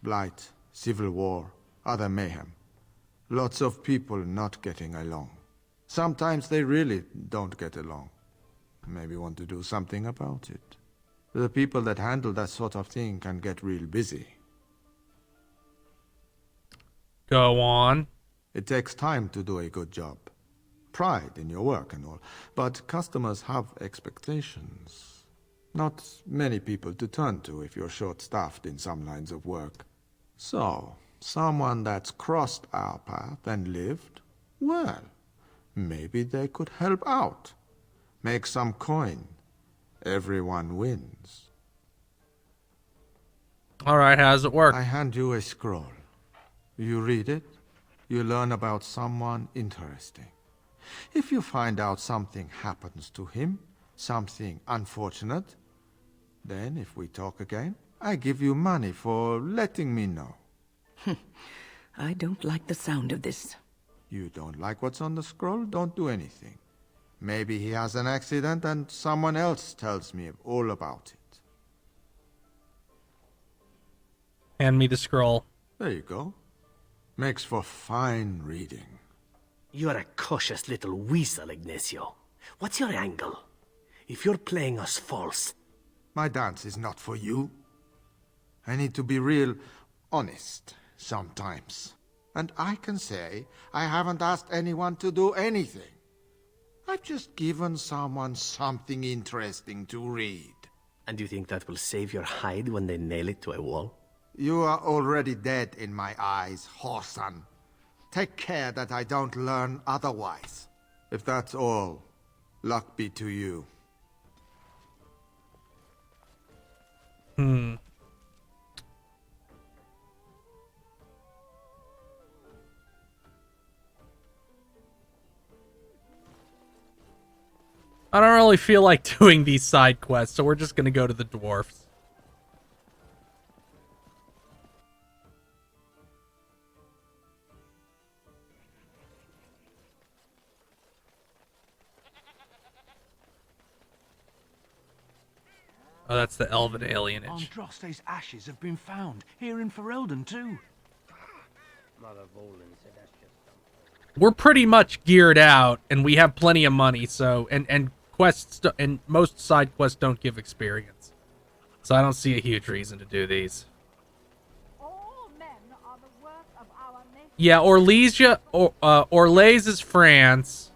Blight, civil war, other mayhem. Lots of people not getting along. Sometimes they really don't get along. Maybe want to do something about it. The people that handle that sort of thing can get real busy. Go on. It takes time to do a good job. Pride in your work and all. But customers have expectations. Not many people to turn to if you're short-staffed in some lines of work. So, someone that's crossed our path and lived, well, maybe they could help out. Make some coin. Everyone wins. Alright, how does it work? I hand you a scroll. You read it, you learn about someone interesting. If you find out something happens to him, something unfortunate, then if we talk again, I give you money for letting me know. I don't like the sound of this. You don't like what's on the scroll? Don't do anything. Maybe he has an accident and someone else tells me all about it. Hand me the scroll. There you go. Makes for fine reading. You're a cautious little weasel, Ignacio. What's your angle? If you're playing us false... My dance is not for you. I need to be real honest sometimes. And I can say I haven't asked anyone to do anything. I've just given someone something interesting to read. And you think that will save your hide when they nail it to a wall? You are already dead in my eyes, Horsan. Take care that I don't learn otherwise. If that's all, luck be to you. I don't really feel like doing these side quests, so we're just gonna go to the dwarfs. Oh, that's the elven alienage. Andraste's ashes have been found, here in Ferelden too. Mother Volan said that's just We're pretty much geared out, and we have plenty of money, so... And quests, and most side quests don't give experience. So I don't see a huge reason to do these. All men are the work of our nation. Yeah, Orlesia... Orlais is France.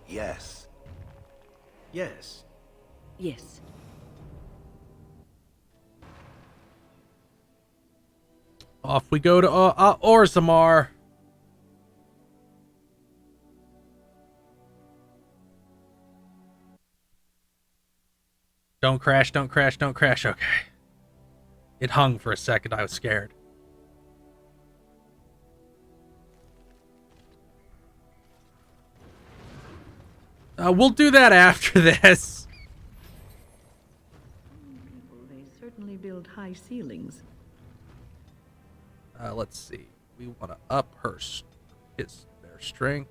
Yes. Yes. Yes. Off we go to Orzammar. Don't crash, don't crash, don't crash. Okay. It hung for a second. I was scared. We'll do that after this. People, they certainly build high ceilings. Let's see. We want to up their strength.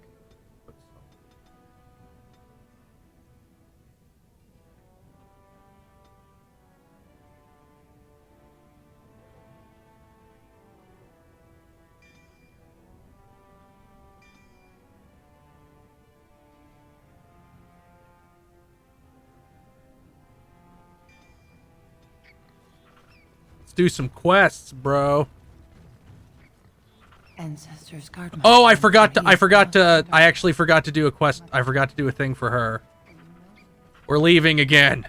Let's do some quests, bro. ancestors guard my Oh, I actually forgot to do a quest. I forgot to do a thing for her. We're leaving again.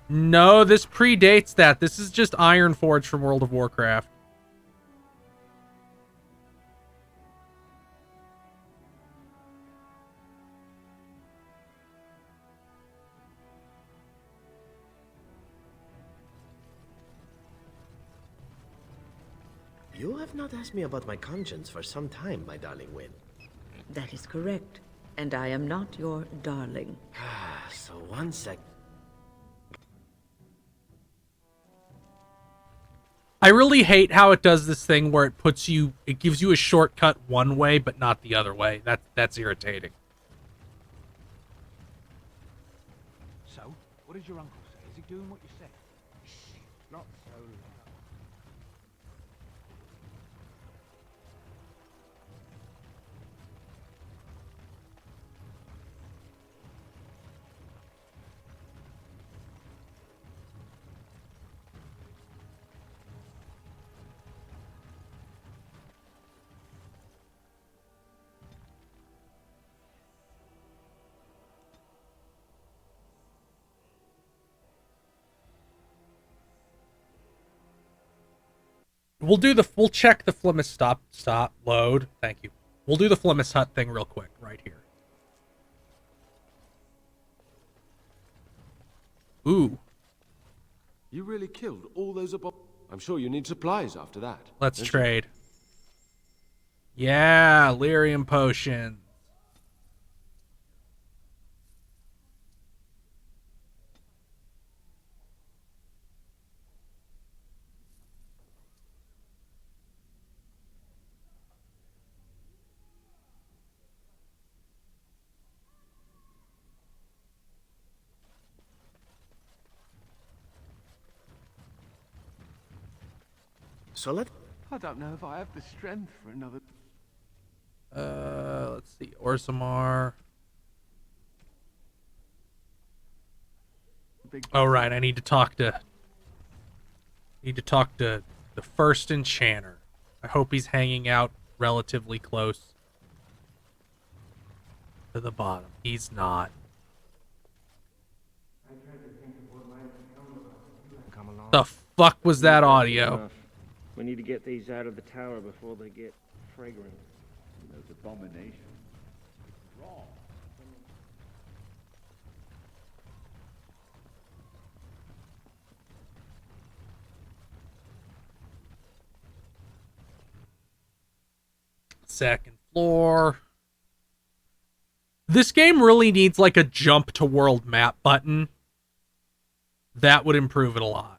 No, this predates that. This is just Ironforge from World of Warcraft. You have not asked me about my conscience for some time, my darling Wynne. That is correct. And I am not your darling. So 1 sec. I really hate how it does this thing where it gives you a shortcut one way, but not the other way. That's irritating. So, what does your uncle say? Is he doing what you said? Shh, not so loud. We'll check the Flimis stop load. Thank you. We'll do the Flimis Hut thing real quick right here. Ooh. You really killed all those above. I'm sure you need supplies after that. Let's trade. Yeah, lyrium potion. So I don't know if I have the strength for another. Let's see. Orzammar. Oh, right. I need to talk to the first enchanter. I hope he's hanging out relatively close to the bottom. He's not. The fuck was that audio? We need to get these out of the tower before they get fragrant. Those abominations. Wrong. Second floor. This game really needs like a jump to world map button. That would improve it a lot.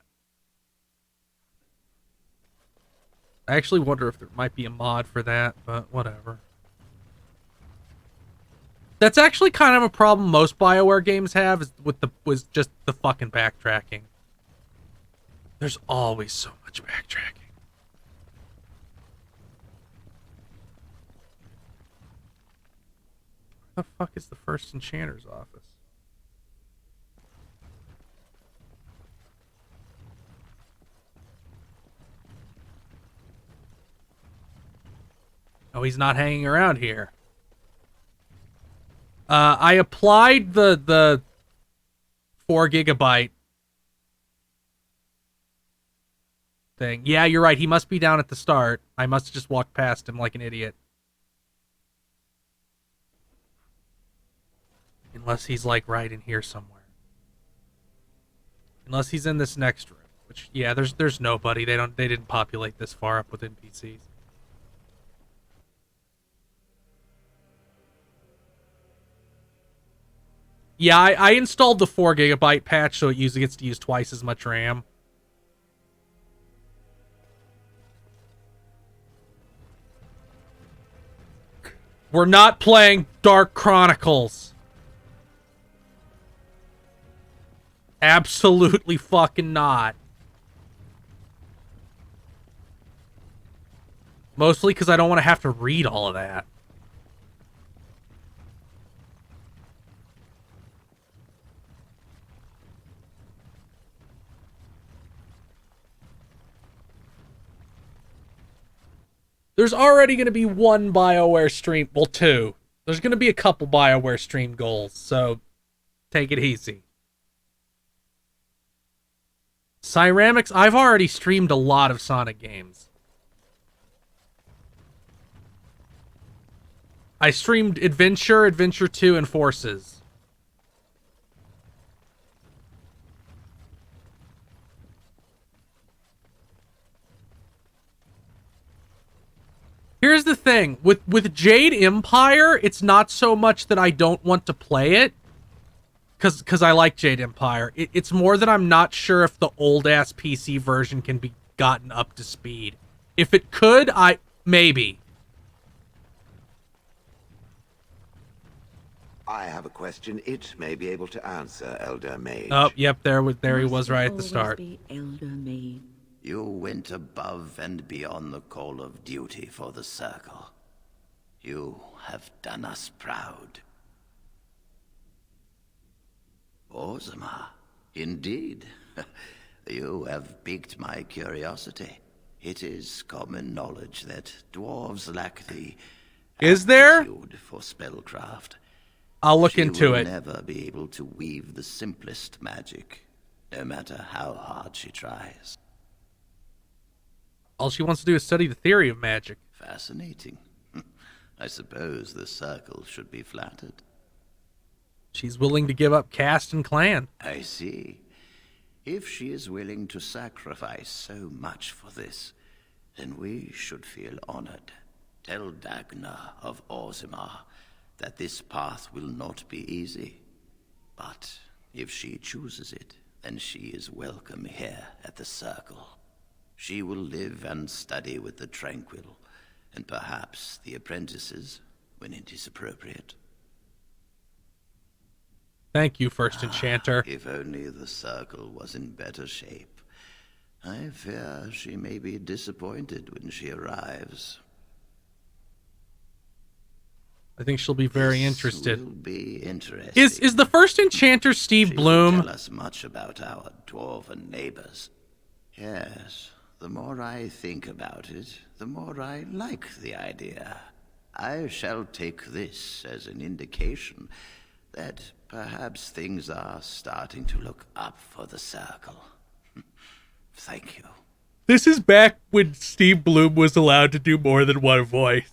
I actually wonder if there might be a mod for that, but whatever. That's actually kind of a problem most BioWare games have, is was just the fucking backtracking. There's always so much backtracking. Where the fuck is the first enchanter's office? Oh, he's not hanging around here. I applied the 4 GB thing. Yeah, you're right. He must be down at the start. I must have just walked past him like an idiot. Unless he's like right in here somewhere. Unless he's in this next room. Which, yeah, there's nobody. They didn't populate this far up with NPCs. Yeah, I installed the 4 GB patch, so it usually gets to use twice as much RAM. We're not playing Dark Chronicles. Absolutely fucking not. Mostly because I don't want to have to read all of that. There's already going to be one BioWare stream. Well, two. There's going to be a couple BioWare stream goals, so take it easy. Cyramics, I've already streamed a lot of Sonic games. I streamed Adventure, Adventure 2, and Forces. Here's the thing. With Jade Empire, it's not so much that I don't want to play it. Because I like Jade Empire. It's more that I'm not sure if the old-ass PC version can be gotten up to speed. If it could, maybe. I have a question it may be able to answer, Elder Mage. Oh, yep, there he was right at the start. Elder Mage. You went above and beyond the call of duty for the Circle. You have done us proud. Orzammar, indeed. You have piqued my curiosity. It is common knowledge that dwarves lack the aptitude for spellcraft. I'll look into it. She will never be able to weave the simplest magic, no matter how hard she tries. All she wants to do is study the theory of magic. Fascinating. I suppose the Circle should be flattered. She's willing to give up caste and clan. I see. If she is willing to sacrifice so much for this, then we should feel honored. Tell Dagna of Orzammar that this path will not be easy. But if she chooses it, then she is welcome here at the Circle. She will live and study with the Tranquil, and perhaps the apprentices, when it is appropriate. Thank you, First Enchanter. If only the Circle was in better shape. I fear she may be disappointed when she arrives. I think she'll be very interested. Will be interesting. Is the First Enchanter Steve Bloom? Tell us much about our dwarven neighbors. Yes, the more I think about it, the more I like the idea. I shall take this as an indication that perhaps things are starting to look up for the Circle. Thank you. This is back when Steve Bloom was allowed to do more than one voice.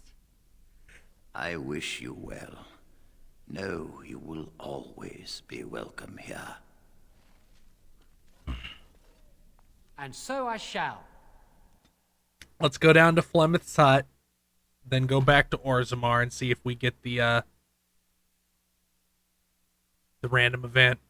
I wish you well. Know you will always be welcome here. And so I shall. Let's go down to Flemeth's hut, then go back to Orzammar and see if we get the random event.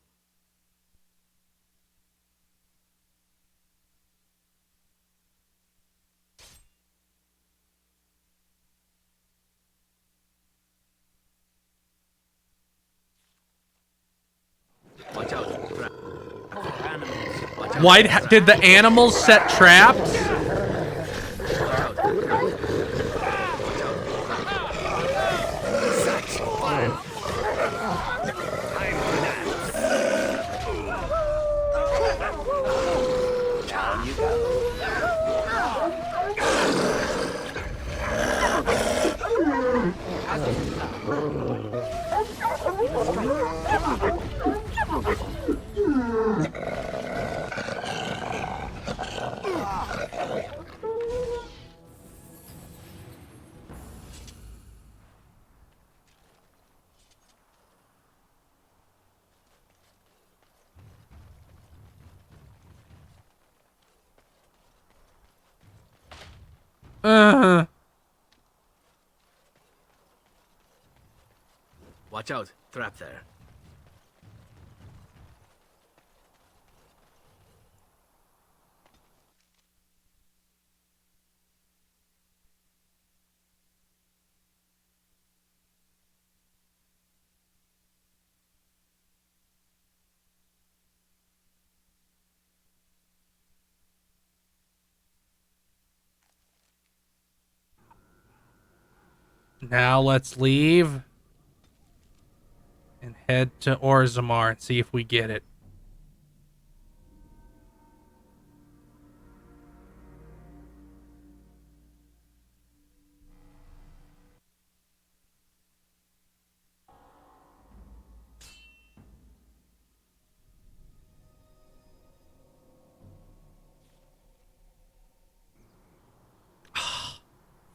Watch out. Why did the animals set traps? Watch out, trap there. Now let's leave and head to Orzammar and see if we get it.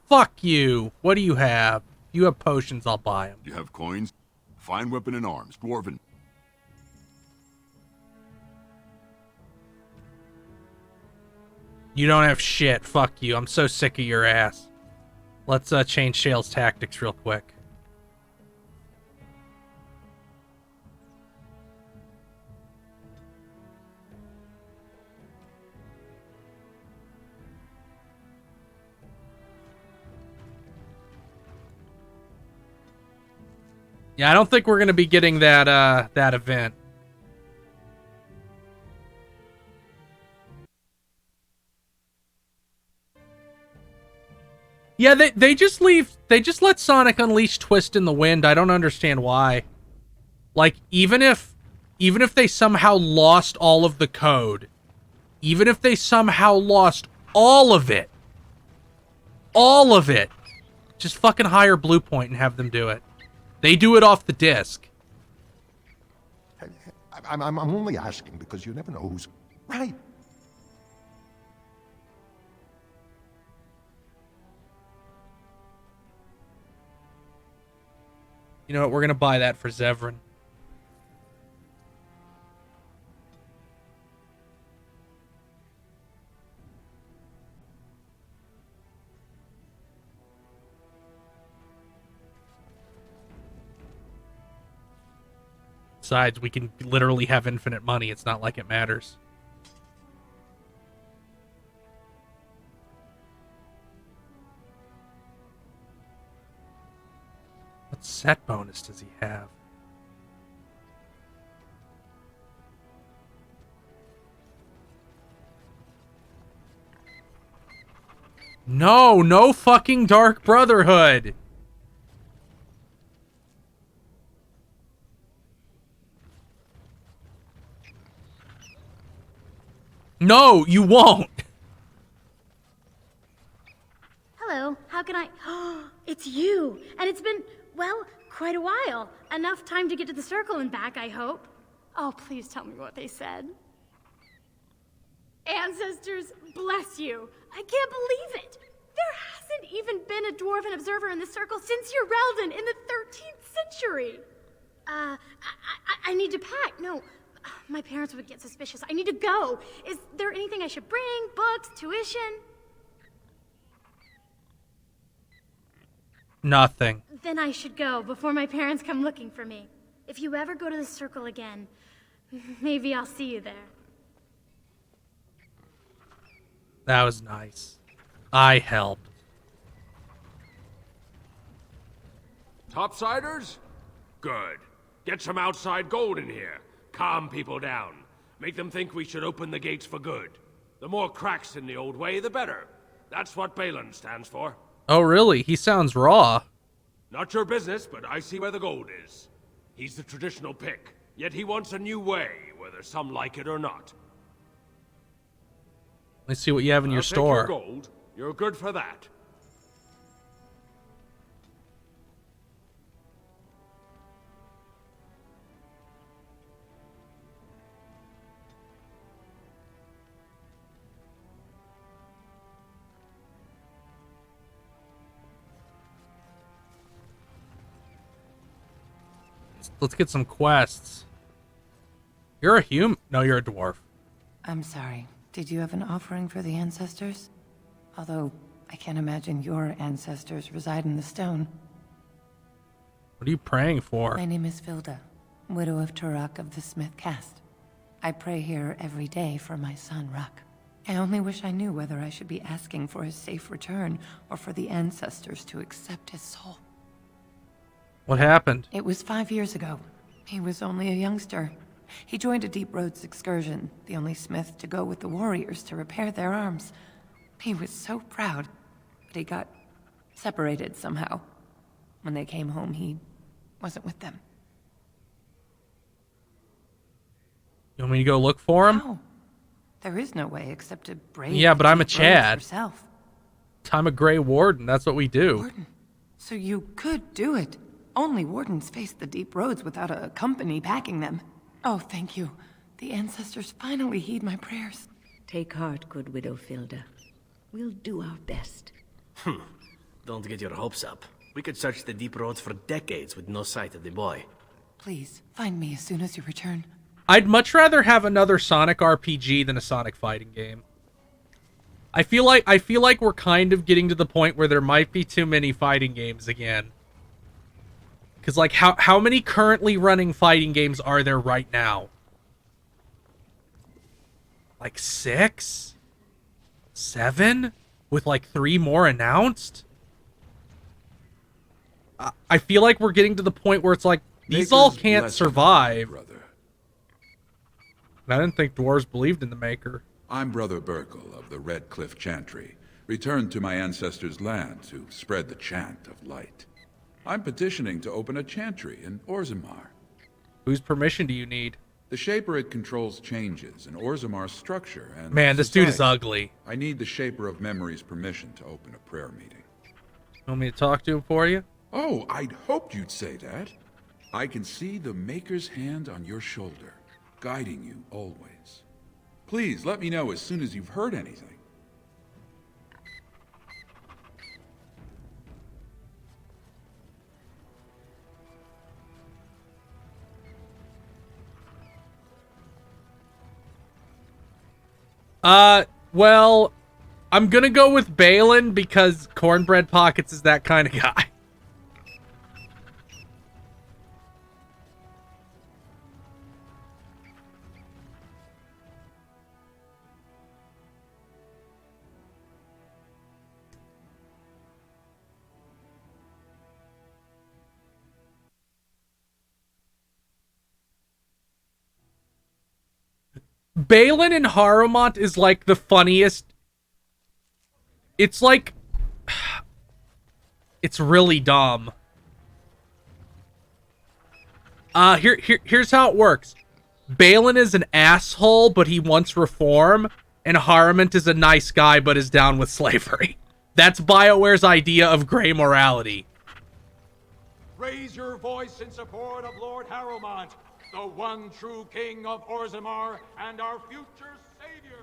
Fuck you. What do you have? You have potions, I'll buy them. You have coins? Fine weapon and arms, dwarven. You don't have shit. Fuck you. I'm so sick of your ass. Let's change Shale's tactics real quick. Yeah, I don't think we're going to be getting that that event. Yeah, they just leave. They just let Sonic unleash Twist in the Wind. I don't understand why. Like, even if they somehow lost all of the code, even if they somehow lost all of it, just fucking hire Bluepoint and have them do it. They do it off the disc. I'm only asking because you never know who's right. You know what? We're gonna buy that for Zevran. Besides, we can literally have infinite money. It's not like it matters. What set bonus does he have? No fucking Dark Brotherhood. No, you won't. Hello, how can I... It's you! And it's been, well, quite a while. Enough time to get to the circle and back, I hope. Oh, please tell me what they said. Ancestors, bless you. I can't believe it. There hasn't even been a dwarven observer in the circle since Urelden in the 13th century. I need to pack. No, my parents would get suspicious. I need to go. Is there anything I should bring? Books? Tuition? Nothing. Then I should go before my parents come looking for me. If you ever go to the circle again, maybe I'll see you there. That was nice. I helped. Topsiders? Good. Get some outside gold in here. Calm people down. Make them think we should open the gates for good. The more cracks in the old way, the better. That's what Balin stands for. Oh, really? He sounds raw. Not your business, but I see where the gold is. He's the traditional pick, yet he wants a new way, whether some like it or not. Let's see what you have in your store. Take your gold. You're good for that. Let's get some quests. You're a human? No, you're a dwarf. I'm sorry. Did you have an offering for the ancestors? Although, I can't imagine your ancestors reside in the stone. What are you praying for? My name is Vilda, widow of Turok of the Smith caste. I pray here every day for my son, Ruck. I only wish I knew whether I should be asking for his safe return or for the ancestors to accept his soul. What happened? It was 5 years ago. He was only a youngster. He joined a Deep Roads excursion, the only smith to go with the warriors to repair their arms. He was so proud, but he got separated somehow. When they came home, he wasn't with them. You want me to go look for him? No. There is no way except to brave. Yeah, but I'm a Chad. Yourself. I'm a Grey Warden. That's what we do. Warden. So you could do it. Only wardens face the deep roads without a company backing them. Oh, thank you. The ancestors finally heed my prayers. Take heart, good Widow Filda. We'll do our best. don't get your hopes up. We could search the deep roads for decades with no sight of the boy. Please, find me as soon as you return. I'd much rather have another Sonic RPG than a Sonic fighting game. I feel like we're kind of getting to the point where there might be too many fighting games again. Because, like, how many currently running fighting games are there right now? Like 6? 7? With, like, 3 more announced? I feel like we're getting to the point where it's like, these all can't survive. And I didn't think dwarves believed in the Maker. I'm Brother Burkle of the Red Cliff Chantry, returned to my ancestors' land to spread the chant of light. I'm petitioning to open a chantry in Orzammar. Whose permission do you need? The Shaper it controls changes in Orzamar's structure and Man, this dude is ugly. I need the Shaper of Memory's permission to open a prayer meeting. You want me to talk to him for you? Oh, I'd hoped you'd say that. I can see the Maker's hand on your shoulder, guiding you always. Please let me know as soon as you've heard anything. Well, I'm gonna go with Balin because Cornbread Pockets is that kind of guy. Balin in Harrowmont is like the funniest. It's like, it's really dumb. Here's how it works. Balin is an asshole, but he wants reform, and Harrowmont is a nice guy, but is down with slavery. That's BioWare's idea of gray morality. Raise your voice in support of Lord Harrowmont, the one true king of Orzammar and our future savior.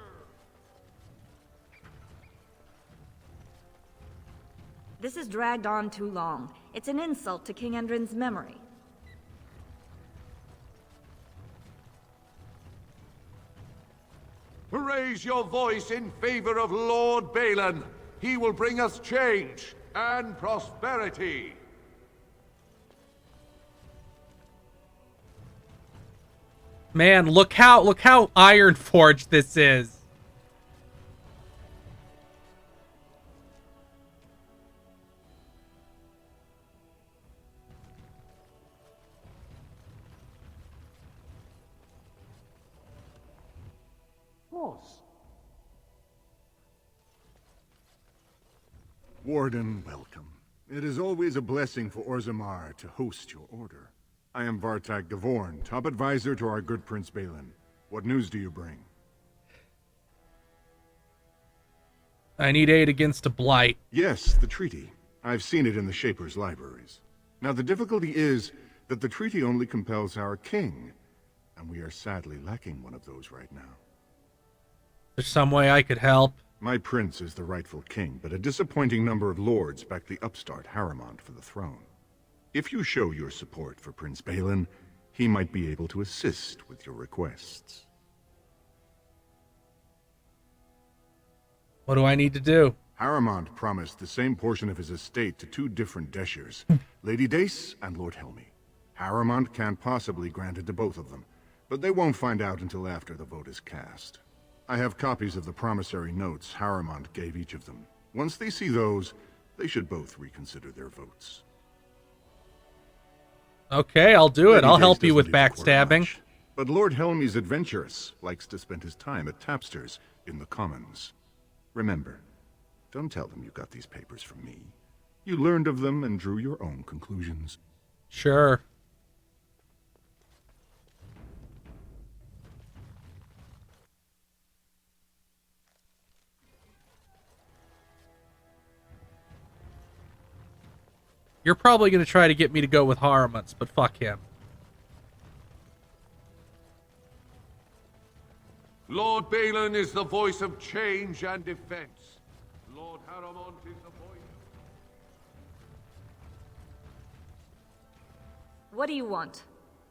This has dragged on too long. It's an insult to King Endrin's memory. Raise your voice in favor of Lord Balin. He will bring us change and prosperity. Man, look how Ironforged this is. Warden, welcome. It is always a blessing for Orzammar to host your order. I am Vartag Gavorn, top advisor to our good Prince Balin. What news do you bring? I need aid against a blight. Yes, the treaty. I've seen it in the Shaper's libraries. Now the difficulty is that the treaty only compels our king, and we are sadly lacking one of those right now. There's some way I could help. My prince is the rightful king, but a disappointing number of lords back the upstart Harrowmont for the throne. If you show your support for Prince Balin, he might be able to assist with your requests. What do I need to do? Harrowmont promised the same portion of his estate to two different Deshers, Lady Dace and Lord Helmy. Harrowmont can't possibly grant it to both of them, but they won't find out until after the vote is cast. I have copies of the promissory notes Harrowmont gave each of them. Once they see those, they should both reconsider their votes. Okay, I'll do it. I'll help you with backstabbing. But Lord Helmy's adventurous, likes to spend his time at Tapster's in the Commons. Remember, don't tell them you got these papers from me. You learned of them and drew your own conclusions. Sure. You're probably going to try to get me to go with Harrowmont, but fuck him. Lord Balin is the voice of change and defense. Lord Harrowmont is the voice what do you want?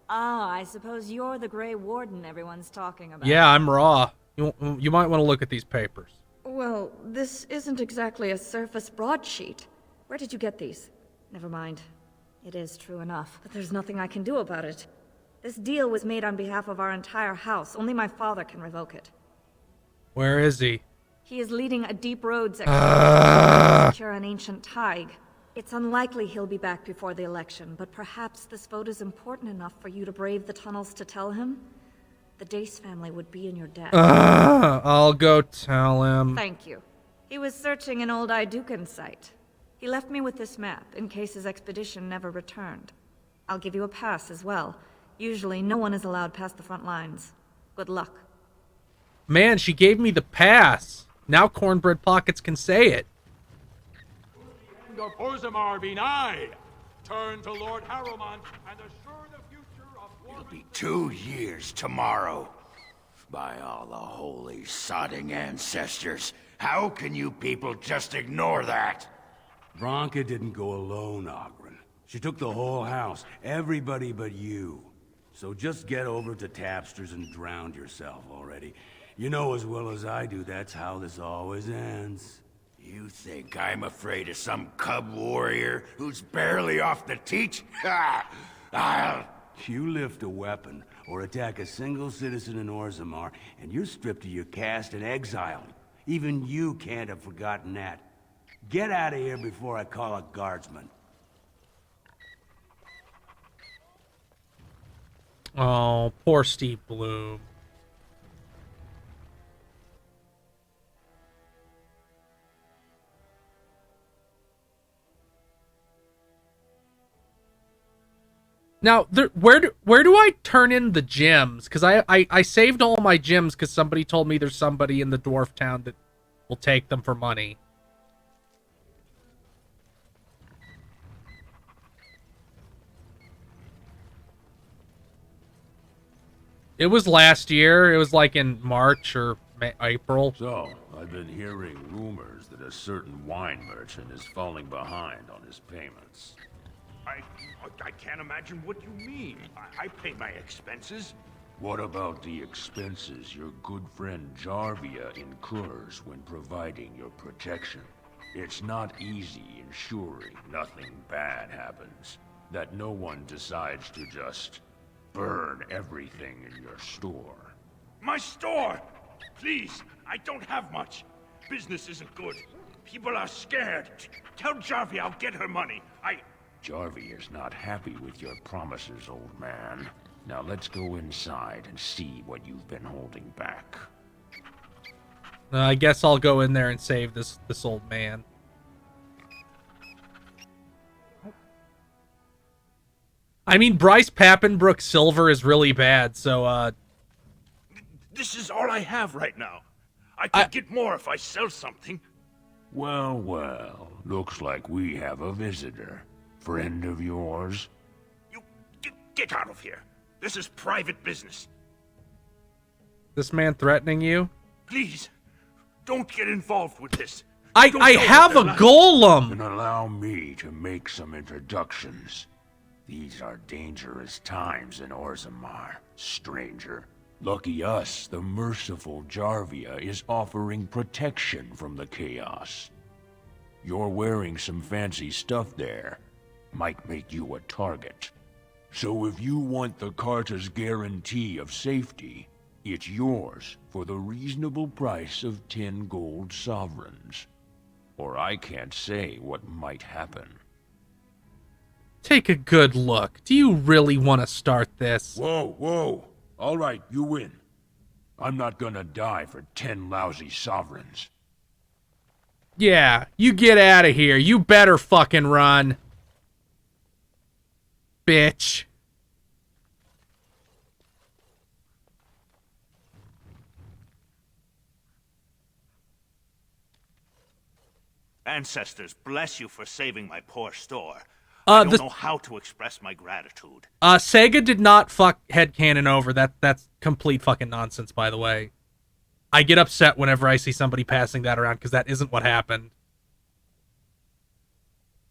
Ah, I suppose you're the Grey Warden everyone's talking about. Yeah, I'm Raw. You might want to look at these papers. Well, this isn't exactly a surface broadsheet. Where did you get these? Never mind. It is true enough, but there's nothing I can do about it. This deal was made on behalf of our entire house. Only my father can revoke it. Where is he? He is leading a deep roads expedition to secure an ancient Tig. It's unlikely he'll be back before the election, but perhaps this vote is important enough for you to brave the tunnels to tell him? The Dace family would be in your debt. I'll go tell him. Thank you. He was searching an old Idukan site. He left me with this map, in case his expedition never returned. I'll give you a pass as well. Usually, no one is allowed past the front lines. Good luck. Man, she gave me the pass. Now Cornbread Pockets can say it. Of Orzammar be nigh. Turn to Lord Harrowmont and assure the future of It'll be 2 years tomorrow. By all the holy sodding ancestors, how can you people just ignore that? Branka didn't go alone, Oghren. She took the whole house, everybody but you. So just get over to Tapster's and drown yourself already. You know as well as I do that's how this always ends. You think I'm afraid of some cub warrior who's barely off the teat? Ha! You lift a weapon or attack a single citizen in Orzammar, and you're stripped of your caste and exiled. Even you can't have forgotten that. Get out of here before I call a guardsman. Oh, poor Steve Bloom. Now, where do I turn in the gems? Because I saved all my gems because somebody told me there's somebody in the dwarf town that will take them for money. It was last year. It was like in March or April. So, I've been hearing rumors that a certain wine merchant is falling behind on his payments. I can't imagine what you mean. I pay my expenses. What about the expenses your good friend Jarvia incurs when providing your protection? It's not easy ensuring nothing bad happens, that no one decides to just burn everything in your store. My store! Please, I don't have much. Business isn't good. People are scared. Tell Jarvia I'll get her money. Jarvia is not happy with your promises, old man. Now let's go inside and see what you've been holding back. I guess I'll go in there and save this old man. I mean, Bryce Pappenbrook's silver is really bad, so, This is all I have right now. I could get more if I sell something. Well, well, looks like we have a visitor. Friend of yours? Get out of here. This is private business. This man threatening you? Please, don't get involved with this. I have a golem! Then allow me to make some introductions. These are dangerous times in Orzammar, stranger. Lucky us, the merciful Jarvia is offering protection from the chaos. You're wearing some fancy stuff there. Might make you a target. So if you want the Carta's guarantee of safety, it's yours for the reasonable price of 10 gold sovereigns. Or I can't say what might happen. Take a good look. Do you really want to start this? Whoa, whoa. All right, you win. I'm not gonna die for 10 lousy sovereigns. Yeah, you get out of here. You better fucking run. Bitch. Ancestors, bless you for saving my poor store. I don't know how to express my gratitude. Sega did not fuck headcanon over. That's complete fucking nonsense, by the way. I get upset whenever I see somebody passing that around, because that isn't what happened.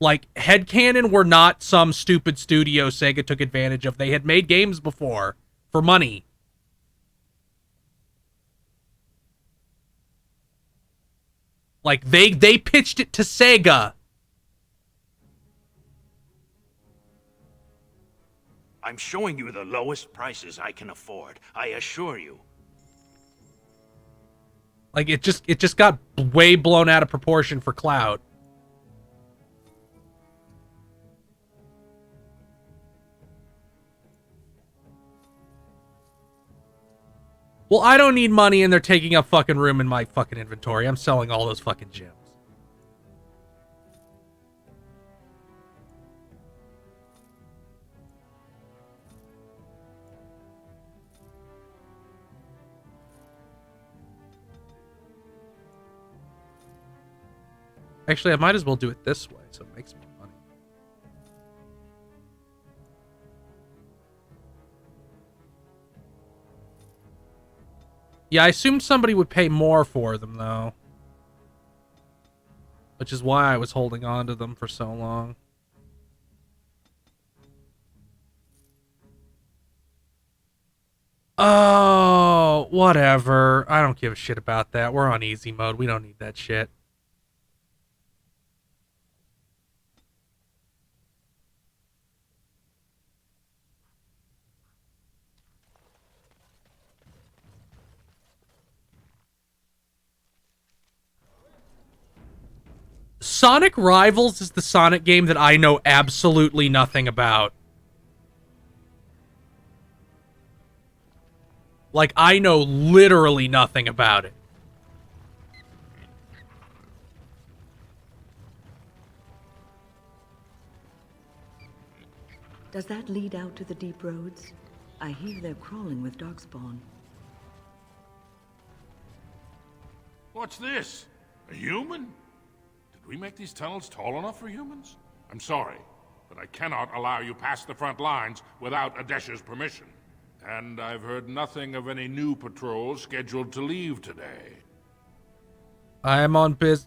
Like, headcanon were not some stupid studio Sega took advantage of. They had made games before for money. Like, they pitched it to Sega. I'm showing you the lowest prices I can afford, I assure you. Like, it just got way blown out of proportion for Cloud. Well, I don't need money and they're taking up fucking room in my fucking inventory. I'm selling all those fucking gems. Actually, I might as well do it this way so it makes more money. Yeah, I assumed somebody would pay more for them, though. Which is why I was holding on to them for so long. Oh, whatever. I don't give a shit about that. We're on easy mode. We don't need that shit. Sonic Rivals is the Sonic game that I know absolutely nothing about. Like, I know literally nothing about it. Does that lead out to the deep roads? I hear they're crawling with Darkspawn. What's this? A human? Did we make these tunnels tall enough for humans? I'm sorry, but I cannot allow you past the front lines without Adesha's permission. And I've heard nothing of any new patrols scheduled to leave today. I'm on business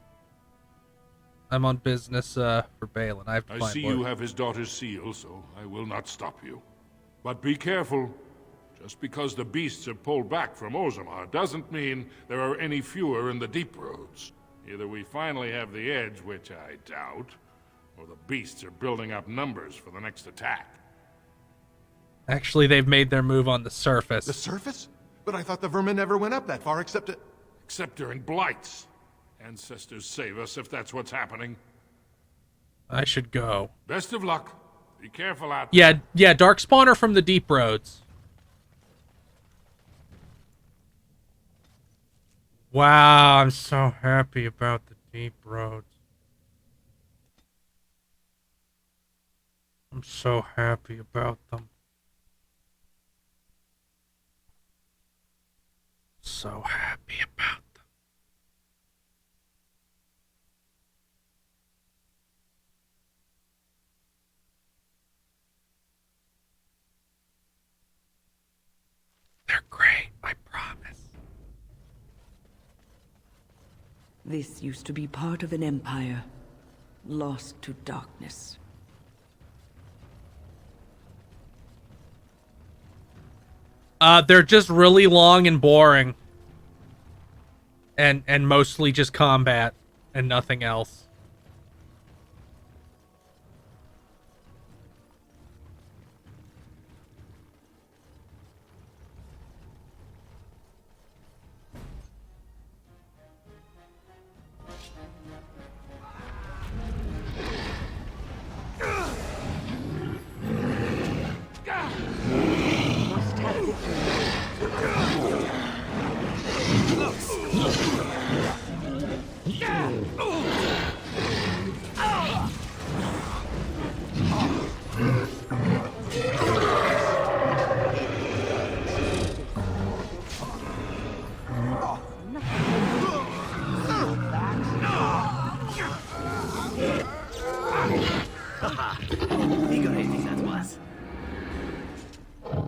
for Balin. I see you have his daughter's seal, so I will not stop you. But be careful. Just because the beasts are pulled back from Orzammar doesn't mean there are any fewer in the deep roads. Either we finally have the edge, which I doubt, or the beasts are building up numbers for the next attack. Actually, they've made their move on the surface. The surface? But I thought the vermin never went up that far except during blights. Ancestors save us if that's what's happening. I should go. Best of luck. Be careful out there. Yeah, Darkspawn are from the deep roads. Wow, I'm so happy about the deep roads. I'm so happy about them. So happy about them. They're great, I promise. This used to be part of an empire, lost to darkness. They're just really long and boring. And mostly just combat and nothing else.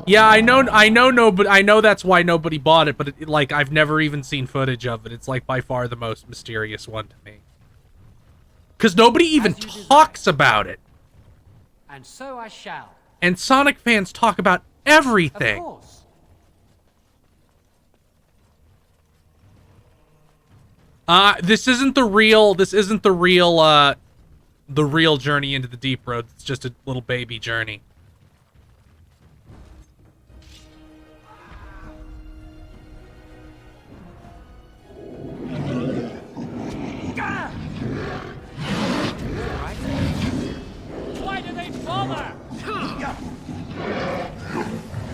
Yeah, I know that's why nobody bought it, but like I've never even seen footage of it. It's like by far the most mysterious one to me. Because nobody even talks about it. And so I shall. And Sonic fans talk about everything. Of course. This isn't the real journey into the Deep Road. It's just a little baby journey. Why do they bother?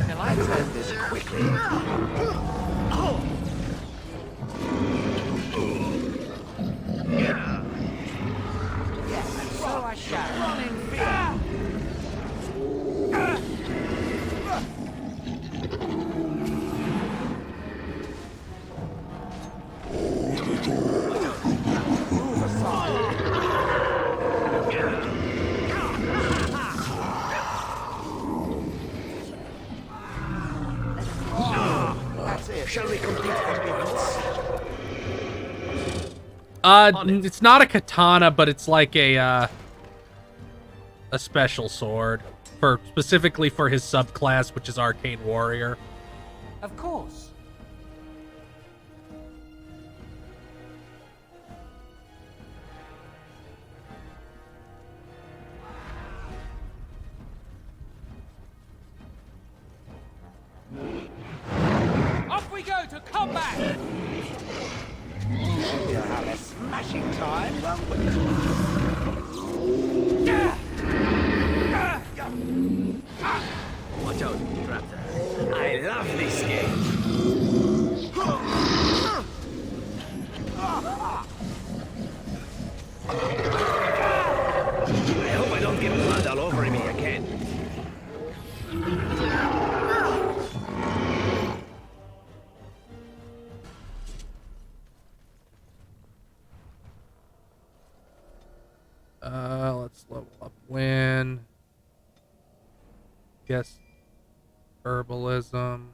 Can I turn this quickly? And so I shall. Run in fear. Move aside. That's it. Shall we complete at once? It's not a katana, but it's like a special sword specifically for his subclass, which is Arcane Warrior. Of course. Off we go to combat! We'll have a smashing time, won't we? Watch out, Raptor. I love this game. I hope I don't get blood all over me again. Let's level up Win. Guess herbalism.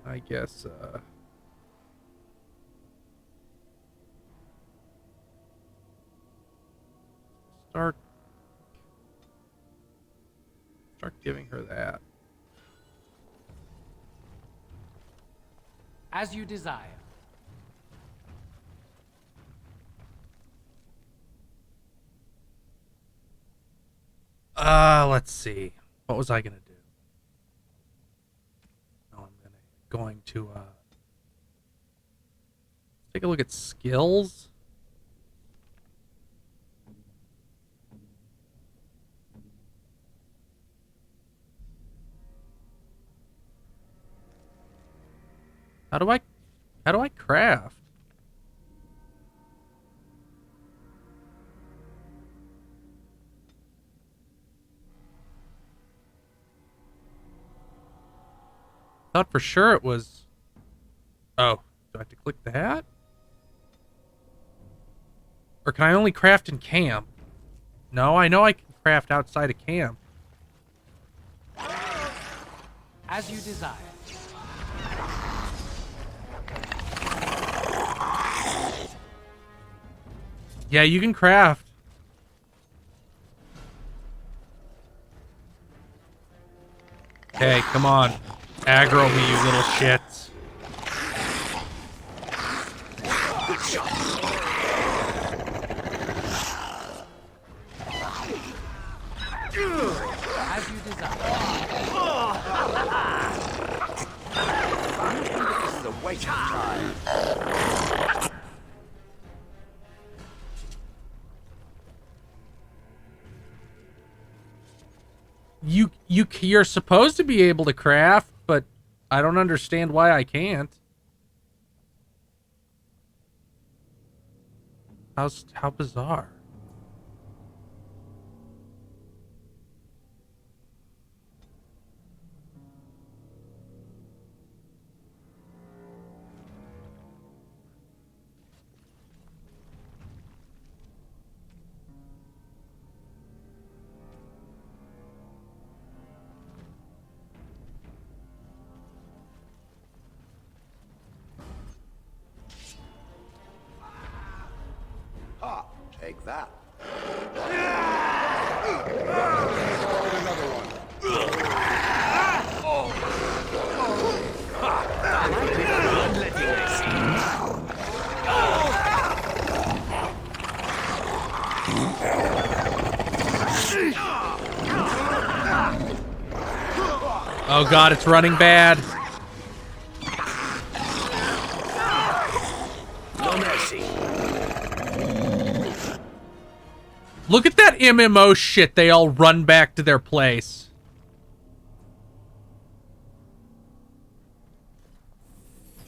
I guess start giving her that. As you desire. Let's see. What was I gonna do? Oh, I'm going to take a look at skills. How do I craft? Thought for sure it was. Oh, do I have to click that? Or can I only craft in camp? No, I know I can craft outside of camp. As you desire. Yeah, you can craft. Hey, come on. Aggro me, you little shits. Good shot. As you desire. This is a waste of time. You're supposed to be able to craft, but I don't understand why I can't. How bizarre. Take that. Another one. Oh god, it's running bad. No mercy. Look at that MMO shit. They all run back to their place.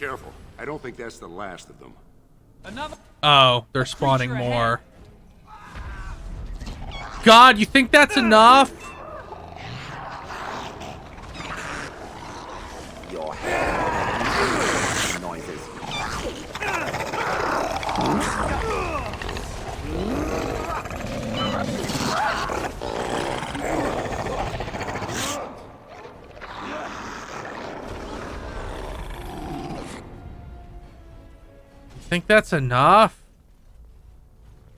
Careful. I don't think that's the last of them. Another. Oh, they're spawning more. God, you think that's enough? Your head noises. Think that's enough?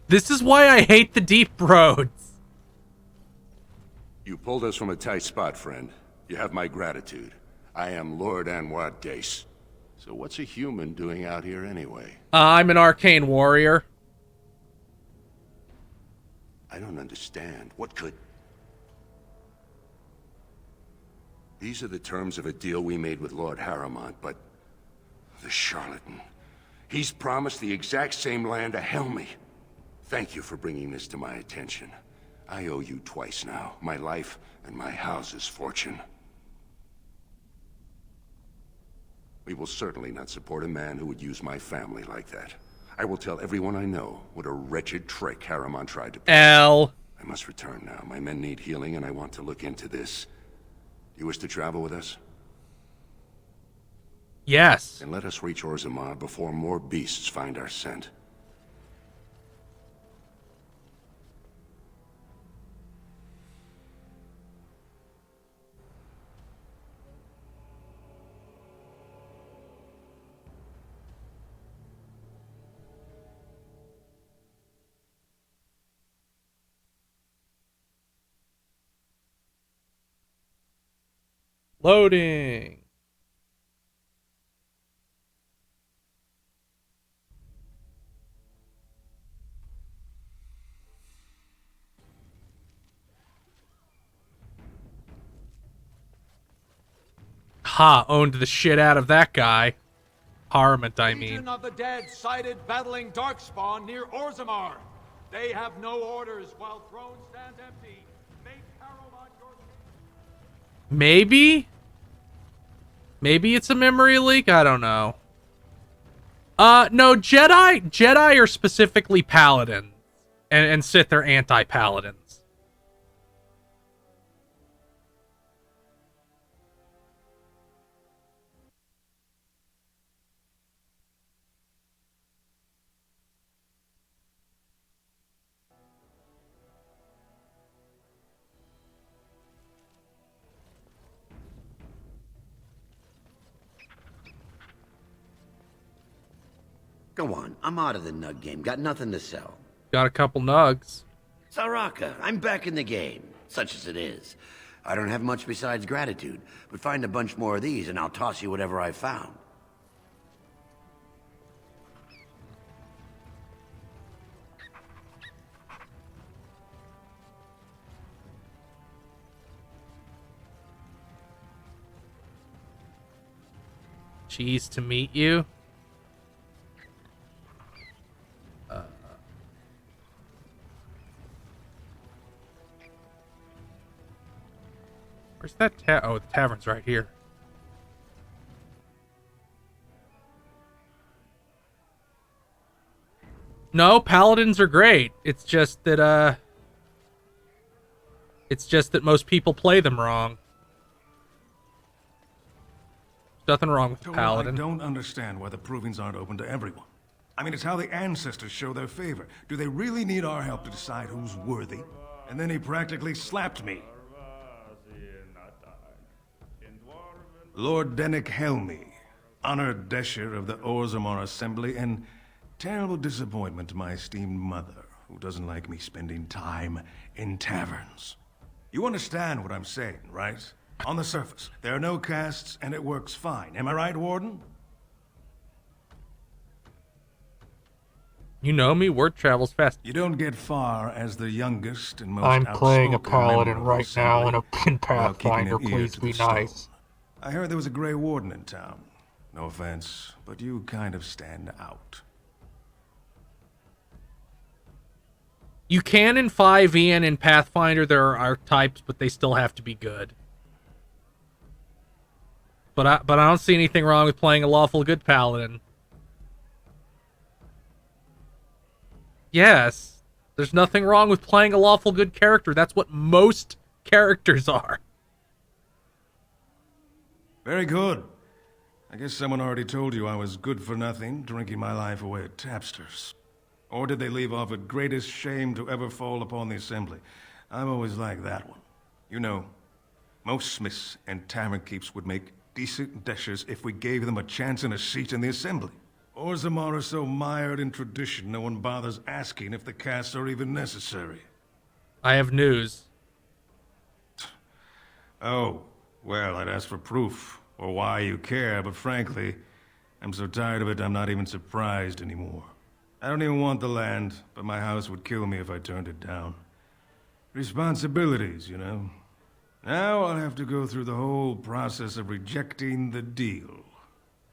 This is why I hate the deep roads. You pulled us from a tight spot, friend. You have my gratitude. I am Lord Anwar Dace. So what's a human doing out here anyway? I'm an arcane warrior. I don't understand. What could... These are the terms of a deal we made with Lord Harrowmont, but... the charlatan. He's promised the exact same land to Helmy. Thank you for bringing this to my attention. I owe you twice now. My life and my house's fortune. We will certainly not support a man who would use my family like that. I will tell everyone I know what a wretched trick Harrowmont tried to play. L. I must return now. My men need healing and I want to look into this. You wish to travel with us? Yes. And let us reach Orzammar before more beasts find our scent. Loading. Ha, owned the shit out of that guy. Harrowmont, I mean. Legion of the Dead sighted battling Darkspawn near Orzammar. They have no orders while thrones stand empty. Make Harrowmont your king. Maybe? Maybe it's a memory leak? I don't know. No, Jedi are specifically paladins. And Sith are anti-paladins. Go on, I'm out of the nug game. Got nothing to sell. Got a couple nugs. Saraka, I'm back in the game, such as it is. I don't have much besides gratitude, but find a bunch more of these and I'll toss you whatever I found. Cheese to meet you. Where's that oh, the tavern's right here. No, paladins are great. It's just that most people play them wrong. There's nothing wrong with the paladin. I don't understand why the provings aren't open to everyone. I mean, it's how the ancestors show their favor. Do they really need our help to decide who's worthy? And then he practically slapped me. Lord Dennick Helmy, honored Desher of the Orzammar Assembly, and terrible disappointment to my esteemed mother, who doesn't like me spending time in taverns. You understand what I'm saying, right? On the surface, there are no castes and it works fine. Am I right, Warden? You know me, word travels fast. You don't get far as the youngest and most I'm playing a outspoken paladin member of right the now in a assembly without keeping Pathfinder. an ear Please to be the stone. nice. I heard there was a Grey Warden in town. No offense, but you kind of stand out. You can in 5e and in Pathfinder, there are archetypes, but they still have to be good. But I don't see anything wrong with playing a lawful good paladin. Yes, there's nothing wrong with playing a lawful good character. That's what most characters are. Very good. I guess someone already told you I was good for nothing, drinking my life away at tapsters. Or did they leave off at greatest shame to ever fall upon the assembly? I've always liked that one. You know, most smiths and tavern keeps would make decent dashers if we gave them a chance and a seat in the assembly. Orzammar are so mired in tradition, no one bothers asking if the castes are even necessary. I have news. Oh, well, I'd ask for proof, or why you care, but frankly, I'm so tired of it I'm not even surprised anymore. I don't even want the land, but my house would kill me if I turned it down. Responsibilities, you know. Now I'll have to go through the whole process of rejecting the deal.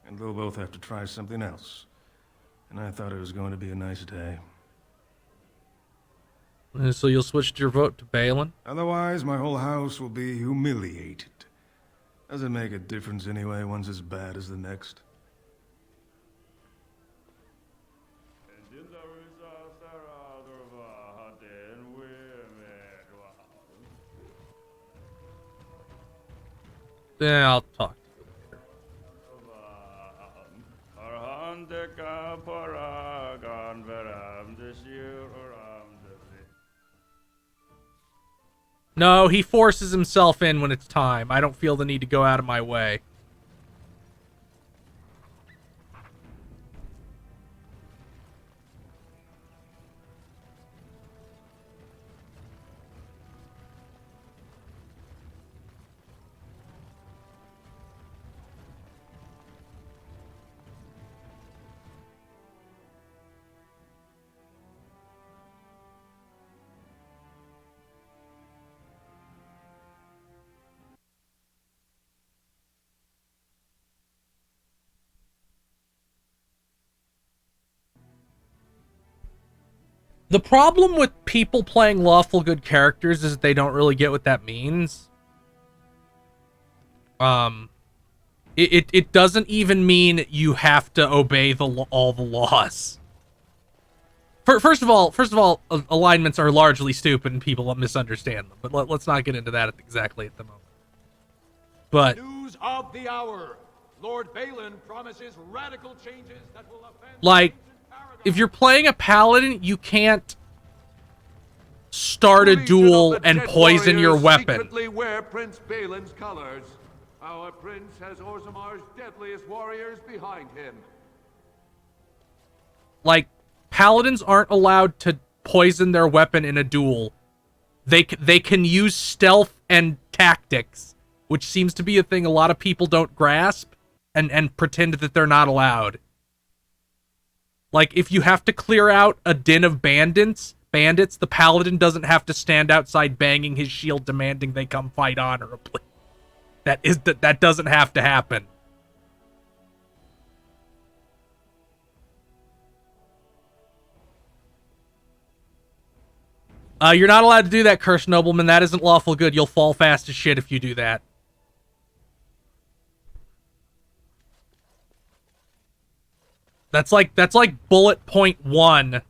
And they'll both have to try something else. And I thought it was going to be a nice day. So you'll switch your vote to Balin? Otherwise, my whole house will be humiliated. Doesn't make a difference anyway, one's as bad as the next. Yeah, I'll talk to you later. No, he forces himself in when it's time. I don't feel the need to go out of my way. The problem with people playing lawful good characters is that they don't really get what that means. It doesn't even mean you have to obey all the laws. First of all, alignments are largely stupid and people misunderstand them. But let's not get into that exactly at the moment. But news of the hour: Lord Balin promises radical changes that will offend. Like, if you're playing a paladin, you can't start a duel and poison your weapon. Secretly wear Prince Balin's colors. Our prince has Orzammar's deadliest warriors behind him. Like, paladins aren't allowed to poison their weapon in a duel. They can use stealth and tactics, which seems to be a thing a lot of people don't grasp and pretend that they're not allowed. Like, if you have to clear out a den of bandits, the paladin doesn't have to stand outside banging his shield demanding they come fight honorably. That doesn't have to happen. You're not allowed to do that, Cursed Nobleman. That isn't lawful good. You'll fall fast as shit if you do that. That's like bullet point 1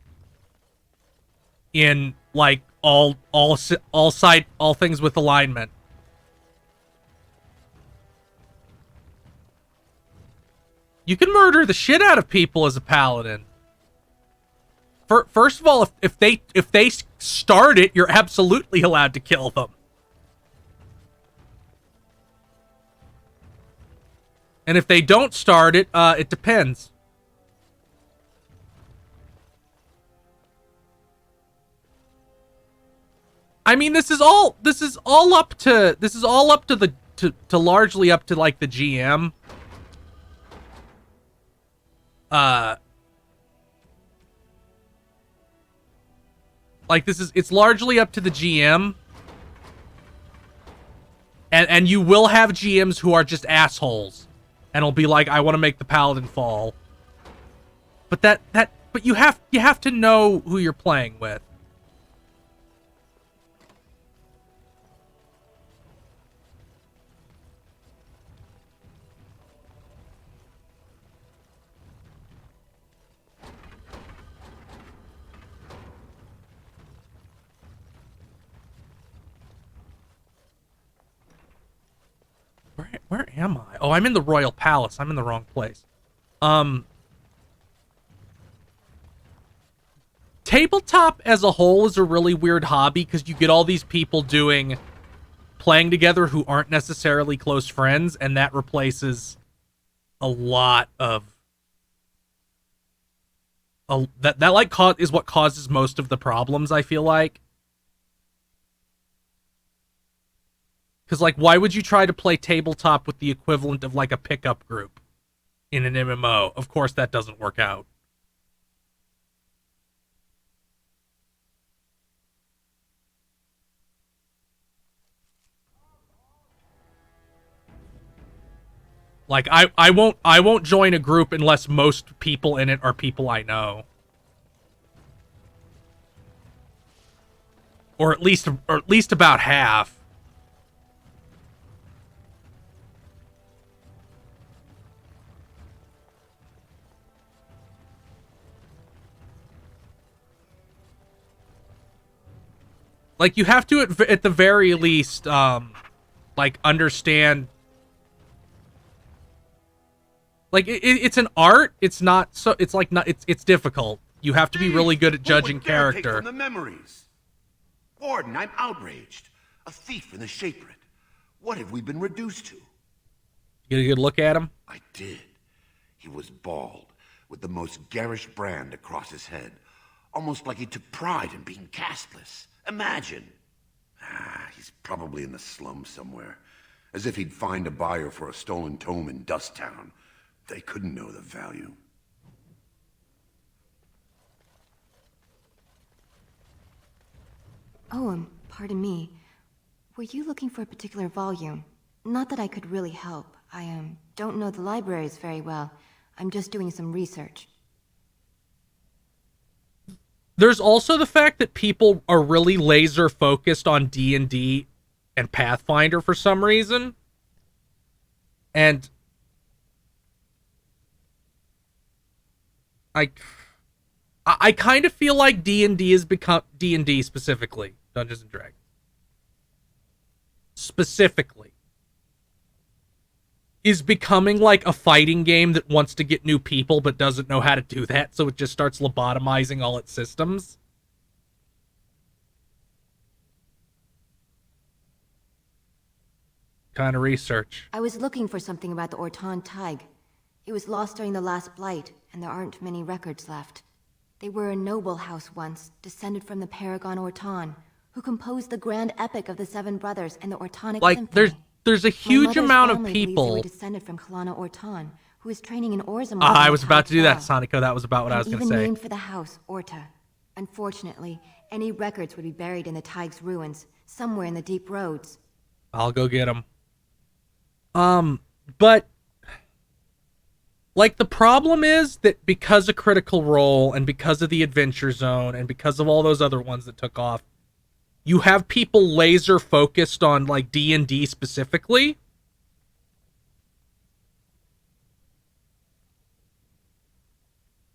in like all things with alignment. You can murder the shit out of people as a paladin. First of all, if they start it, you're absolutely allowed to kill them. And if they don't start it, it depends. I mean, this is all up to largely up to like the GM. Like it's largely up to the GM. And you will have GMs who are just assholes and will be like, I want to make the paladin fall. But but you have to know who you're playing with. Where am I? Oh, I'm in the Royal Palace. I'm in the wrong place. Tabletop as a whole is a really weird hobby because you get all these people playing together who aren't necessarily close friends, and that replaces a lot of is what causes most of the problems, I feel like. Because, like, why would you try to play tabletop with the equivalent of, like, a pickup group in an MMO? Of course that doesn't work out. Like, I won't join a group unless most people in it are people I know. Or at least about half. Like, you have to, at the very least, like, understand... Like, it's an art. It's not so... It's, like, not... It's difficult. You have to be really good at judging character. From the memories. Warden, I'm outraged. A thief in the Shaperate. What have we been reduced to? You get a good look at him? I did. He was bald, with the most garish brand across his head. Almost like he took pride in being castless. Imagine. He's probably in the slums somewhere. As if he'd find a buyer for a stolen tome in Dust Town. They couldn't know the value. Oh, pardon me. Were you looking for a particular volume? Not that I could really help. I, don't know the libraries very well. I'm just doing some research. There's also the fact that people are really laser focused on D&D and Pathfinder for some reason. And I kind of feel like D&D has become D&D specifically, Dungeons and Dragons. Specifically is becoming like a fighting game that wants to get new people but doesn't know how to do that, so it just starts lobotomizing all its systems. Kind of research. I was looking for something about the Orton Tig. It was lost during the last Blight, and there aren't many records left. They were a noble house once, descended from the Paragon Orton, who composed the grand epic of the Seven Brothers and the Ortonic Symphony. There's a huge amount of people. They were descended from Kalana Orton, who is training in Orzammar. I was about to do that, Sonico. That was about what I was going to say. Even named for the house, Orta. Unfortunately, any records would be buried in the Tig's ruins, somewhere in the deep roads. I'll go get them. But like, the problem is that because of Critical Role and because of the Adventure Zone and because of all those other ones that took off, you have people laser focused on, like, D&D specifically.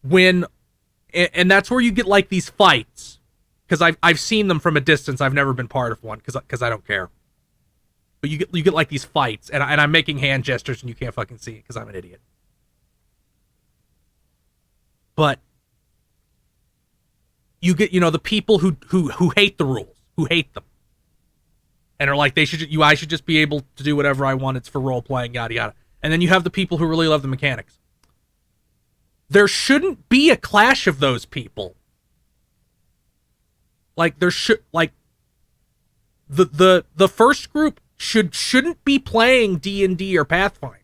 And that's where you get, like, these fights. Because I've seen them from a distance. I've never been part of one because I don't care. But you get like these fights, and I'm making hand gestures and you can't fucking see it because I'm an idiot. But you get, the people who hate the rules, who hate them, and are like, I should just be able to do whatever I want. It's for role playing, yada yada. And then you have the people who really love the mechanics. There shouldn't be a clash of those people. Like, the first group shouldn't be playing D&D or Pathfinder.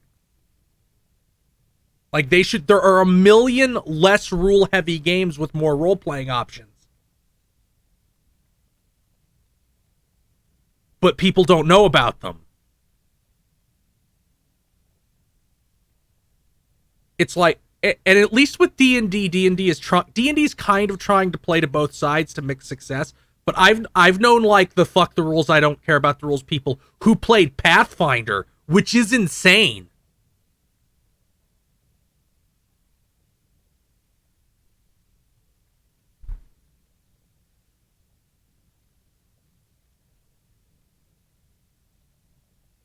Like there are a million less rule heavy games with more role playing options. But people don't know about them. It's like, and at least with D&D is kind of trying to play to both sides to mix success. But I've known like the fuck the rules, I don't care about the rules people who played Pathfinder, which is insane.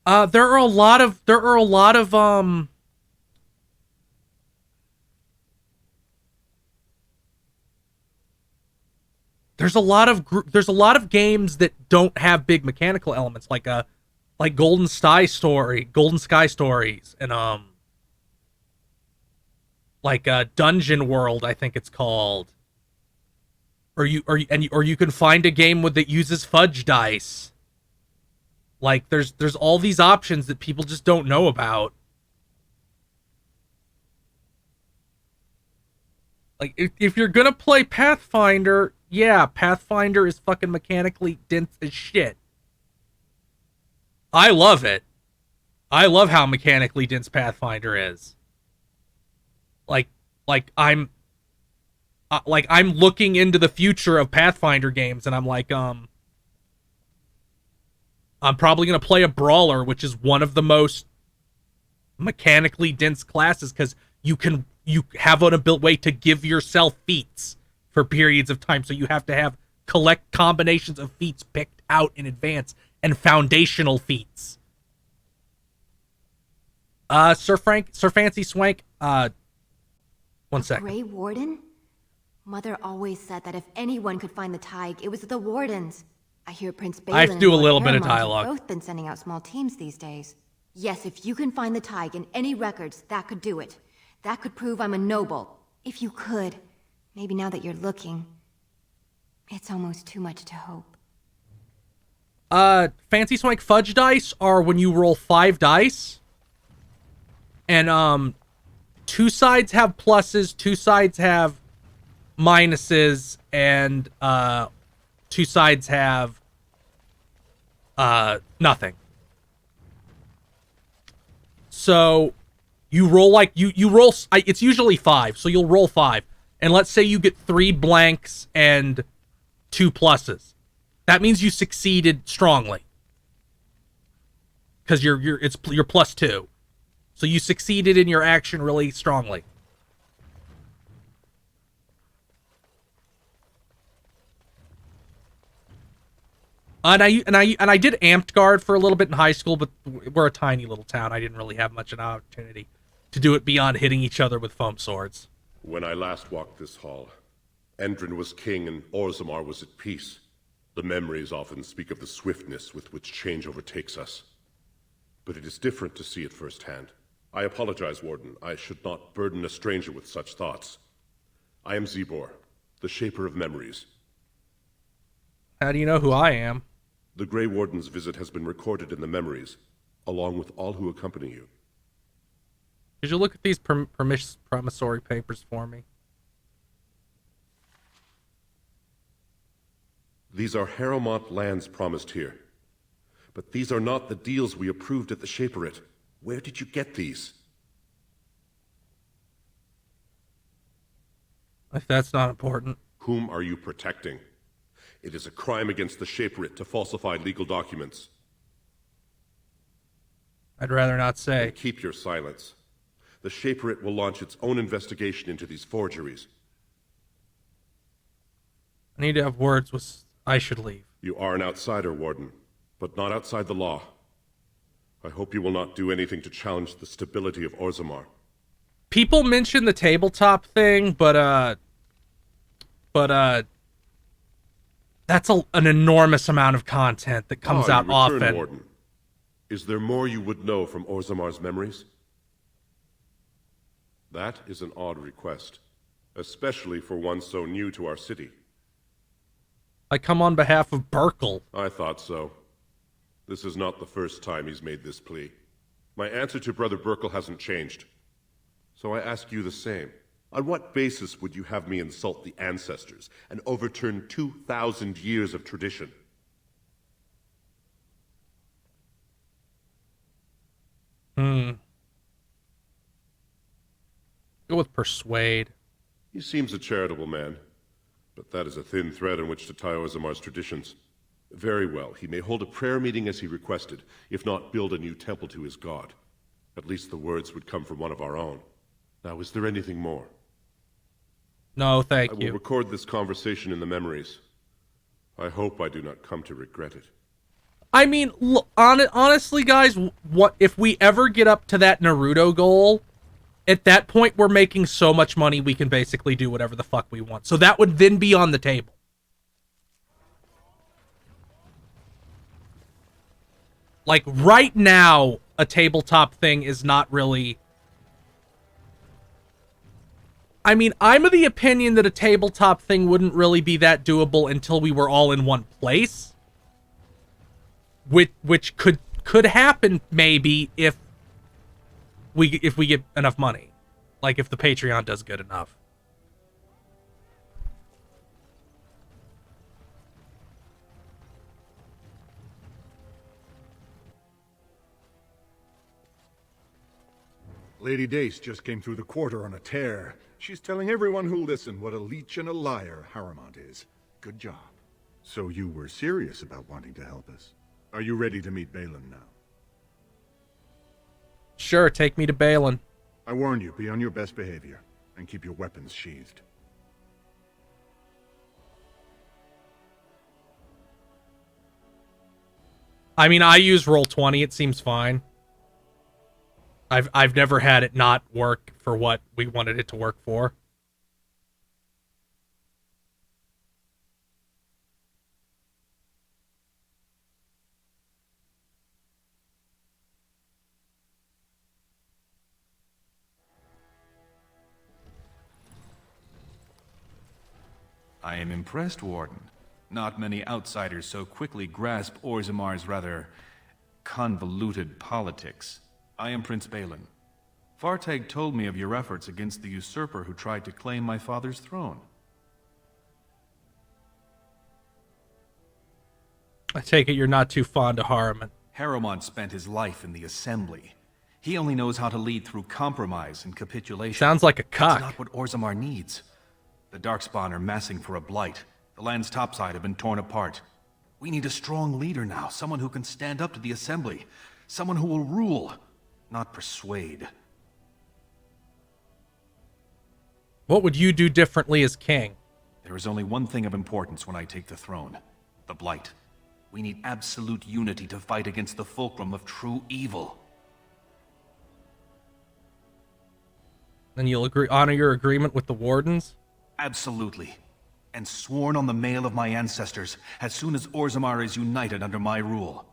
There are a lot of there's a lot of games that don't have big mechanical elements, like Golden Sky Stories, and like Dungeon World, I think it's called. Or you can find a game that uses fudge dice. Like there's all these options that people just don't know about. Like if you're gonna play Pathfinder, yeah, Pathfinder is fucking mechanically dense as shit. I love it. I love how mechanically dense Pathfinder is. Like I'm looking into the future of Pathfinder games, and I'm like, I'm probably going to play a Brawler, which is one of the most mechanically dense classes, because you have an ability way to give yourself feats for periods of time. So you have to collect combinations of feats picked out in advance and foundational feats. Sir Fancy Swank, 1 second. Grey Warden? Mother always said that if anyone could find the Tig, it was the Wardens. I hear Prince Balin I have to do a little bit of Haremont dialogue. have both been sending out small teams these days. Yes, if you can find the Tig in any records, that could do it. That could prove I'm a noble. If you could. Maybe now that you're looking. It's almost too much to hope. Fancy Swank fudge dice are when you roll 5 dice. And 2 sides have pluses, 2 sides have minuses, and 2 sides have nothing. So you roll like you roll. It's usually 5, so you'll roll 5, and let's say you get 3 blanks and 2 pluses. That means you succeeded strongly because you're +2, so you succeeded in your action really strongly. And I did Amped Guard for a little bit in high school, but we're a tiny little town. I didn't really have much of an opportunity to do it beyond hitting each other with foam swords. When I last walked this hall, Endrin was king and Orzammar was at peace. The memories often speak of the swiftness with which change overtakes us. But it is different to see it firsthand. I apologize, Warden. I should not burden a stranger with such thoughts. I am Zebor, the Shaper of Memories. How do you know who I am? The Grey Warden's visit has been recorded in the memories, along with all who accompany you. Could you look at these promissory papers for me? These are Haremont lands promised here. But these are not the deals we approved at the Shaperate. Where did you get these? If that's not important. Whom are you protecting? It is a crime against the Shaperate to falsify legal documents. I'd rather not say. And keep your silence. The Shaperate will launch its own investigation into these forgeries. I need to have words with... I should leave. You are an outsider, Warden, but not outside the law. I hope you will not do anything to challenge the stability of Orzammar. People mention the tabletop thing, but that's an enormous amount of content that comes out often. Warden. Is there more you would know from Orzammar's memories? That is an odd request, especially for one so new to our city. I come on behalf of Burkle. I thought so. This is not the first time he's made this plea. My answer to Brother Burkle hasn't changed. So I ask you the same. On what basis would you have me insult the ancestors and overturn 2,000 years of tradition? Go with persuade. He seems a charitable man, but that is a thin thread on which to tie Orzamar's traditions. Very well, he may hold a prayer meeting as he requested, if not build a new temple to his god. At least the words would come from one of our own. Now, is there anything more? No, thank you. I will record this conversation in the memories. I hope I do not come to regret it. I mean, look, honestly, guys, what if we ever get up to that Naruto goal? At that point, we're making so much money we can basically do whatever the fuck we want. So that would then be on the table. Like, right now, a tabletop thing is not really... I mean, I'm of the opinion that a tabletop thing wouldn't really be that doable until we were all in one place. Which could happen, maybe, if we get enough money. Like, if the Patreon does good enough. Lady Dace just came through the quarter on a tear. She's telling everyone who'll listen what a leech and a liar Harrowmont is. Good job. So you were serious about wanting to help us. Are you ready to meet Balin now? Sure, take me to Balin. I warn you, be on your best behavior, and keep your weapons sheathed. I mean, I use Roll20, it seems fine. I've never had it not work for what we wanted it to work for. I am impressed, Warden. Not many outsiders so quickly grasp Orzamar's rather convoluted politics. I am Prince Balin. Fartag told me of your efforts against the usurper who tried to claim my father's throne. I take it you're not too fond of Harrowmont. Harrowmont spent his life in the Assembly. He only knows how to lead through compromise and capitulation. Sounds like a cock. That's not what Orzammar needs. The Darkspawn are massing for a blight. The land's topside have been torn apart. We need a strong leader now, someone who can stand up to the Assembly. Someone who will rule, not persuade. What would you do differently as king? There is only one thing of importance when I take the throne. The Blight. We need absolute unity to fight against the fulcrum of true evil. Then you'll honor your agreement with the Wardens? Absolutely. And sworn on the mail of my ancestors, as soon as Orzammar is united under my rule.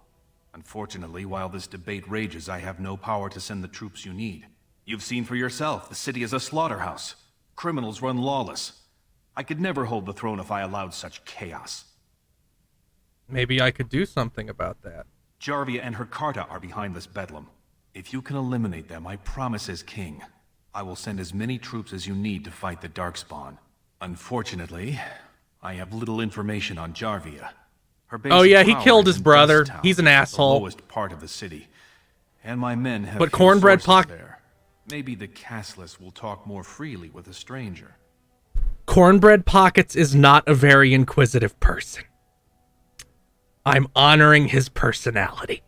Unfortunately, while this debate rages, I have no power to send the troops you need. You've seen for yourself, the city is a slaughterhouse. Criminals run lawless. I could never hold the throne if I allowed such chaos. Maybe I could do something about that. Jarvia and her Carta are behind this bedlam. If you can eliminate them, I promise as king, I will send as many troops as you need to fight the Darkspawn. Unfortunately, I have little information on Jarvia. Her base oh yeah, he power killed is his in brother. Dust Town, He's an asshole. The lowest part of the city. And my men have but few Cornbread sources there. Maybe the castless will talk more freely with a stranger. Cornbread Pockets is not a very inquisitive person. I'm honoring his personality.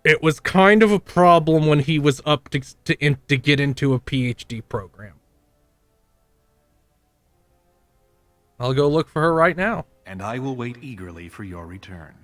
It was kind of a problem when he was up to get into a PhD program. I'll go look for her right now. And I will wait eagerly for your return.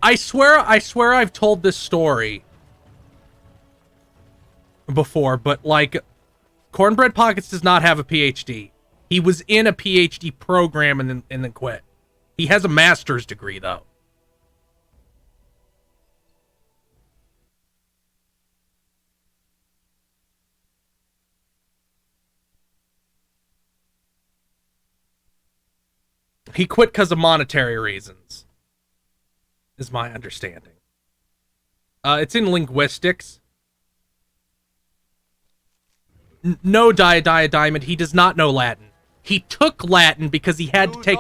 I swear I've told this story before, but like Cornbread Pockets does not have a PhD. He was in a PhD program and then quit. He has a master's degree, though. He quit because of monetary reasons, is my understanding. It's in linguistics. No, Diamond, he does not know Latin. He took Latin because he had to take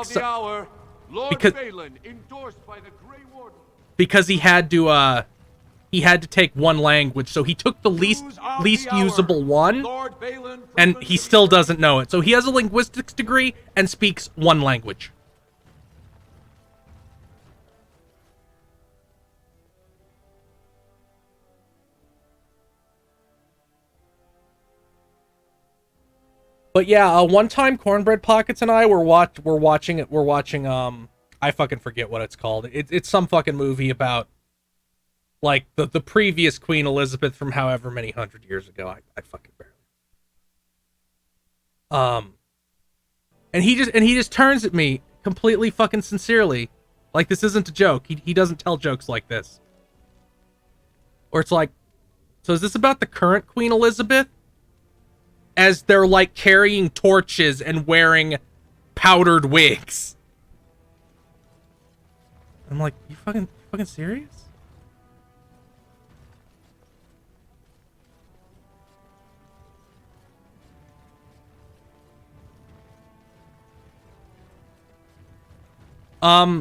because he had to take one language, so he took the least usable one, and he still doesn't know it. So he has a linguistics degree and speaks one language. But yeah, one time Cornbread Pockets and I were watching I fucking forget what it's called. It's some fucking movie about like the previous Queen Elizabeth from however many hundred years ago. I fucking barely. And he just turns at me completely fucking sincerely, like this isn't a joke. He doesn't tell jokes like this. Or it's like, so is this about the current Queen Elizabeth? As they're like carrying torches and wearing powdered wigs. I'm like, you fucking serious?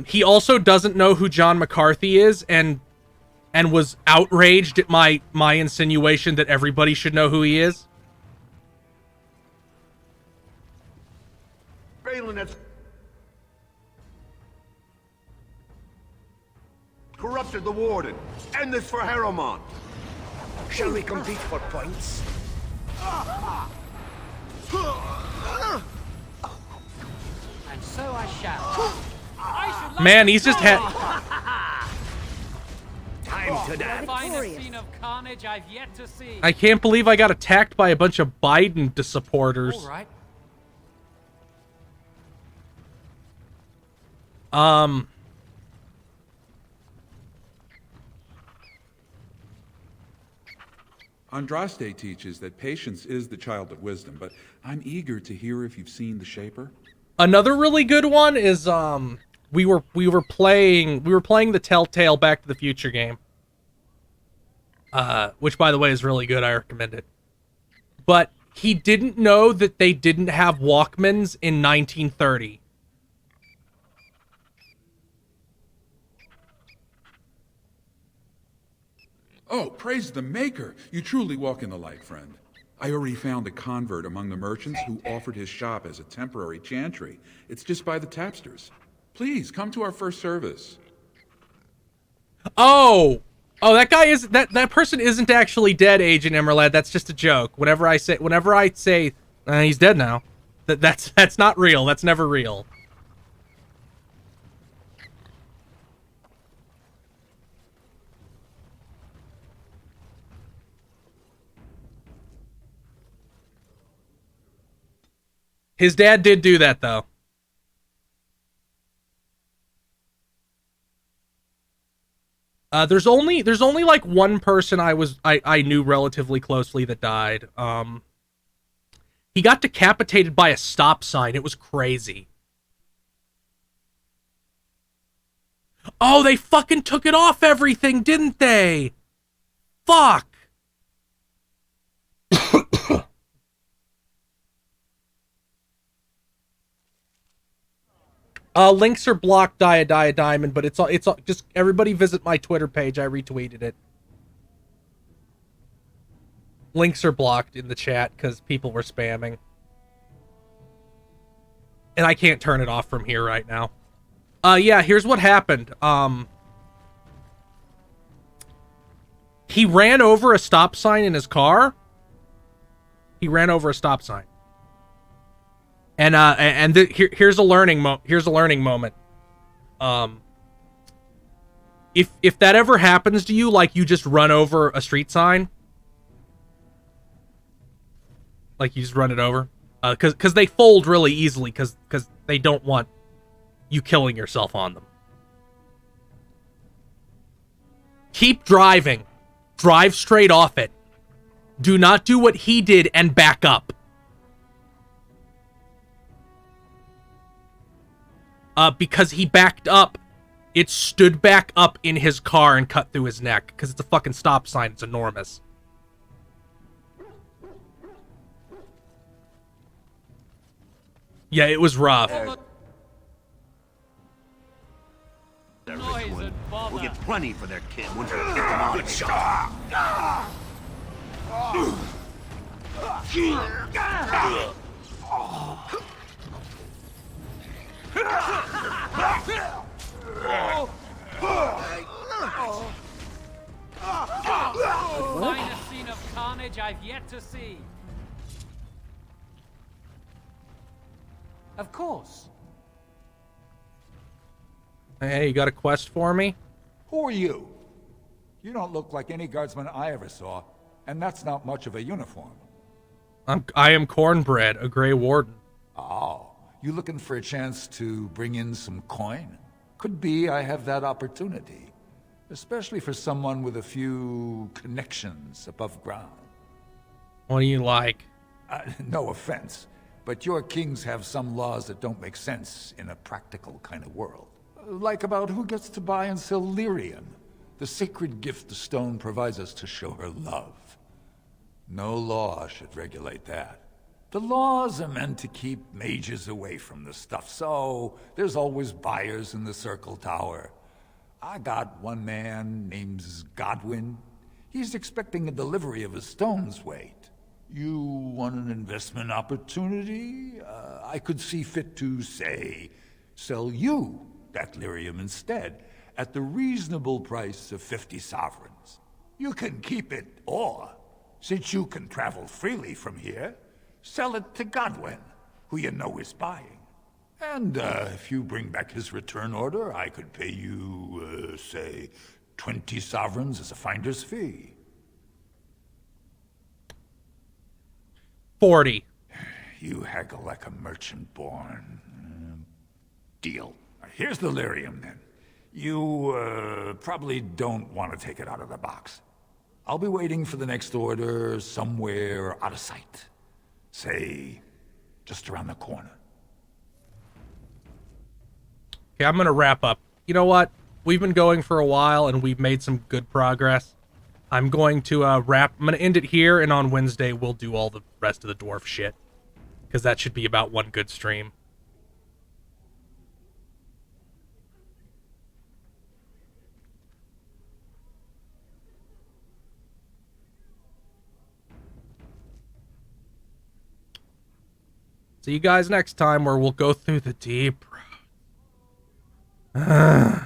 He also doesn't know who John McCarthy is and was outraged at my insinuation that everybody should know who he is. Balin has corrupted the Warden. End this for Harrowmont. Shall we compete for points? And so I shall. Man, he's just had... Time to dance. Finest scene of carnage I've yet to see. I can't believe I got attacked by a bunch of Biden supporters. All right. Andraste teaches that patience is the child of wisdom, but I'm eager to hear if you've seen The Shaper. Another really good one is we were playing the Telltale Back to the Future game. Which by the way is really good, I recommend it. But he didn't know that they didn't have Walkmans in 1930. Oh, praise the Maker! You truly walk in the light, friend. I already found a convert among the merchants who offered his shop as a temporary chantry. It's just by the tapsters. Please, come to our first service. Oh, that guy is that person isn't actually dead, Agent Emerlad. That's just a joke. Whenever I say he's dead now, that's not real. That's never real. His dad did do that, though. There's only like one person I knew relatively closely that died. He got decapitated by a stop sign. It was crazy. Oh, they fucking took it off everything, didn't they? Fuck. Links are blocked, Diamond, but it's all just everybody visit my Twitter page. I retweeted it. Links are blocked in the chat because people were spamming. And I can't turn it off from here right now. Yeah, here's what happened. He ran over a stop sign in his car. He ran over a stop sign. And here's a learning moment. If that ever happens to you, like you just run over a street sign, Like, you just run it over? Because they fold really easily, because they don't want you killing yourself on them. Keep driving. Drive straight off it. Do not do what he did and back up. Because he backed up, it stood back up in his car and cut through his neck. Because it's a fucking stop sign. It's enormous. Yeah, it was rough. We'll get plenty for their kid once we get them out of here. The finest scene of carnage I've yet to see. Of course. Hey, you got a quest for me? Who are you? You don't look like any guardsman I ever saw, and that's not much of a uniform. I am Cornbread, a Grey Warden. Oh, you looking for a chance to bring in some coin? Could be I have that opportunity, especially for someone with a few connections above ground. What do you like? No offense, but your kings have some laws that don't make sense in a practical kind of world. Like about who gets to buy and sell lyrium, the sacred gift the stone provides us to show her love. No law should regulate that. The laws are meant to keep mages away from the stuff, so there's always buyers in the Circle Tower. I got one man named Godwin. He's expecting a delivery of a stone's weight. You want an investment opportunity? I could see fit to, say, sell you that lyrium instead, at the reasonable price of 50 sovereigns. You can keep it, or, since you can travel freely from here, sell it to Godwin, who you know is buying. And if you bring back his return order, I could pay you, say, 20 sovereigns as a finder's fee. 40. You haggle like a merchant born. Deal. Here's the lyrium, then. You probably don't want to take it out of the box. I'll be waiting for the next order somewhere out of sight. Say, just around the corner. Okay, I'm going to wrap up. You know what? We've been going for a while, and we've made some good progress. I'm going to I'm going to end it here, and on Wednesday, we'll do all the rest of the dwarf shit. Because that should be about one good stream. See you guys next time, where we'll go through the deep road.